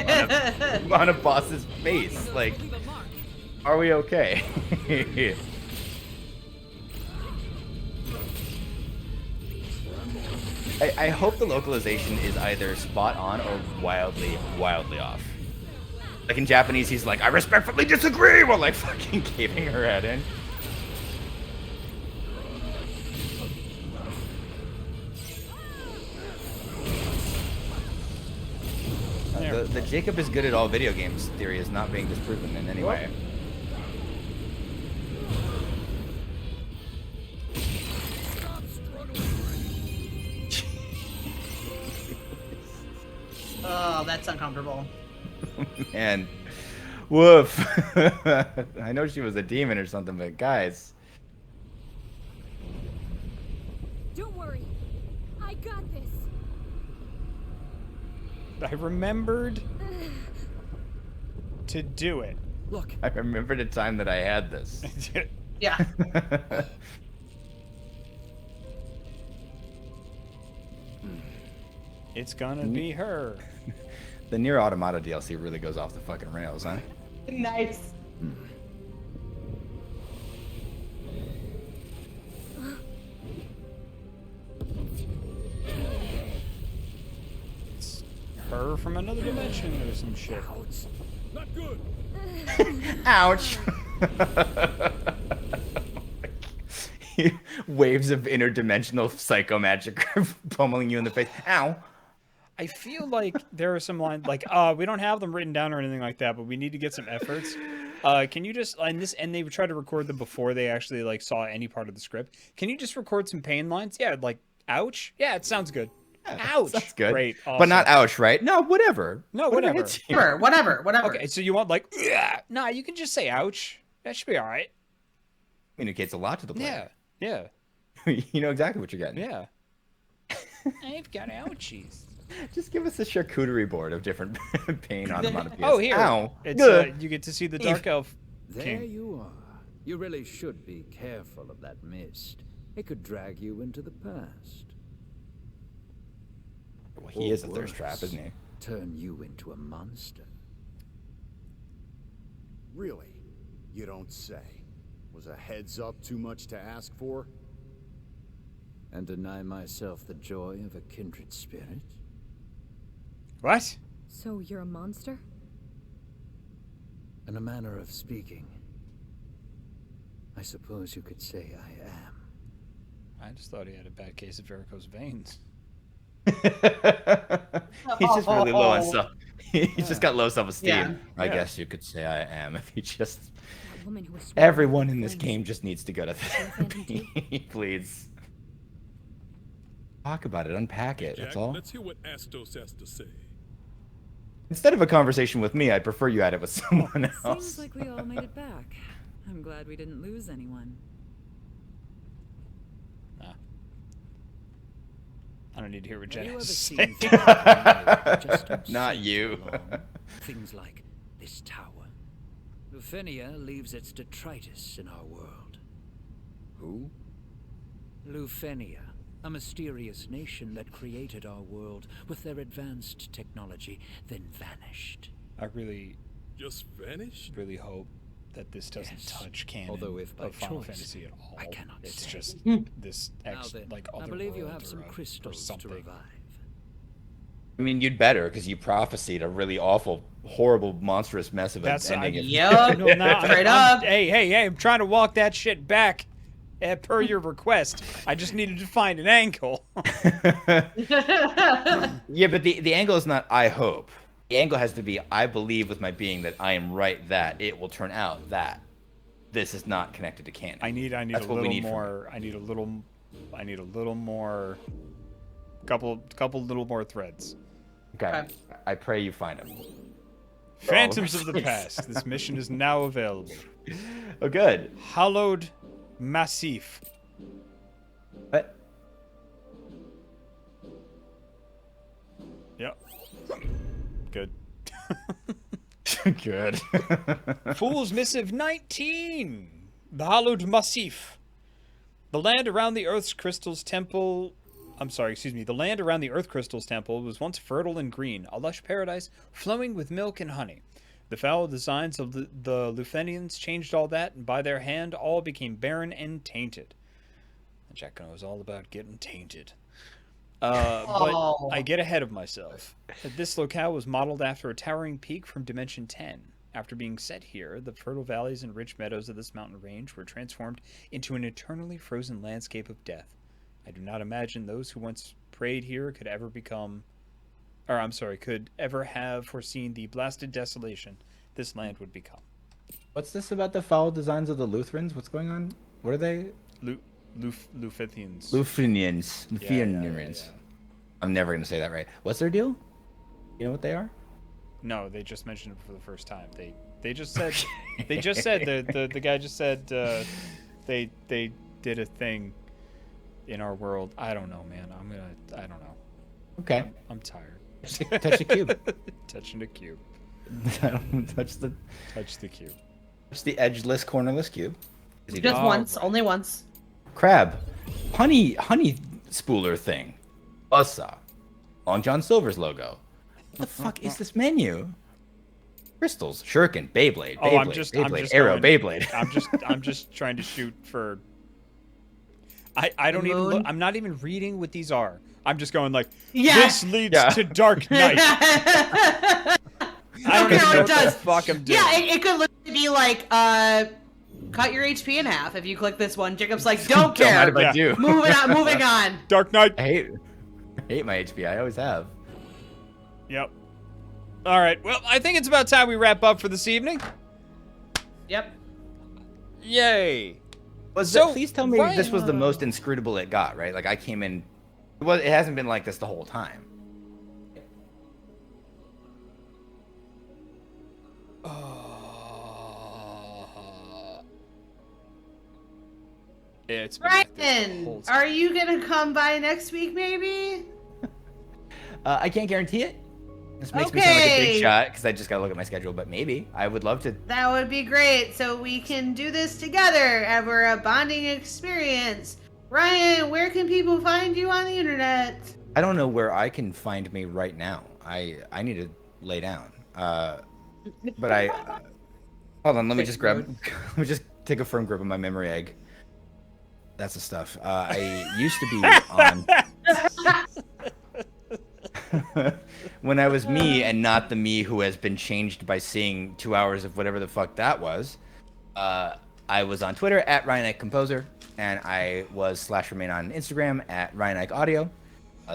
on a boss's face. Like, are we okay? I hope the localization is either spot on or wildly off. Like in Japanese, he's like, "I respectfully disagree," while like fucking caving her head in. The Jacob is good at all video games theory is not being disproven in any way. Oh, that's uncomfortable. Man, woof. I know she was a demon or something, but guys. Don't worry. I got this. I remembered to do it. Look. I remembered a time that I had this. Yeah. It's gonna be her. The Nier Automata DLC really goes off the fucking rails, huh? Nice. It's her from another dimension or some shit. Not good. Ouch. Waves of interdimensional psycho magic pummeling you in the face. Ow. I feel like there are some lines like, we don't have them written down or anything like that, but we need to get some efforts. Can you just and they tried to record them before they actually like saw any part of the script. Can you just record some pain lines? Yeah, like ouch. Yeah, it sounds good. Ouch. That's good. Great. Awesome. But not ouch, right? No, whatever. No, whatever. Whatever. Okay, so you want like, nah, you can just say ouch. That should be all right. Communicates a lot to the player. Yeah. You know exactly what you're getting. Yeah. I've got ouchies. Just give us a charcuterie board of different pain onomatopoeias. Oh, here. Ow. It's, you get to see the Dark Elf There King. you are. You really should be careful of that mist. It could drag you into the past. Well, he is a Or thirst trap, worse, isn't he? Turn you into a monster. Really? You don't say. Was a heads up too much to ask for? And deny myself the joy of a kindred spirit? What? So you're a monster? In a manner of speaking, I suppose you could say I am. I just thought he had a bad case of varicose veins. He's just really low on self. He's just got low self-esteem. Yeah. I guess you could say I am if he just. That woman who was Everyone in this game just needs to go to therapy, please. Talk about it, unpack it. Jack, That's all. let's hear what Astos has to say. Instead of a conversation with me, I'd prefer you had it with someone else. Seems like we all made it back. I'm glad we didn't lose anyone. I don't need to hear what Have Jen you ever has to seen say. things that just don't Not seem you. to belong? Things like this tower. Lufenia leaves its detritus in our world. Who? Lufenia, a mysterious nation that created our world with their advanced technology, then vanished. I really Just vanished? really hope that this doesn't Yes. touch canon Although if by of Final choice, Fantasy at all. I cannot It's say. just this Now ex then, like I other believe you world have some or crystals to something. revive. I mean, you'd better, because you prophesied a really awful, horrible, monstrous mess of That's an ending. Yup. No, no, Straight up. Hey, I'm trying to walk that shit back per your request. I just needed to find an angle. Yeah, but the angle is not I hope. The angle has to be I believe with my being that I am right that it will turn out that. this is not connected to canon. I need That's a what we little need from more. I need a little more. Couple little more threads. Okay. I pray you find them. Phantoms of the Past. This mission is now available. Oh, good. Hallowed Massif. What? Yep. Good. Good. Fool's Missive 19. The Hallowed Massif. The land around the Earth's crystals temple. The land around the Earth Crystals Temple was once fertile and green, a lush paradise flowing with milk and honey. The foul designs of the Lufenians changed all that, and by their hand, all became barren and tainted. Jack knows all about getting tainted. But I get ahead of myself. This locale was modeled after a towering peak from Dimension 10. After being set here, the fertile valleys and rich meadows of this mountain range were transformed into an eternally frozen landscape of death. I do not imagine those who once prayed here could ever have foreseen the blasted desolation this land would become. What's this about the foul designs of the Lutherans? What's going on? What are they? Lufenians. Lufenians. Yeah. I'm never going to say that right. What's their deal? You know what they are? No, they just mentioned it for the first time. They just said the guy just said they did a thing in our world. I don't know, man. I don't know. Okay. I'm tired. Touch the cube. Touching the cube. Touch the cube. Touch the edgeless, cornerless cube. Just once, only once. Crab, honey spooler thing. Buzzsaw. Long John Silver's logo. What the fuck is this menu? Crystals, Shuriken, Beyblade, I'm just Arrow, going, Beyblade. I'm just trying to shoot for. I don't even look. I'm not even reading what these are. I'm just going like, this leads to Dark Knight. I don't even know what the fuck I'm doing. Yeah, it could literally be like, cut your HP in half if you click this one. Jacob's like, don't care. Don't mind if I do. Moving on. Dark Knight. I hate my HP. I always have. Yep. All right. Well, I think it's about time we wrap up for this evening. Yep. Yay. Please tell me this was the most inscrutable it got, right? Like I came in. It hasn't been like this the whole time. It's Ryan, are you gonna come by next week, maybe? I can't guarantee it. This makes me sound like a big shot because I just gotta look at my schedule, but maybe I would love to. That would be great. So we can do this together. And we're a bonding experience. Ryan, where can people find you on the internet? I don't know where I can find me right now. I need to lay down. But I hold on. Let me just take a firm grip on my memory egg. That's the stuff. I used to be on. When I was me and not the me who has been changed by seeing 2 hours of whatever the fuck that was, I was on Twitter at RyanIkeComposer, and I was /remain on Instagram at RyanIkeAudio.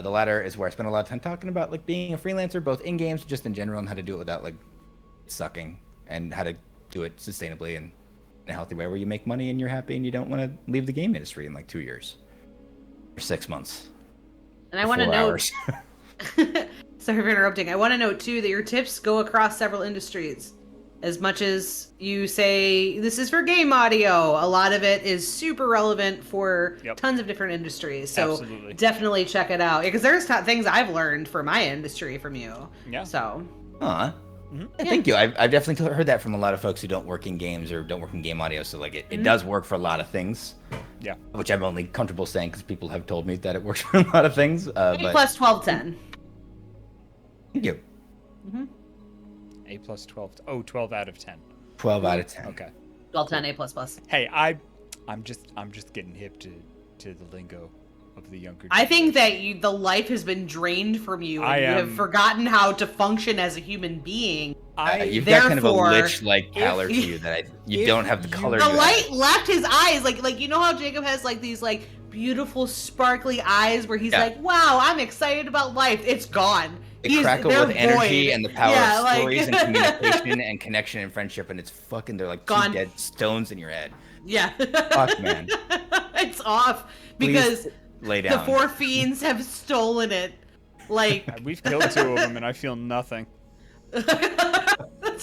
The latter is where I spent a lot of time talking about like being a freelancer, both in games, just in general, and how to do it without like sucking, and how to do it sustainably and in a healthy way where you make money and you're happy and you don't want to leave the game industry in like 2 years or 6 months. And I want to note. Sorry for interrupting. I want to note too that your tips go across several industries. As much as you say this is for game audio, a lot of it is super relevant for tons of different industries. So definitely check it out. Because there's things I've learned for my industry from you. Yeah. So. Thank you. I've definitely heard that from a lot of folks who don't work in games or don't work in game audio. So like it does work for a lot of things. Yeah. Which I'm only comfortable saying because people have told me that it works for a lot of things. A plus 12/10. Thank you. A plus 12. Oh, 12 out of 10. 12 out of 10. Okay. 12/10 A plus. Hey, I'm just getting hip to the lingo of the younger. I think that the life has been drained from you, and you have forgotten how to function as a human being. You've got kind of a lich-like pallor to you that you don't have the color. The light left his eyes, like you know how Jacob has like these like beautiful sparkly eyes where he's like, wow, I'm excited about life. It's gone. They crackle they're with energy void. and the power Yeah, of like- stories and communication and connection and friendship, and it's fucking, they're like Gone. two dead stones in your head. Yeah. Fuck, man. It's off because Please lay the down. 4 fiends have stolen it. Like We've killed 2 of them, and I feel nothing. that's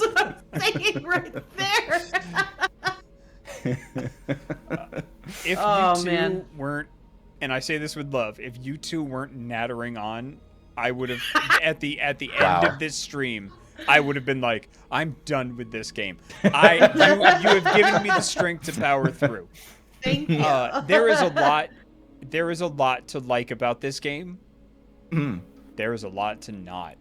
what I'm saying right there. If Oh, you two man. weren't, and I say this with love, if you two weren't nattering on, I would have at the end Wow. of this stream, I would have been like, I'm done with this game. You have given me the strength to power through. Thank you. There is a lot to like about this game. There is a lot to not.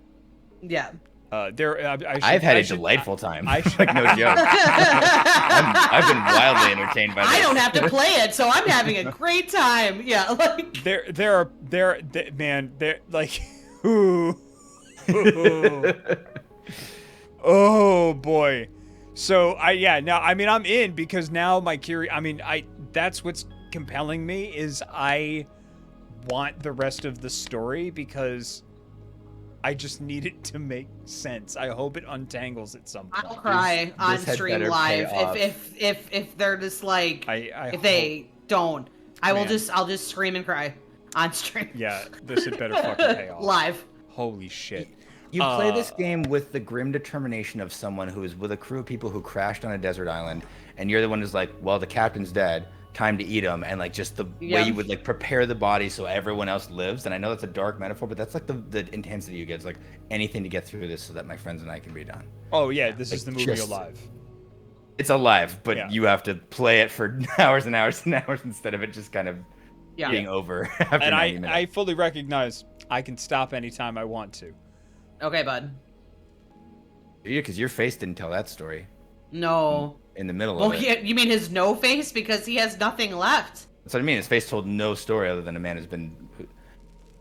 Yeah. I've had a delightful time. Like, no joke. I've been wildly entertained by this. I don't have to play it, so I'm having a great time. Yeah, like man, like, ooh. Oh boy. So I'm in because now that's what's compelling me is I want the rest of the story because I just need it to make sense. I hope it untangles at some point. I'll cry on this had stream better live pay off. if they're just like I if they don't. I'll Man. just scream and cry on stream. Yeah, this had better fucking pay off. Live. Holy shit. You play this game with the grim determination of someone who is with a crew of people who crashed on a desert island, and you're the one who's like, well, the captain's dead, time to eat him, and like just the way you would like prepare the body so everyone else lives. And I know that's a dark metaphor, but that's like the intensity you get. It's like anything to get through this so that my friends and I can be done. Oh yeah, this is Like, the movie just- Alive. It's alive, but Yeah. you have to play it for hours and hours and hours instead of it just kind of Yeah. being over after And 90 minutes. I fully recognize I can stop anytime I want to. Okay, bud. Yeah, because your face didn't tell that story No. in the middle Well, of it. you mean his no face because he has nothing left? That's what I mean. His face told no story other than a man who's been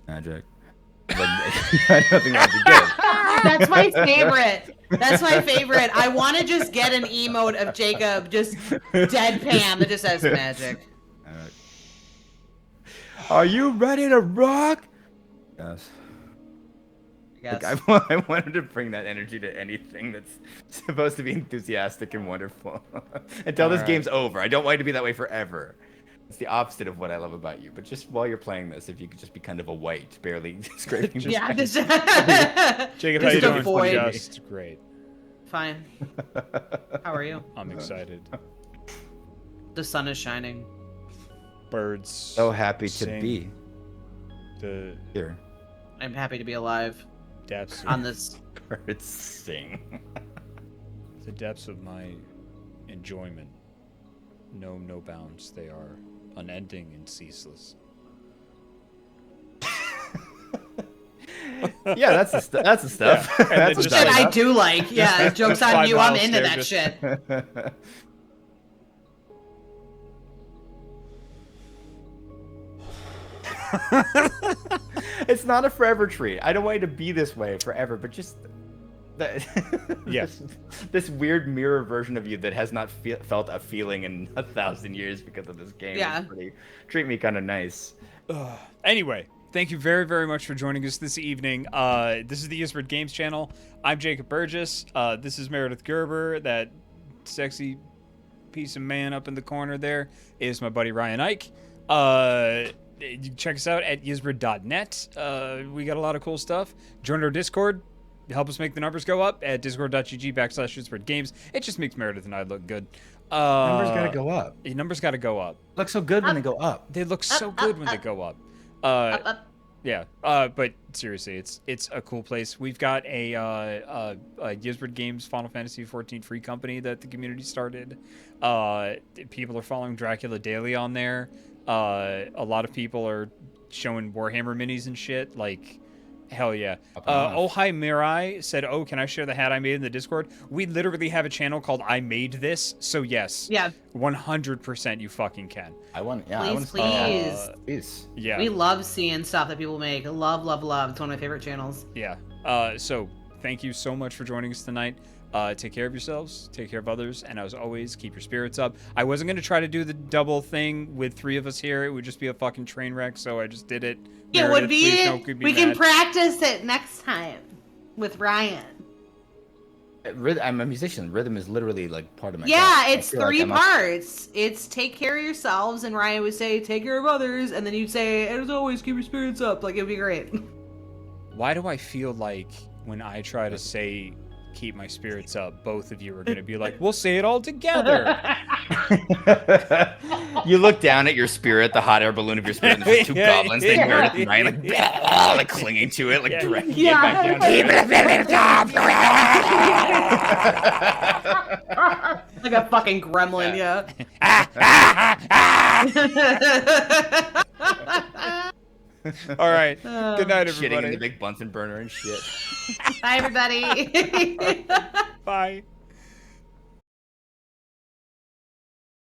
magic. I don't think that'd be good. That's my favorite. That's my favorite. I want to just get an emote of Jacob just deadpan that just says magic. Are you ready to rock? Yes. Yes. Like, I wanted to bring that energy to anything that's supposed to be enthusiastic and wonderful. Until this Alright. game's over. I don't want it to be that way forever. It's the opposite of what I love about you. But just while you're playing this, if you could just be kind of a white, barely scraping the Yeah, surface. just Jacob, how Just you doing? avoid- Just great. fine. How are you? I'm excited. The sun is shining. Birds. So happy to sing. be The here. I'm happy to be alive depths on this. Birds sing. the depths of my enjoyment know no bounds. They are unending and ceaseless. Yeah, that's the that's the stuff. Yeah, and then That's just the Shit, stuff. I do like. Yeah, joke's on 5 you. I'm miles into there, that just- shit. It's not a forever treat. I don't want it to be this way forever, but just that, Yes. this weird mirror version of you that has not felt a feeling in 1,000 years because of this game. Yeah. Treat me kind of nice. Anyway, thank you very, very much for joining us this evening. This is the Isbert Games channel. I'm Jacob Burgess. This is Meredith Gerber. That sexy piece of man up in the corner there is my buddy Ryan Ike. You can check us out at yisbert.net. We got a lot of cool stuff. Join our Discord. Help us make the numbers go up at discord.gg/YisbertGames. It just makes Meredith and I look good. Numbers gotta go up. Numbers gotta go up. Look so good when they go up. They look so good when they go up. Up. Yeah, but seriously, it's a cool place. We've got a Yisbert Games Final Fantasy XIV free company that the community started. People are following Dracula Daily on there. A lot of people are showing Warhammer minis and shit. Like, hell yeah. Oh Hi Mirai said, "Oh, can I share the hat I made in the Discord?" We literally have a channel called I Made This. So yes, Yeah. 100% you fucking can. I want, yeah, I Please, want to see that. please. Please. Yeah. We love seeing stuff that people make. Love, love, love. It's one of my favorite channels. Yeah. So thank you so much for joining us tonight. Take care of yourselves, take care of others, and as always, keep your spirits up. I wasn't going to try to do the double thing with 3 of us here. It would just be a fucking train wreck, so I just did it. It would be. Please don't be We mad. can practice it next time with Ryan. I'm a musician. Rhythm is literally like part of my. Yeah, craft. I it's feel like 3 I'm a- parts. It's take care of yourselves, and Ryan would say take care of others, and then you'd say, as always, keep your spirits up. Like, it'd be great. Why do I feel like when I try to say keep my spirits up, both of you are going to be like, we'll say it all together. You look down at your spirit, the hot air balloon of your spirit, and there's 2 goblins named Meredith and Ryan, like clinging to it, like dragging it back down. Like a fucking gremlin, yeah. All right. Good night, Shitting in everybody. the big Bunsen burner and shit. Bye, everybody. Bye.